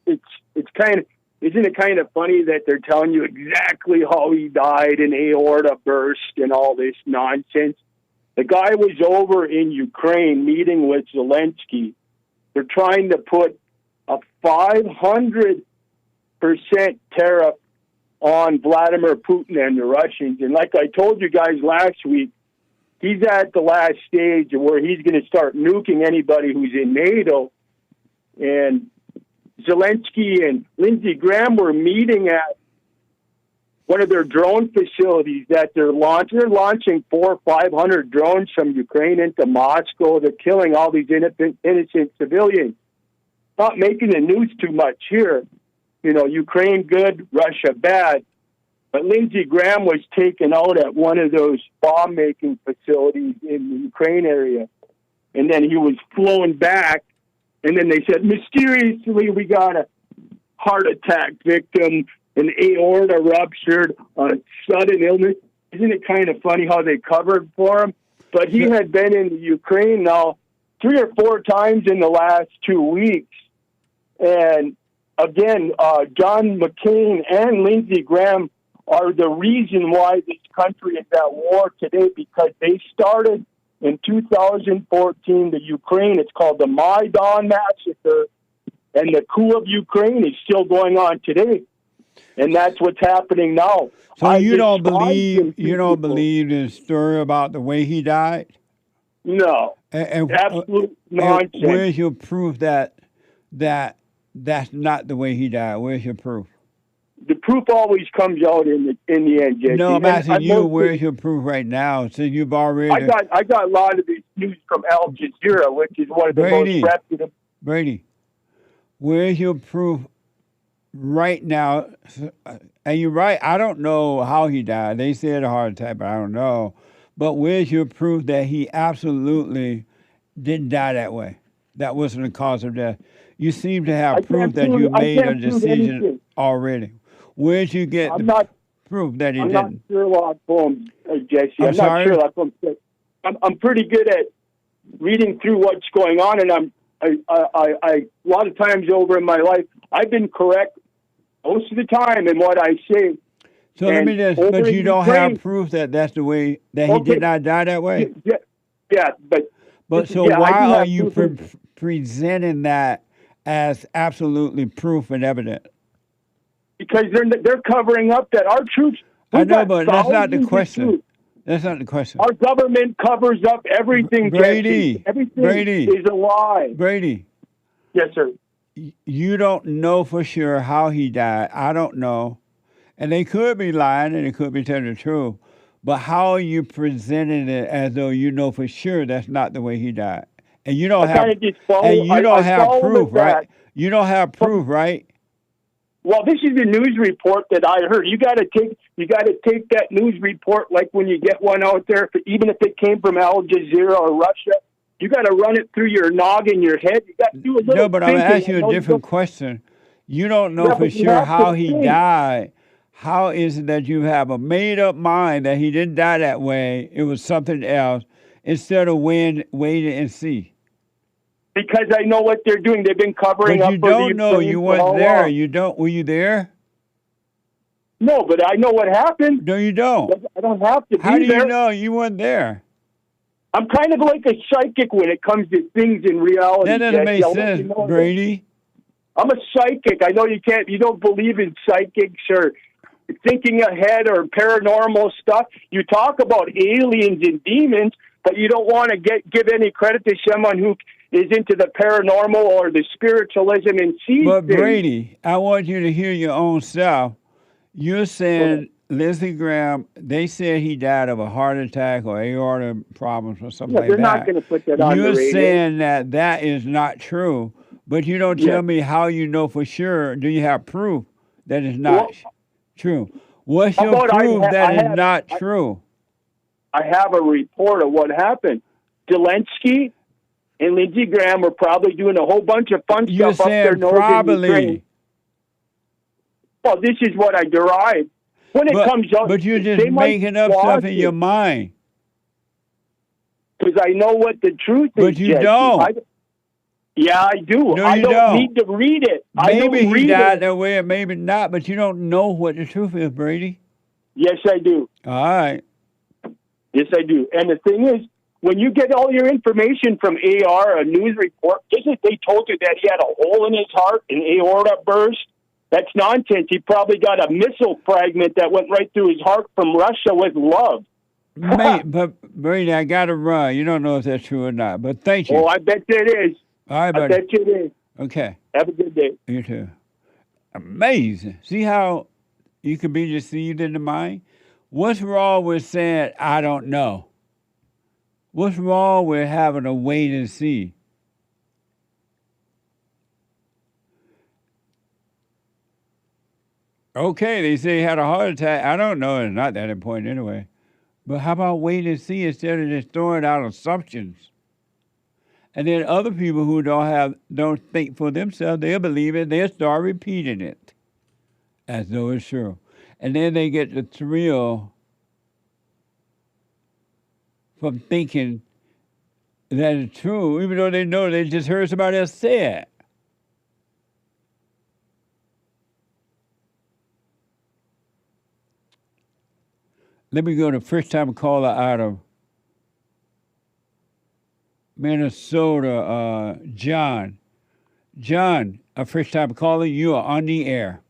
S4: It's kind of. Isn't it kind of funny that they're telling you exactly how he died, an aorta burst and all this nonsense? The guy was over in Ukraine meeting with Zelensky. They're trying to put a 500% tariff on Vladimir Putin and the Russians. And like I told you guys last week, he's at the last stage where he's going to start nuking anybody who's in NATO. And Zelensky and Lindsey Graham were meeting at one of their drone facilities that they're launching. They're launching 400 or 500 drones from Ukraine into Moscow. They're killing all these innocent civilians. Not making the news too much here. Ukraine good, Russia bad. But Lindsey Graham was taken out at one of those bomb-making facilities in the Ukraine area. And then he was flown back. And then they said, mysteriously, we got a heart attack victim, an aorta ruptured, a sudden illness. Isn't it kind of funny how they covered for him? But he had been in the Ukraine now 3 or 4 times in the last 2 weeks. And again, John McCain and Lindsey Graham are the reason why this country is at war today, because they started in 2014, the Ukraine, it's called the Maidan Massacre, and the coup of Ukraine is still going on today. And that's what's happening now.
S2: So you don't believe the story about the way he died?
S4: No. Absolute nonsense.
S2: Where's your proof that that's not the way he died? Where's your proof?
S4: The proof always comes out in the end, Jesse.
S2: No, I'm asking you, where's your proof right now? So you've already...
S4: I got a lot of this news from Al Jazeera, which is one of the most reputable...
S2: Brady, where's your proof right now? And you're right, I don't know how he died. They said a heart attack, but I don't know. But where's your proof that he absolutely didn't die that way? That wasn't the cause of death. You seem to have proof that you made a decision already. Where'd you get proof that he didn't?
S4: I'm not Sherlock Holmes, Jesse.
S2: I'm sorry?
S4: not Sherlock Holmes. I'm pretty good at reading through what's going on, and a lot of times over in my life, I've been correct most of the time in what I say.
S2: So let me just, but you don't have proof that that's the way, that he did not die that way?
S4: Yeah,
S2: but so
S4: yeah,
S2: why are you presenting that as absolutely proof and evidence?
S4: Because they're covering up that our troops.
S2: I know, but that's not the question. That's not the question.
S4: Our government covers up everything.
S2: Brady,
S4: Jesse. Everything
S2: Brady
S4: is a lie.
S2: Brady.
S4: Yes, sir.
S2: You don't know for sure how he died. I don't know. And they could be lying and they could be telling the truth. But how are you presenting it as though you know for sure that's not the way he died? And you don't have proof, right? You don't have proof, right?
S4: Well, this is a news report that I heard. You got to take that news report like when you get one out there, even if it came from Al Jazeera or Russia. You got to run it through your noggin, your head. You got to do a little.
S2: No, but I'm asking you a different question. You don't know for sure how he died. How is it that you have a made-up mind that he didn't die that way? It was something else instead of waiting and see.
S4: Because I know what they're doing. They've been covering up.
S2: But you don't know. You weren't there. You don't. Were you there?
S4: No, but I know what happened.
S2: No, you don't.
S4: I don't have to be there.
S2: How do you know you weren't there?
S4: I'm kind of like a psychic when it comes to things in reality.
S2: That doesn't make sense, Brady.
S4: I'm a psychic. I know you don't believe in psychics or thinking ahead or paranormal stuff. You talk about aliens and demons, but you don't want to give any credit to someone who is into the paranormal or the spiritualism and sees
S2: But
S4: things.
S2: Brady, I want you to hear your own self. You're saying Lindsey Graham, they said he died of a heart attack or aorta problems or something like that.
S4: They're not going to put that on the radio.
S2: You're saying that is not true, but you don't tell me how you know for sure. Do you have proof that it's not true? What's your proof that it's not true?
S4: I have a report of what happened. Zelensky and Lindsey Graham were probably doing a whole bunch of fun stuff up their nose.
S2: Probably.
S4: Well, this is what I derived. When it comes out,
S2: but you're just making up stuff in your mind.
S4: Because I know what the truth is.
S2: But you don't.
S4: Yeah, I do.
S2: No,
S4: I
S2: you
S4: don't need to read it.
S2: Maybe he died that way, or maybe not. But you don't know what the truth is, Brady.
S4: Yes, I do.
S2: All right.
S4: Yes, I do. And the thing is, when you get all your information from AR, a news report, isn't they told you that he had a hole in his heart, an aorta burst? That's nonsense. He probably got a missile fragment that went right through his heart from Russia with love.
S2: But Brady, I got to run. You don't know if that's true or not. But thank you.
S4: Oh, I bet you it is.
S2: All right, buddy.
S4: I bet you it is.
S2: Okay.
S4: Have a good day.
S2: You too. Amazing. See how you can be deceived in the mind? What's wrong with saying, I don't know? What's wrong with having a wait and see? Okay, they say he had a heart attack. I don't know. It's not that important anyway. But how about wait and see instead of just throwing out assumptions? And then other people who don't think for themselves, they'll believe it, they'll start repeating it as though it's true. And then they get the thrill from thinking that it's true, even though they know they just heard somebody else say it. Let me go to first-time caller out of Minnesota, John. John, a first-time caller, you are on the air.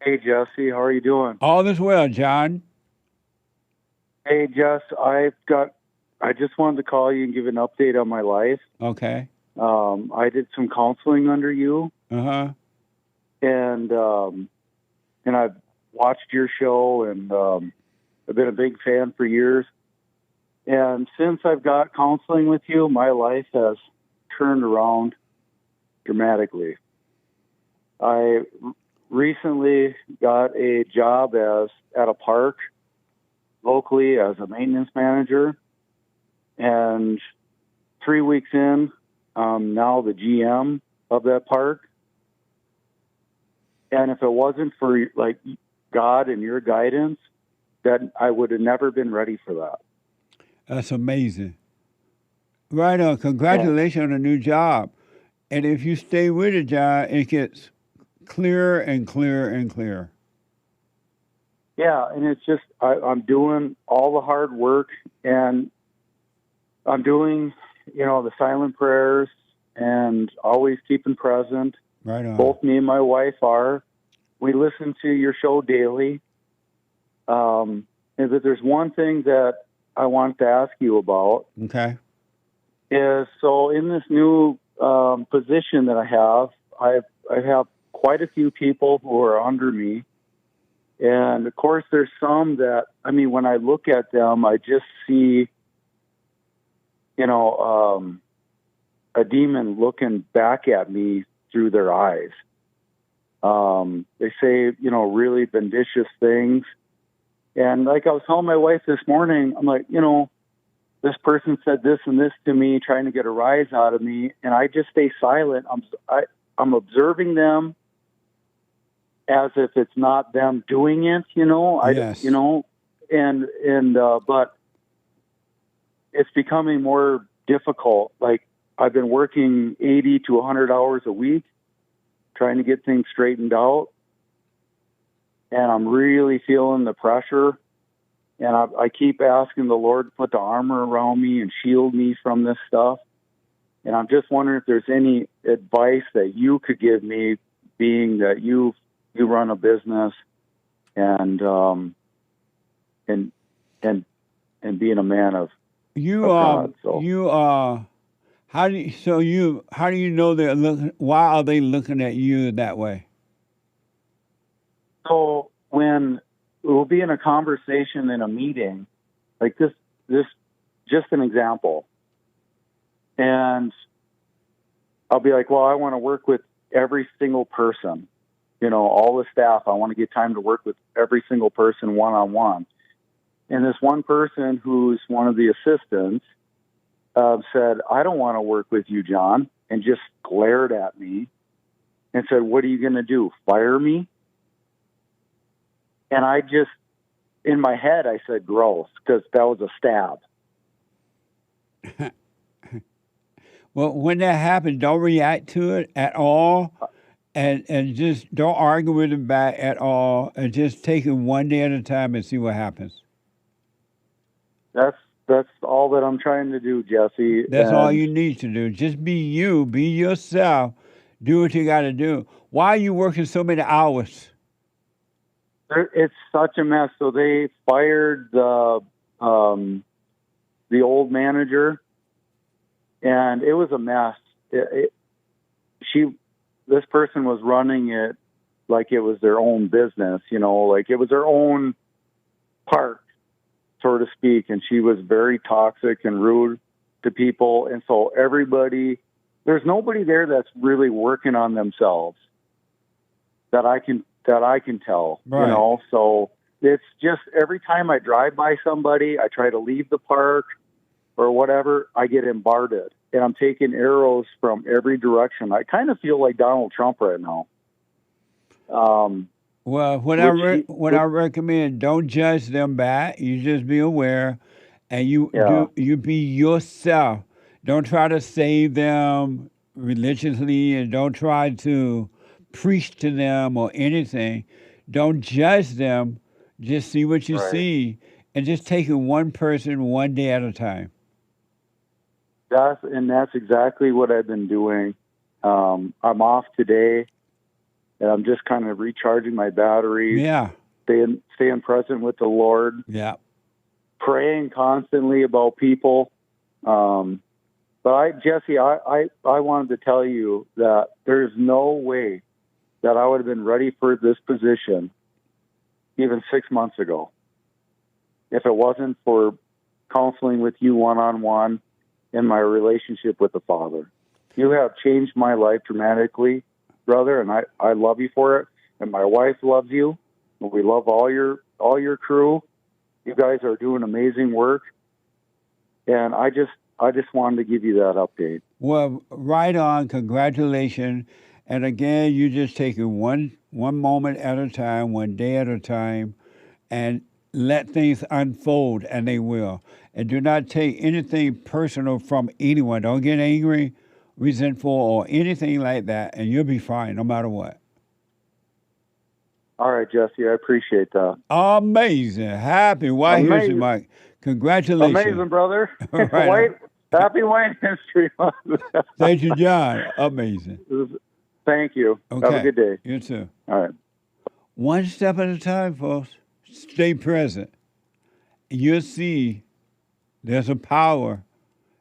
S1: Hey, Jesse, how are you doing?
S2: All is well, John.
S1: Hey, Jess, I just wanted to call you and give an update on my life.
S2: Okay.
S1: I did some counseling under you.
S2: Uh-huh.
S1: And I've watched your show, and I've been a big fan for years. And since I've got counseling with you, my life has turned around dramatically. I recently got a job at a park locally as a maintenance manager. And 3 weeks in, I'm now the GM of that park. And if it wasn't for like God and your guidance, that I would have never been ready for that.
S2: That's amazing. Right on. Congratulations on a new job. And if you stay with it, John, it gets clearer and clearer and clearer.
S1: Yeah, and it's just I'm doing all the hard work, and I'm doing, the silent prayers and always keeping present.
S2: Right on.
S1: Both me and my wife are. We listen to your show daily. Is that there's one thing that I want to ask you about.
S2: Okay.
S1: Is so in this new position that I have quite a few people who are under me. And, of course, there's some that, when I look at them, I just see, a demon looking back at me through their eyes. They say, really vindicious things. And like I was telling my wife this morning, I'm like, this person said this and this to me, trying to get a rise out of me. And I just stay silent. I'm observing them as if it's not them doing it,
S2: Yes.
S1: But it's becoming more difficult. Like I've been working 80 to 100 hours a week, trying to get things straightened out. And I'm really feeling the pressure. And I keep asking the Lord to put the armor around me and shield me from this stuff. And I'm just wondering if there's any advice that you could give me, being that you run a business and being a man of God. So.
S2: How do you know they're looking? Why are they looking at you that way?
S1: So when we'll be in a conversation in a meeting, like this, just an example, and I'll be like, well, I want to work with every single person. All the staff, I want to get time to work with every single person one-on-one. And this one person who's one of the assistants said, I don't want to work with you, John, and just glared at me and said, what are you going to do, fire me? And I just, in my head, I said, gross, because that was a stab.
S2: Well, when that happens, don't react to it at all. And just don't argue with him back at all, and just take it one day at a time and see what happens.
S1: That's all that I'm trying to do, Jesse.
S2: That's all you need to do. Just be you, be yourself, do what you got to do. Why are you working so many hours?
S1: It's such a mess. So they fired the old manager, and it was a mess. This person was running it like it was their own business, like it was their own park, so to speak. And she was very toxic and rude to people. And so there's nobody there that's really working on themselves that I can tell,
S2: right.
S1: So it's just every time I drive by somebody, I try to leave the park or whatever, I get bombarded. And I'm taking arrows from every direction. I kind of feel like Donald Trump right now.
S2: Well, what I recommend, don't judge them back. You just be aware, and you be yourself. Don't try to save them religiously, and don't try to preach to them or anything. Don't judge them. Just see what you see, and just take it one person one day at a time.
S1: That's exactly what I've been doing. I'm off today, and I'm just kind of recharging my batteries.
S2: Yeah.
S1: Staying present with the Lord.
S2: Yeah.
S1: Praying constantly about people. But Jesse, I wanted to tell you that there's no way that I would have been ready for this position even 6 months ago if it wasn't for counseling with you one-on-one in my relationship with the Father. You have changed my life dramatically, brother, and I love you for it. And my wife loves you. And we love all your crew. You guys are doing amazing work. And I just wanted to give you that update.
S2: Well, right on. Congratulations. And again, you just take it one moment at a time, one day at a time. And let things unfold, and they will. And do not take anything personal from anyone. Don't get angry, resentful, or anything like that, and you'll be fine no matter what.
S1: All right, Jesse, I appreciate that.
S2: Amazing. Happy White History Month. Congratulations.
S1: Amazing, brother.
S2: Right.
S1: Happy White History Month.
S2: Thank you, John. Amazing.
S1: Thank you.
S2: Okay.
S1: Have a good day.
S2: You too.
S1: All right.
S2: One step at a time, folks. Stay present. You'll see there's a power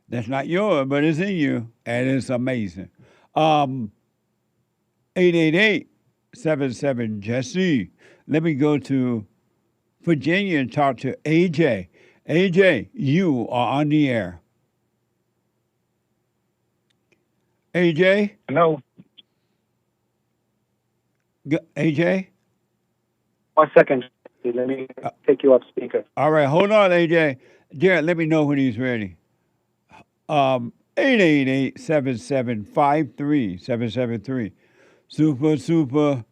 S2: that's not yours, but it's in you, and it's amazing. 888-77-JESSE. Let me go to Virginia and talk to AJ. AJ, you are on the air. AJ?
S3: Hello.
S2: AJ?
S3: 1 second. Let me take you off speaker.
S2: All right, hold on, AJ. Jared, let me know when he's ready. 888-77-53-773. Super.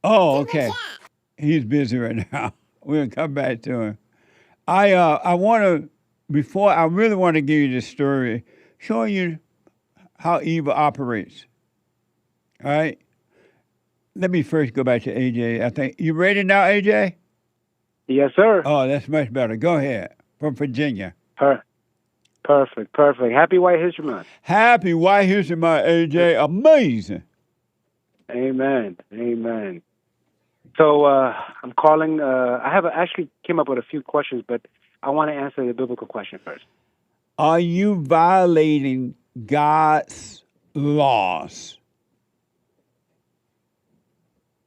S2: Oh, okay. He's busy right now. We'll come back to him. I really want to give you this story showing you how evil operates. All right? Let me first go back to AJ. I think you ready now, AJ?
S3: Yes, sir.
S2: Oh, that's much better. Go ahead. From Virginia.
S3: Perfect. Happy White History Month.
S2: Happy White History Month, AJ. Amazing.
S3: Amen. So I'm calling. I have actually came up with a few questions, but I want to answer the biblical question first.
S2: Are you violating God's laws?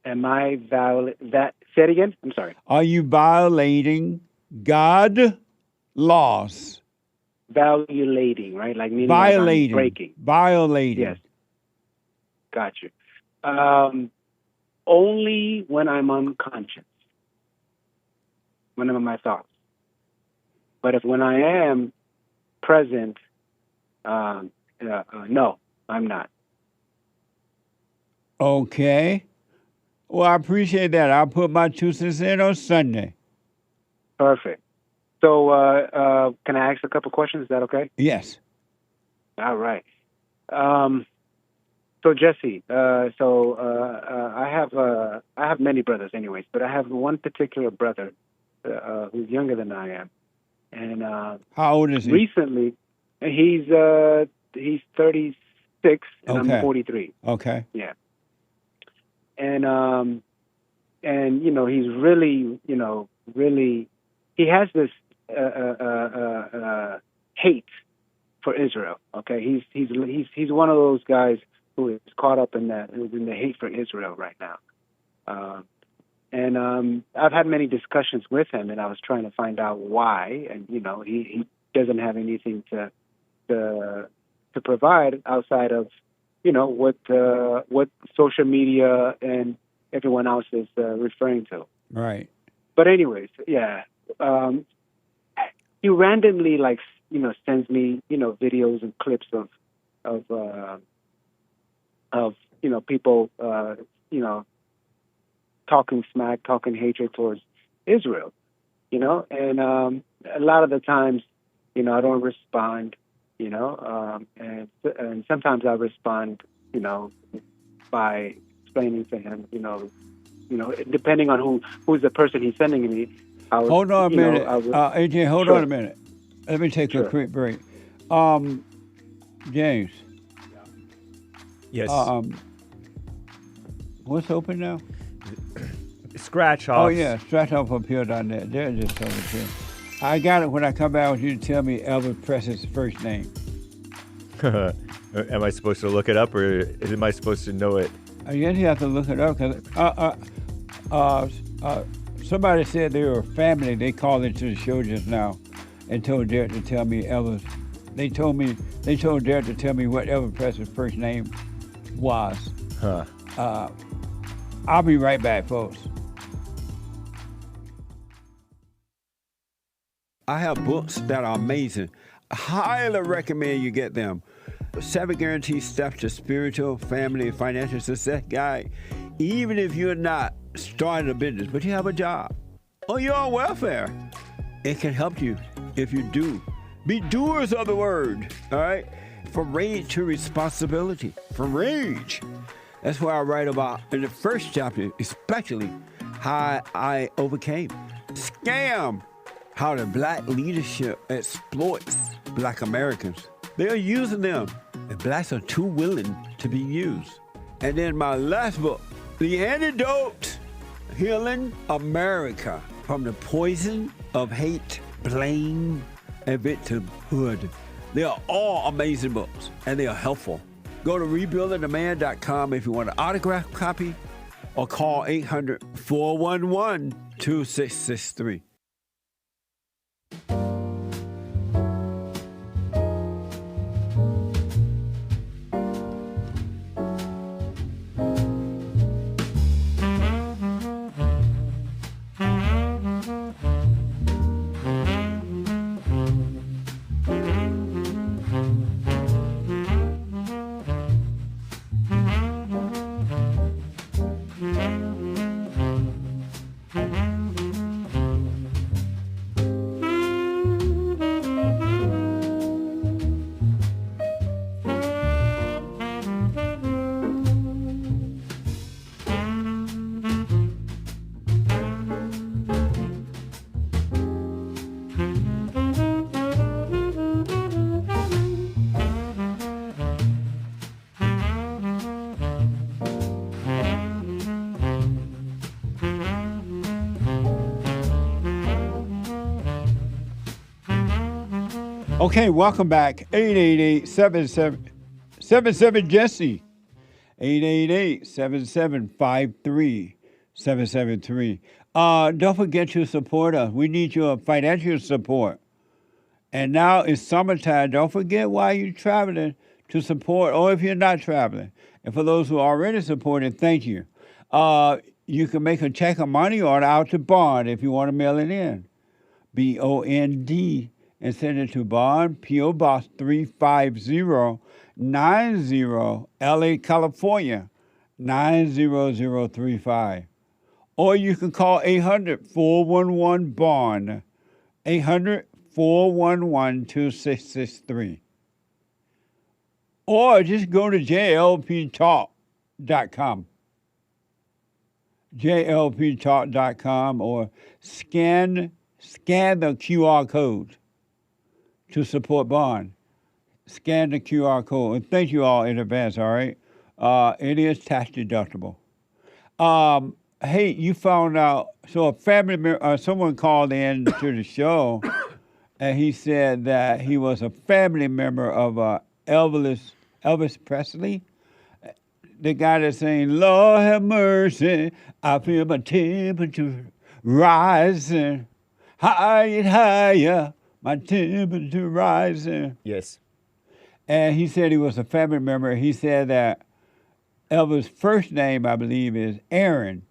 S3: Am I that? Say it again. I'm sorry.
S2: Are you violating God's laws?
S3: Violating, right? Like meaning
S2: violating,
S3: like breaking.
S2: Violating.
S3: Yes. Got you. Only when I'm unconscious, when I'm in my thoughts. But when I am present, no, I'm not.
S2: Okay. Well, I appreciate that. I'll put my 2 cents in on Sunday.
S3: Perfect. So, can I ask a couple questions? Is that okay?
S2: Yes.
S3: All right. So Jesse, I have many brothers, anyways, but I have one particular brother who's younger than I am, and
S2: how old is he?
S3: Recently, he's 36, and I'm 43.
S2: Okay.
S3: Yeah. And you know, he's really, he has this hate for Israel. Okay, he's one of those guys who is caught up in that, who's in the hate for Israel right now. And I've had many discussions with him, and I was trying to find out why. And he doesn't have anything to provide outside of what social media and everyone else is referring to.
S2: Right.
S3: But anyways, yeah. He randomly sends me videos and clips of people talking smack, talking hatred towards Israel, and a lot of the times, I don't respond, and sometimes I respond, by explaining to him, depending on who's the person he's sending me.
S2: Hold on a minute, AJ. Hold on a minute. Let me take a quick break. James.
S15: Yes.
S2: What's open now?
S15: Scratch off.
S2: Oh yeah, scratch off appeal.net. They're just over here. I got it when I come back with you to tell me Elvis Presley's first name.
S15: Am I supposed to look it up, or am I supposed to know it?
S2: I guess you have to look it up because somebody said they were a family. They called into the show just now and told Derek to tell me Elvis. They told Derek to tell me what Elvis Presley's first name was.
S15: Huh.
S2: I'll be right back, folks. I have books that are amazing. I highly recommend you get them. 7 guaranteed steps to spiritual, family, and financial success guide. Even if you're not starting a business, but you have a job, or you're on welfare, it can help you if you do. Be doers of the word, all right? From rage to responsibility. From rage. That's what I write about in the first chapter, especially how I overcame. Scam. How the black leadership exploits black Americans. They are using them, and blacks are too willing to be used. And then my last book, The Antidote, Healing America from the Poison of Hate, Blame, and Victimhood. They are all amazing books, and they are helpful. Go to rebuildingtheman.com if you want an autographed copy, or call 800-411-2663. Okay, welcome back. 888-77-Jesse. 888-7753-773. Don't forget to support us. We need your financial support. And now it's summertime. Don't forget while you're traveling to support, or if you're not traveling. And for those who are already supporting, thank you. You can make a check or money order out to Bond if you want to mail it in. BOND. And send it to Bond, P.O. Box 35090, LA, California, 90035. Or you can call 800-411-BOND, 800-411-2663. Or just go to JLPtalk.com. JLPtalk.com, or scan the QR code to support Bond. Scan the QR code. And thank you all in advance, all right? It is tax deductible. Hey, you found out, so a family member, someone called in to the show, and he said that he was a family member of Elvis Presley. The guy that's saying, Lord have mercy, I feel my temperature rising higher and higher. My temperature rising.
S15: Yes.
S2: And he said he was a family member. He said that Elvis' first name, I believe, is Aron.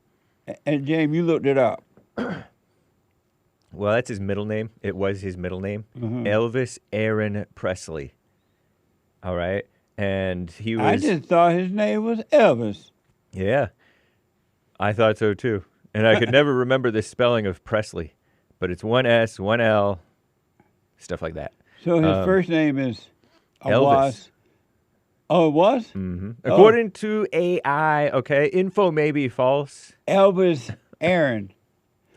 S2: And James, you looked it up.
S15: Well, that's his middle name. It was his middle name. Mm-hmm. Elvis Aron Presley. All right. And he was...
S2: I just thought his name was Elvis.
S15: Yeah. I thought so, too. And I could never remember the spelling of Presley. But it's one S, one L, stuff like that.
S2: So his first name is
S15: Elvis.
S2: Was. Oh, it was?
S15: Mm-hmm. According to AI, okay, info may be false.
S2: Elvis Aron.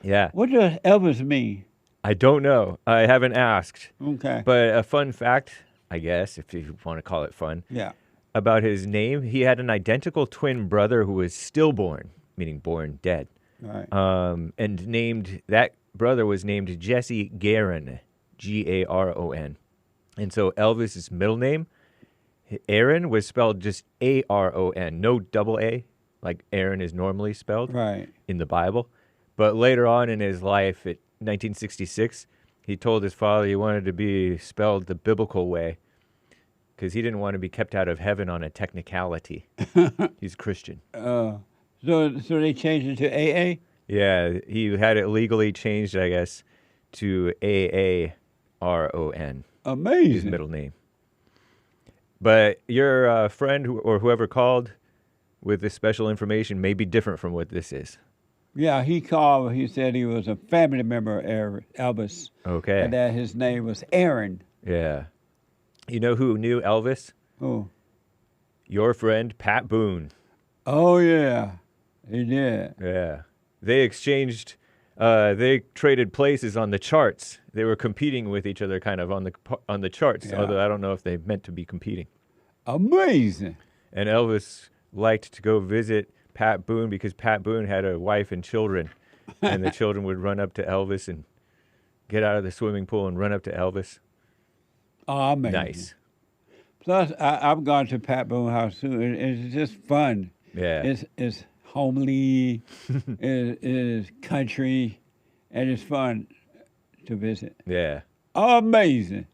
S15: Yeah.
S2: What does Elvis mean?
S15: I don't know. I haven't asked.
S2: Okay.
S15: But a fun fact, I guess, if you want to call it fun.
S2: Yeah.
S15: About his name, he had an identical twin brother who was stillborn, meaning born dead.
S2: Right.
S15: And that brother was named Jesse Garon, Garon. And so Elvis's middle name, Aron, was spelled just Aron, no double A, like Aaron is normally spelled in the Bible. But later on in his life, in 1966, he told his father he wanted to be spelled the biblical way because he didn't want to be kept out of heaven on a technicality. He's Christian.
S2: So they changed it to AA?
S15: Yeah, he had it legally changed, I guess, to Aaron.
S2: Amazing.
S15: His middle name. But your friend or whoever called with this special information may be different from what this is.
S2: Yeah, he called. He said he was a family member of Elvis.
S15: Okay.
S2: And that his name was Aron.
S15: Yeah. You know who knew Elvis?
S2: Who?
S15: Your friend, Pat Boone.
S2: Oh, yeah. He did.
S15: Yeah. They exchanged, they traded places on the charts. They were competing with each other kind of on the charts,
S2: Yeah.
S15: although I don't know if they meant to be competing.
S2: Amazing.
S15: And Elvis liked to go visit Pat Boone because Pat Boone had a wife and children. And the children would run up to Elvis and get out of the swimming pool and run up to Elvis.
S2: Oh, amazing.
S15: Nice.
S2: Plus, I've gone to Pat Boone House too. It's just fun.
S15: Yeah.
S2: It's homely, it's country, and it's fun to visit.
S15: Yeah.
S2: Amazing.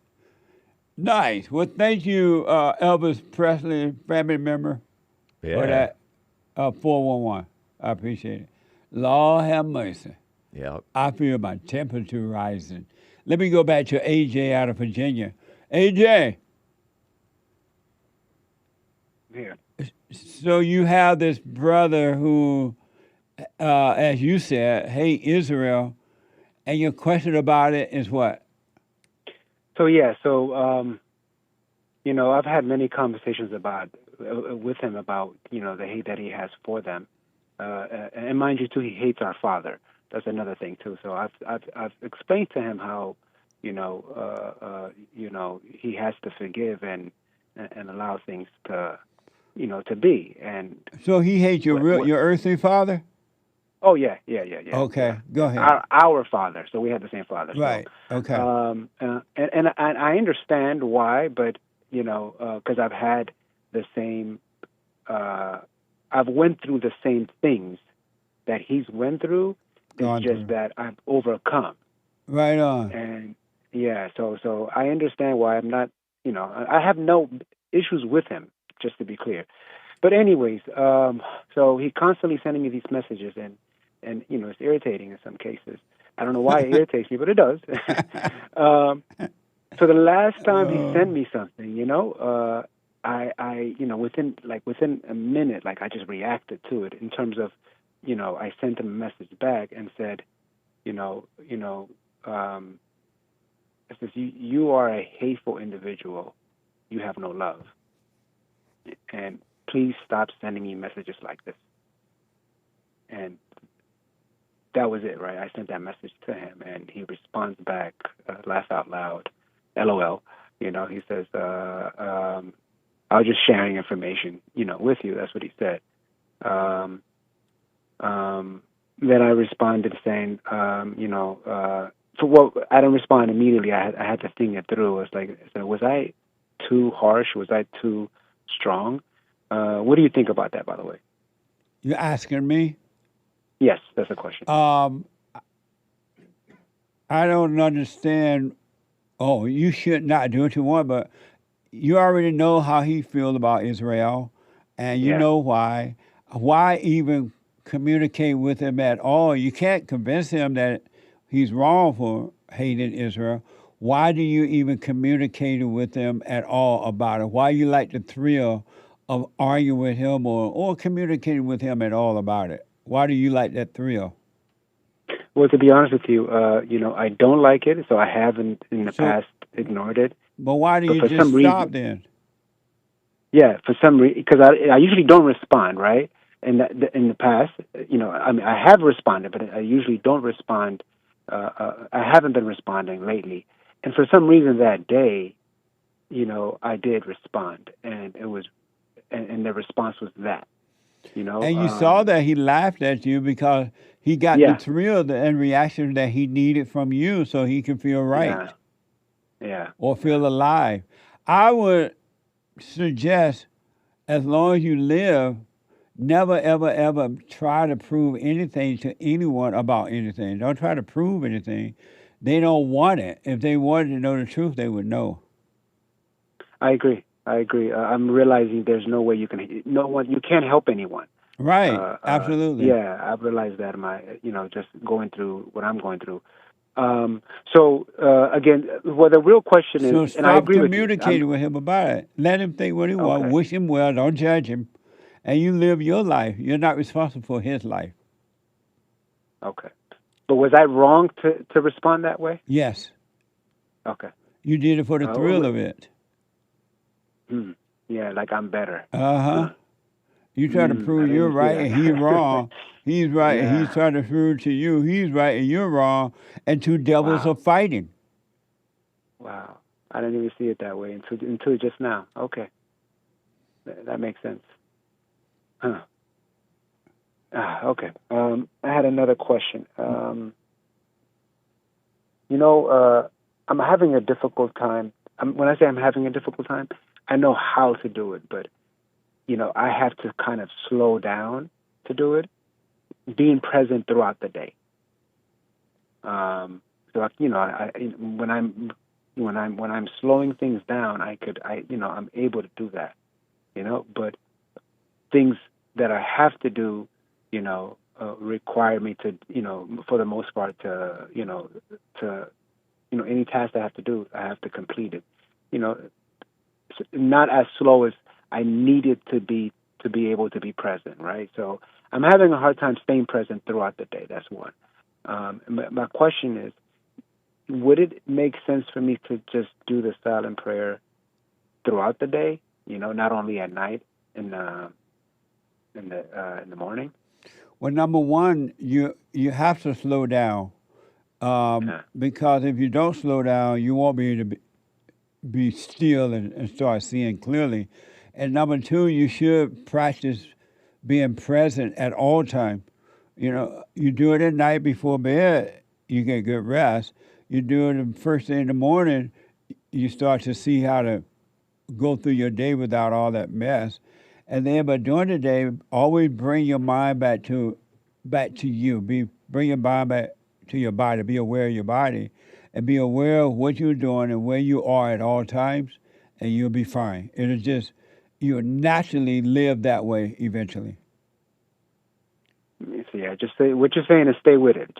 S2: Nice. Well, thank you, Elvis Presley, family member, for that 411. I appreciate it. Lord have mercy.
S15: Yeah.
S2: I feel my temperature rising. Let me go back to AJ out of Virginia. AJ.
S3: Here.
S2: So you have this brother who, as you said, hate Israel, and your question about it is what?
S3: So you know, I've had many conversations with him about, you know, the hate that he has for them, and mind you too, he hates our father. That's another thing too. So I've explained to him how, you know, he has to forgive and allow things to, you know, to be. And
S2: so he hates your earthly father?
S3: Oh yeah.
S2: Okay, go ahead.
S3: Our father. So we had the same father.
S2: Right.
S3: So,
S2: okay.
S3: And I understand why, but you know, because I've had the same. I've went through the same things that he's went through. It's just that I've overcome.
S2: Right on.
S3: And yeah, so I understand why I'm not. You know, I have no issues with him. Just to be clear. But anyways, so he constantly sending me these messages, and you know, it's irritating in some cases. I don't know why it irritates me, but it does. So the last time he sent me something, you know, I you know, within a minute, like I just reacted to it in terms of, you know, I sent him a message back and said, it says, you are a hateful individual. You have no love. And please stop sending me messages like this. And that was it, right? I sent that message to him, and he responds back, laugh out loud, LOL. You know, he says, I was just sharing information, you know, with you. That's what he said. Then I responded saying, you know, I didn't respond immediately. I had to think it through. It's like, so was I too harsh? Was I too strong? What do you think about that, by the way?
S2: You're asking me?
S3: Yes, that's a question.
S2: I don't understand. Oh, you should not do what you want, but you already know how he feels about Israel, and you know why. Why even communicate with him at all? You can't convince him that he's wrong for hating Israel. Why do you even communicate with him at all about it? Why you like the thrill of arguing with him or communicating with him at all about it? Why do you like that thrill?
S3: Well, to be honest with you, you know, I don't like it, so I haven't in the past ignored it.
S2: But why do you just stop then?
S3: Yeah, for some reason, because I usually don't respond, right? In the past, you know, I mean, I have responded, but I usually don't respond. I haven't been responding lately. And for some reason that day, you know, I did respond, and it was, and the response was that, you know.
S2: And you saw that he laughed at you because he got the thrill and reaction that he needed from you so he could feel right.
S3: Yeah.
S2: Or feel alive. I would suggest, as long as you live, never, ever, ever try to prove anything to anyone about anything. Don't try to prove anything. They don't want it. If they wanted to know the truth, they would know.
S3: I agree. I'm realizing there's no way you can't help anyone.
S2: Right. Absolutely.
S3: Yeah, I've realized that just going through what I'm going through. Again, well, the real question
S2: So
S3: is, and I
S2: stop
S3: agree with you.
S2: communicating with him about it. Let him think what he wants. Wish him well. Don't judge him. And you live your life. You're not responsible for his life.
S3: Okay. But was I wrong to respond that way?
S2: Yes.
S3: Okay.
S2: You did it for the thrill of it.
S3: Yeah, like I'm better.
S2: Uh-huh. You try to prove you're right and he's wrong. He's right and he's trying to prove to you he's right and you're wrong. And two devils are fighting.
S3: Wow. I didn't even see it that way until just now. Okay. That makes sense. Huh. Okay. I had another question. I'm having a difficult time. When I say I'm having a difficult time, I know how to do it, but, I have to kind of slow down to do it, being present throughout the day. When I'm slowing things down, I'm able to do that, but things that I have to do, require me to, for the most part, any task I have to do, I have to complete it. Not as slow as I needed to be able to be present, right? So I'm having a hard time staying present throughout the day. That's one. My question is, would it make sense for me to just do the silent prayer throughout the day? Not only at night in the morning.
S2: Well, number one, you have to slow down, because if you don't slow down, you won't be able to be still and start seeing clearly. And number two, you should practice being present at all times. You do it at night before bed, you get good rest. You do it the first thing in the morning, you start to see how to go through your day without all that mess. And then, but during the day, always bring your mind back to you. Bring your mind back to your body. Be aware of your body, and be aware of what you're doing and where you are at all times, and you'll be fine. You'll naturally live that way eventually.
S3: Yeah, just say what you're saying is stay with it.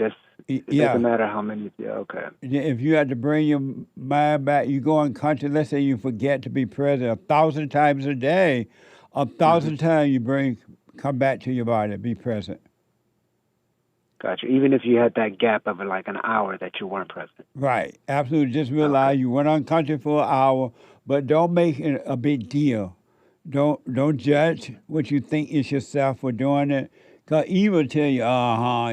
S3: It
S2: Yeah.
S3: doesn't matter how many. Yeah, okay.
S2: If you have to bring your mind back, you go unconscious. Let's say you forget to be present 1,000 times a day. 1,000 times you come back to your body, be present.
S3: Gotcha. Even if you had that gap of like an hour that you weren't present.
S2: Right. Absolutely. Just realize you went unconscious for an hour, but don't make it a big deal. Don't judge what you think is yourself for doing it. Because evil tell you,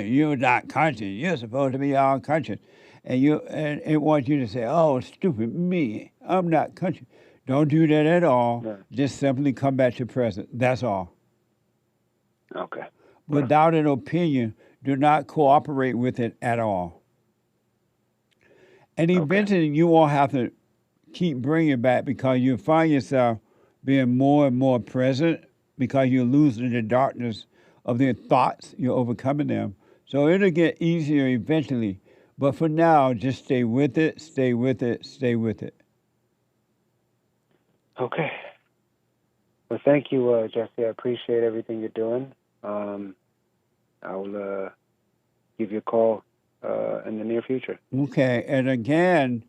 S2: you're not conscious. You're supposed to be all conscious. And it wants you to say, oh, stupid me. I'm not conscious. Don't do that at all. Yeah. Just simply come back to present. That's all.
S3: Okay.
S2: Without an opinion, do not cooperate with it at all. And eventually you won't have to keep bringing it back, because you'll find yourself being more and more present, because you're losing the darkness of their thoughts. You're overcoming them. So it'll get easier eventually. But for now, just stay with it, stay with it, stay with it.
S3: Okay. Well, thank you, Jesse. I appreciate everything you're doing. I'll give you a call in the near future.
S2: Okay. And again,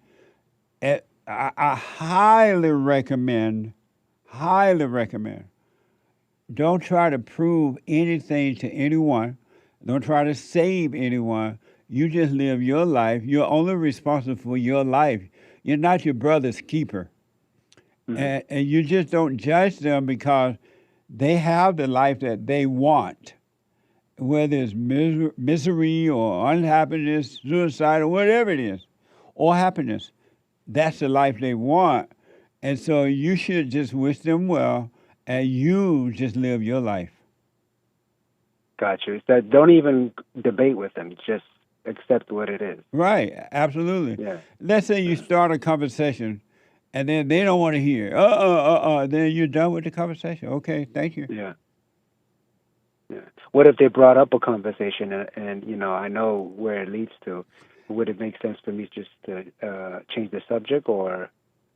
S2: I highly recommend, don't try to prove anything to anyone. Don't try to save anyone. You just live your life. You're only responsible for your life. You're not your brother's keeper. Mm-hmm. And you just don't judge them because they have the life that they want. Whether it's misery or unhappiness, suicide, or whatever it is, or happiness, that's the life they want. And so you should just wish them well, and you just live your life.
S3: Got you. So don't even debate with them. Just accept what it is.
S2: Right. Absolutely.
S3: Yeah.
S2: Let's say you start a conversation, and then they don't want to hear. Then you're done with the conversation. Okay, thank you.
S3: Yeah. Yeah. What if they brought up a conversation and I know where it leads to? Would it make sense for me just to change the subject, or?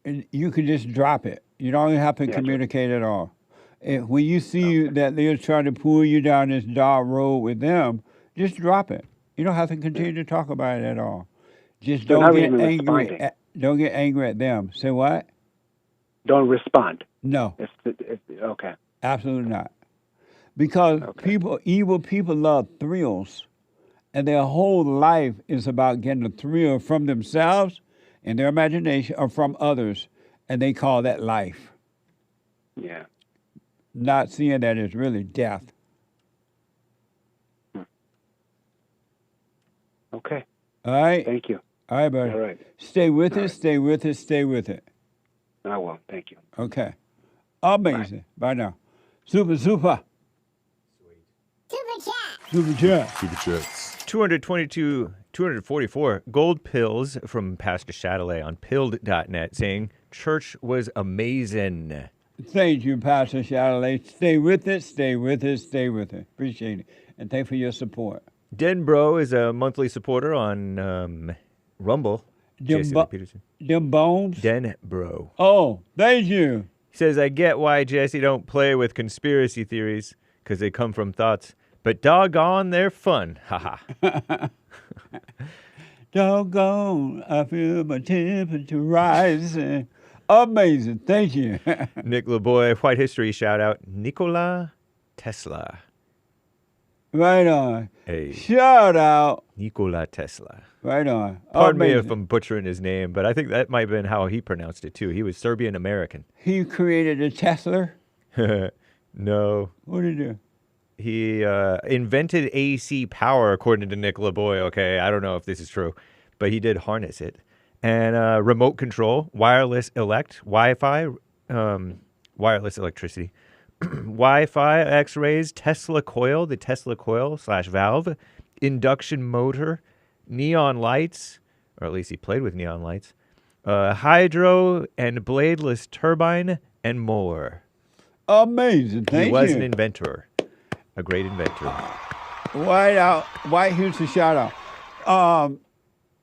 S2: And you can just drop it. You don't even have to communicate at all. When you see that they're trying to pull you down this dark road with them, just drop it. You don't have to continue to talk about it at all. Just
S3: So
S2: don't
S3: not
S2: get
S3: even
S2: angry.
S3: responding.
S2: Don't get angry at them. Say what?
S3: Don't respond.
S2: No,
S3: Okay.
S2: absolutely not. Because evil people love thrills, and their whole life is about getting a thrill from themselves and their imagination or from others, and they call that life.
S3: Yeah.
S2: Not seeing that it's really death.
S3: Okay.
S2: All right?
S3: Thank you.
S2: All right, buddy.
S3: All right.
S2: Stay with
S3: All
S2: it,
S3: right.
S2: stay with it, stay with it.
S3: I will. Thank you.
S2: Okay. Amazing. Bye now. Super.
S15: Super
S2: chat.
S15: Super chats. 244 gold pills from Pastor Chatelet on pilled.net saying church was amazing.
S2: Thank you, Pastor Chatelet. Stay with it, stay with it, stay with it. Appreciate it. And thanks for your support.
S15: Denbro is a monthly supporter on Rumble. Jesse Lee Peterson.
S2: Them bones?
S15: Denbro.
S2: Oh, thank you.
S15: He says, I get why Jesse don't play with conspiracy theories because they come from thoughts, but doggone, they're fun. Ha ha.
S2: Doggone, I feel my temperature rising. Amazing. Thank you.
S15: Nick LeBoy, White History shout out, Nikola Tesla.
S2: Right on.
S15: Hey.
S2: Shout out.
S15: Nikola Tesla.
S2: Right on.
S15: Pardon me
S2: Amazing.
S15: if I'm butchering his name, but I think that might have been how he pronounced it too. He was Serbian American.
S2: He created a Tesla?
S15: No.
S2: What did he do?
S15: He invented AC power, according to Nick LeBoy. Okay, I don't know if this is true, but he did harness it. And remote control, wireless Wi-Fi, wireless electricity, Wi-Fi, X-rays, Tesla coil, the Tesla coil / valve, induction motor, neon lights, or at least he played with neon lights, hydro and bladeless turbine, and more.
S2: Amazing. Thank you.
S15: He was an inventor, a great inventor.
S2: White Houston shout out.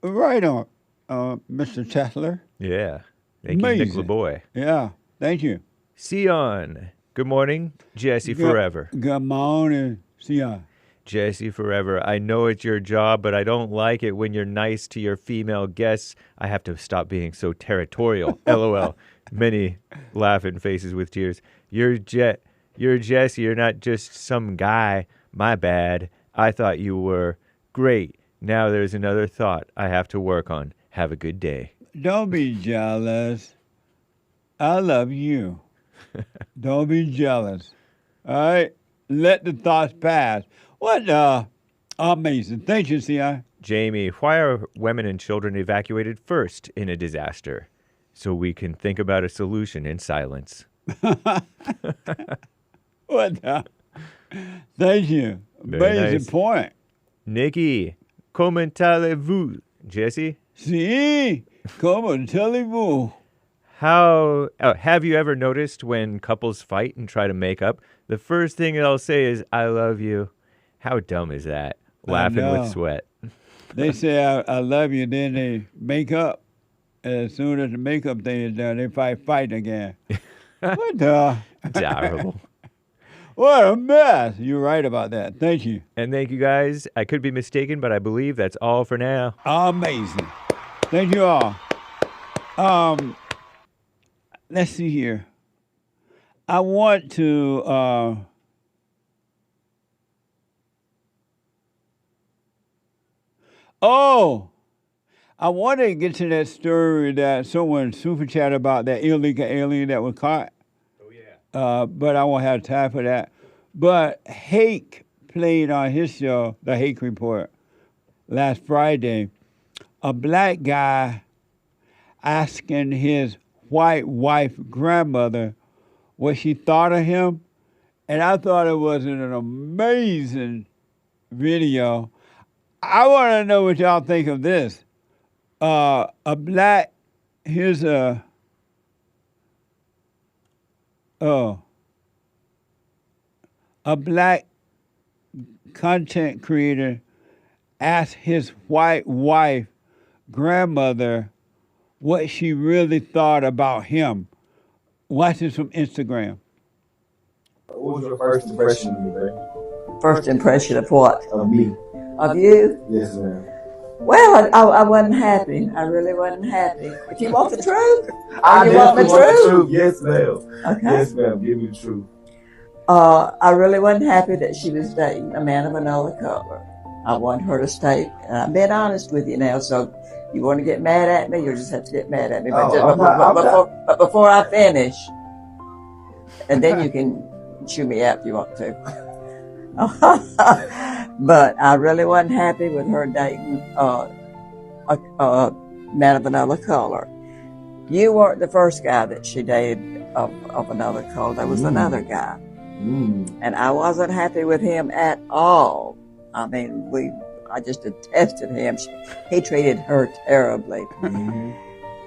S2: Right on, Mr. Tesla.
S15: Yeah. Thank you, Nick LeBoy.
S2: Yeah. Thank you.
S15: Sion. Good morning, Jesse Forever.
S2: Good morning, Sion.
S15: Jesse Forever. I know it's your job, but I don't like it when you're nice to your female guests. I have to stop being so territorial. LOL. Many laughing faces with tears. You're Jesse. You're not just some guy. My bad. I thought you were. Great. Now there's another thought I have to work on. Have a good day.
S2: Don't be jealous. I love you. Don't be jealous. All right? Let the thoughts pass. What amazing. Thank you, C.I.
S15: Jamie, why are women and children evacuated first in a disaster? So we can think about a solution in silence.
S2: What the? Thank you.
S15: Very
S2: Amazing
S15: nice.
S2: point.
S15: Nikki, comment allez-vous, Jesse?
S2: Si, comment allez-vous?
S15: Have you ever noticed when couples fight and try to make up, the first thing they'll say is, I love you. How dumb is that? Laughing with sweat.
S2: They say, I love you, then they make up. As soon as the makeup thing is done, they fight again. What the?
S15: Terrible.
S2: What a mess. You're right about that. Thank you.
S15: And thank you guys. I could be mistaken, but I believe that's all for now.
S2: Amazing. Thank you all. Let's see here. I want to I want to get to that story that someone super chat about that illegal alien that was caught. Oh yeah. But I won't have time for that. But Hake played on his show, The Hake Report, last Friday. A black guy asking his white wife grandmother what she thought of him. And I thought it was an amazing video. I want to know what y'all think of this. A black content creator asked his white wife grandmother what she really thought about him. Watch this from Instagram.
S7: What was your first impression of me, baby?
S21: First impression of what?
S7: Of me.
S21: Of you?
S7: Yes, ma'am.
S20: Well, I wasn't happy. I really wasn't happy. If you want the truth,
S7: I
S20: you want the truth?
S7: Yes, ma'am.
S20: Okay.
S7: Yes, ma'am. Give me the truth.
S20: I really wasn't happy that she was dating a man of another color. I want her to stay, and I'm being honest with you now, so you want to get mad at me, you'll just have to get mad at me. But, but before I finish, and then you can chew me out if you want to. But I really wasn't happy with her dating a man of another color. You weren't the first guy that she dated of another color. There was another guy. And I wasn't happy with him at all. I mean, I just detested him. He treated her terribly.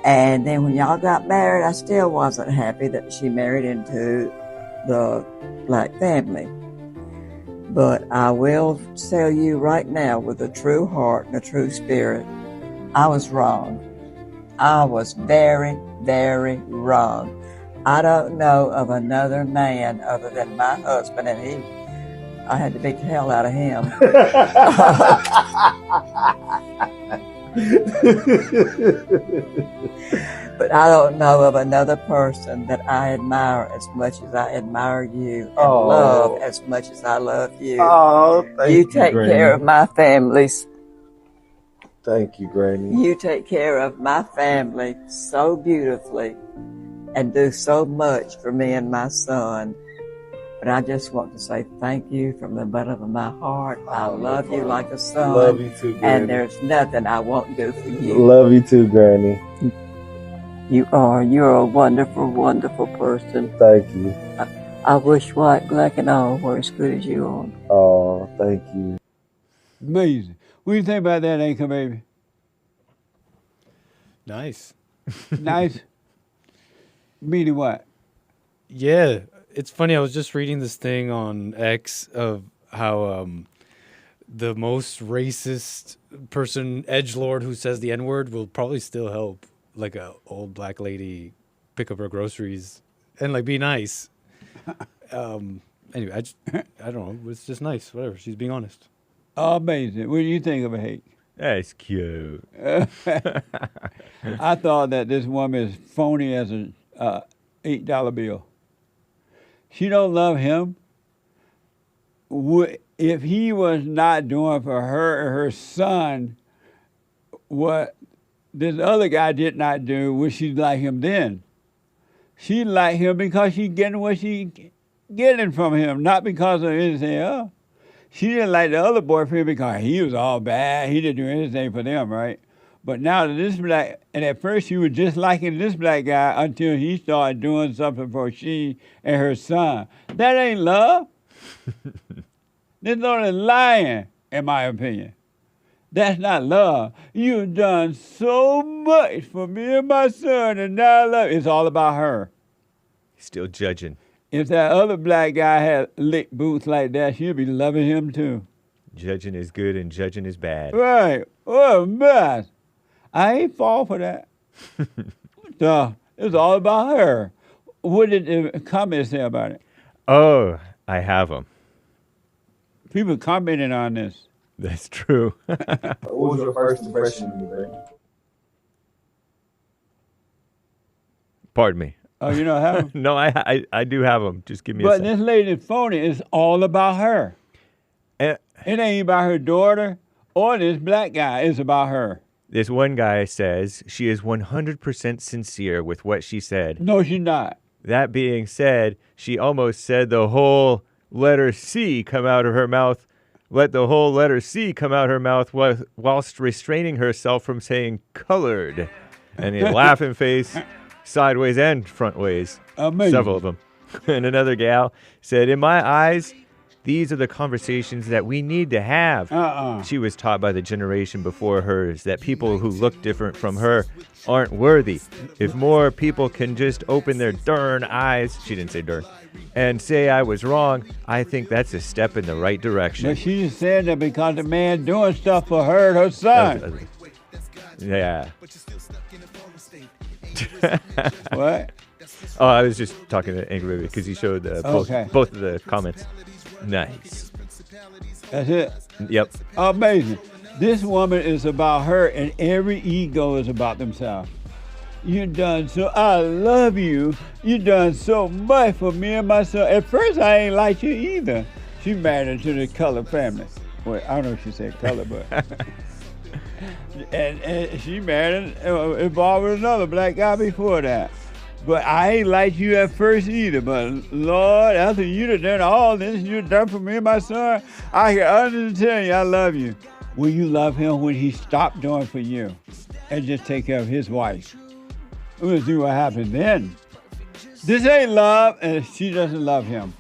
S20: And then when y'all got married, I still wasn't happy that she married into the black family. But I will tell you right now, with a true heart and a true spirit, I was wrong. I was very, very wrong. I don't know of another man other than my husband, and I had to beat the hell out of him. But I don't know of another person that I admire as much as I admire you, and love as much as I love you.
S7: Oh, thank you,
S20: You take care of my families.
S7: Thank you, Granny.
S20: You take care of my family so beautifully and do so much for me and my son. But I just want to say thank you from the bottom of my heart. I love you like a son.
S7: Love you too, Granny.
S20: And there's nothing I won't do for you.
S7: Love you too, Granny.
S20: You're a wonderful, wonderful person.
S7: Thank you.
S20: I wish white, black, and all were as good as you are.
S7: Oh, thank you.
S2: Amazing. What do you think about that, Anchor Baby?
S21: Nice.
S2: Nice? Meaning what?
S21: Yeah. It's funny. I was just reading this thing on X of how the most racist person, edgelord, who says the N-word will probably still help like a old black lady pick up her groceries and like be nice. Anyway, I don't know. It's just nice. Whatever. She's being honest.
S2: Amazing. What do you think of it, Hake?
S15: That's cute.
S2: I thought that this woman is phony as an $8 bill. She don't love him. If he was not doing for her or her son what this other guy did not do, would she like him then? She liked him because she's getting what she getting from him, not because of anything else. She didn't like the other boyfriend because he was all bad. He didn't do anything for them, right? But now this black, and at first she was just liking this black guy until he started doing something for she and her son. That ain't love. This is only lying, in my opinion. That's not love. You've done so much for me and my son, and now I love you. It's all about her.
S15: Still judging.
S2: If that other black guy had licked boots like that, she'd be loving him too.
S15: Judging is good and judging is bad.
S2: Right. Oh, man. I ain't fall for that. So it's all about her. What did the comments say about it?
S15: Oh, I have them.
S2: People commented on this.
S15: That's true.
S7: What was your first impression of me, baby?
S15: Pardon me.
S2: Oh, you don't have them?
S15: No, I do have them. Just give me a
S2: But
S15: second.
S2: this lady phony is all about her. It ain't about her daughter or this black guy. It's about her.
S15: This one guy says she is 100% sincere with what she said.
S2: No, she's not.
S15: That being said, she almost said the whole letter C come out of her mouth. Let the whole letter C come out her mouth whilst restraining herself from saying colored. And a laughing face, sideways and front ways.
S2: Amazing.
S15: Several of them. And another gal said, in my eyes, these are the conversations that we need to have. She was taught by the generation before hers that people who look different from her aren't worthy. If more people can just open their darn eyes, she didn't say darn, and say I was wrong, I think that's a step in the right direction.
S2: But she just said that because the man doing stuff for her and her son.
S15: Yeah.
S2: What?
S15: Oh, I was just talking to Angry Baby because he showed both of the comments. Nice.
S2: That's it?
S15: Yep.
S2: Amazing. This woman is about her, and every ego is about themselves. You done so, I love you. You done so much for me and my son. At first, I ain't like you either. She married into the color family. Well, I don't know if she said color, but. and she married, involved with another black guy before that. But I ain't like you at first either. But Lord, after you done all this you done for me and my son, I can understand you, I love you. Will you love him when he stopped doing for you and just take care of his wife? We'll see what happens then. This ain't love, and she doesn't love him.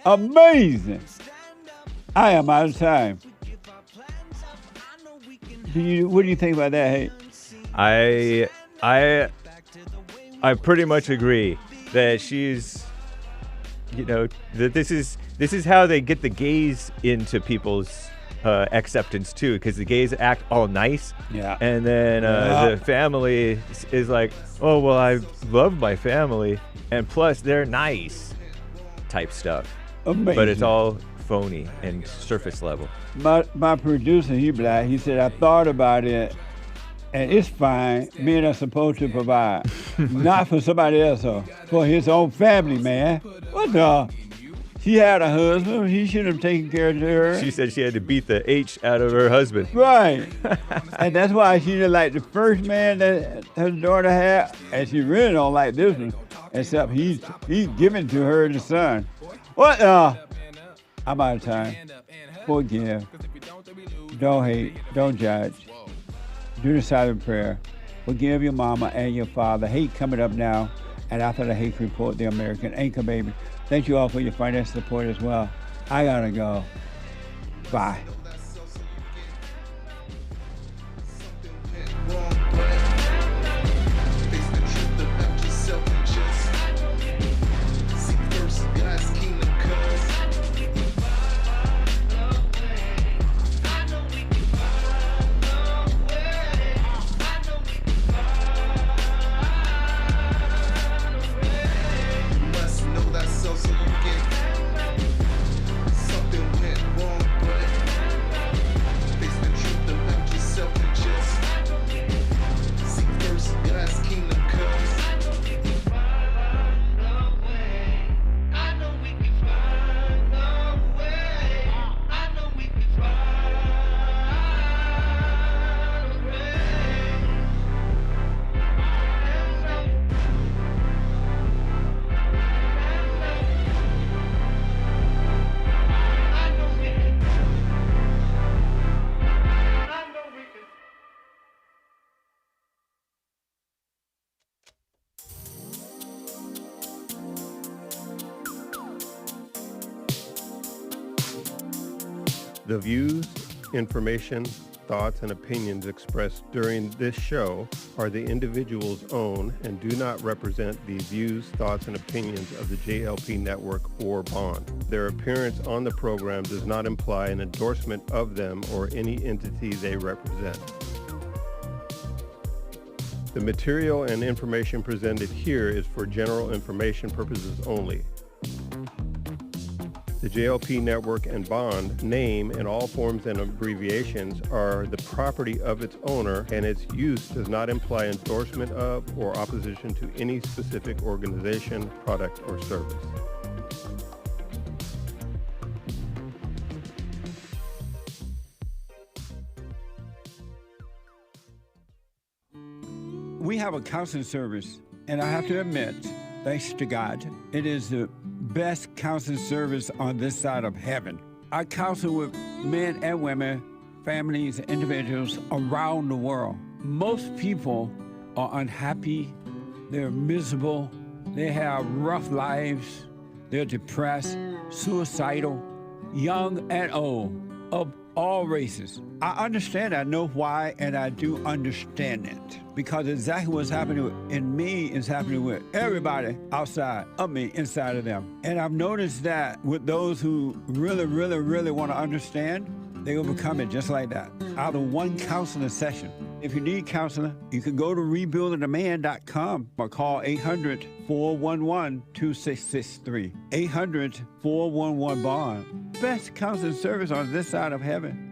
S2: Amazing. I am out of time. What do you think about that, Hey?
S15: I pretty much agree that she's, that this is how they get the gays into people's acceptance too, because the gays act all nice, and then the family is like, oh well, I love my family, and plus they're nice, type stuff.
S2: Amazing.
S15: But it's all phony and surface level.
S2: My producer, he black. He said I thought about it, and it's fine. Men are supposed to provide, not for somebody else, though, for his own family, man. What the? She had a husband. He should have taken care of her.
S15: She said she had to beat the H out of her husband.
S2: Right. And that's why she didn't like the first man that her daughter had. And she really don't like this one. Except he's giving to her the son. What I'm out of time. Forgive. Don't hate. Don't judge. Do the silent prayer. Forgive your mama and your father. Hate coming up now. And after the hate report, the American Anchor Baby. Thank you all for your financial support as well. I gotta go. Bye.
S8: The views, information, thoughts, and opinions expressed during this show are the individual's own and do not represent the views, thoughts, and opinions of the JLP Network or Bond. Their appearance on the program does not imply an endorsement of them or any entity they represent. The material and information presented here is for general information purposes only. The JLP Network and Bond name and all forms and abbreviations are the property of its owner, and its use does not imply endorsement of or opposition to any specific organization, product, or service.
S2: We have a counseling service, and I have to admit, thanks to God, it is the best counseling service on this side of heaven. I counsel with men and women, families, individuals around the world. Most people are unhappy, they're miserable, they have rough lives, they're depressed, suicidal, young and old, of all races. I understand, I know why, and I do understand it. Because exactly what's happening in me is happening with everybody outside of me, inside of them. And I've noticed that with those who really, really, really want to understand, they will become it just like that, out of one counseling session. If you need counseling, you can go to rebuildingaman.com or call 800-411-2663. 800-411-BOND. Best counseling service on this side of heaven.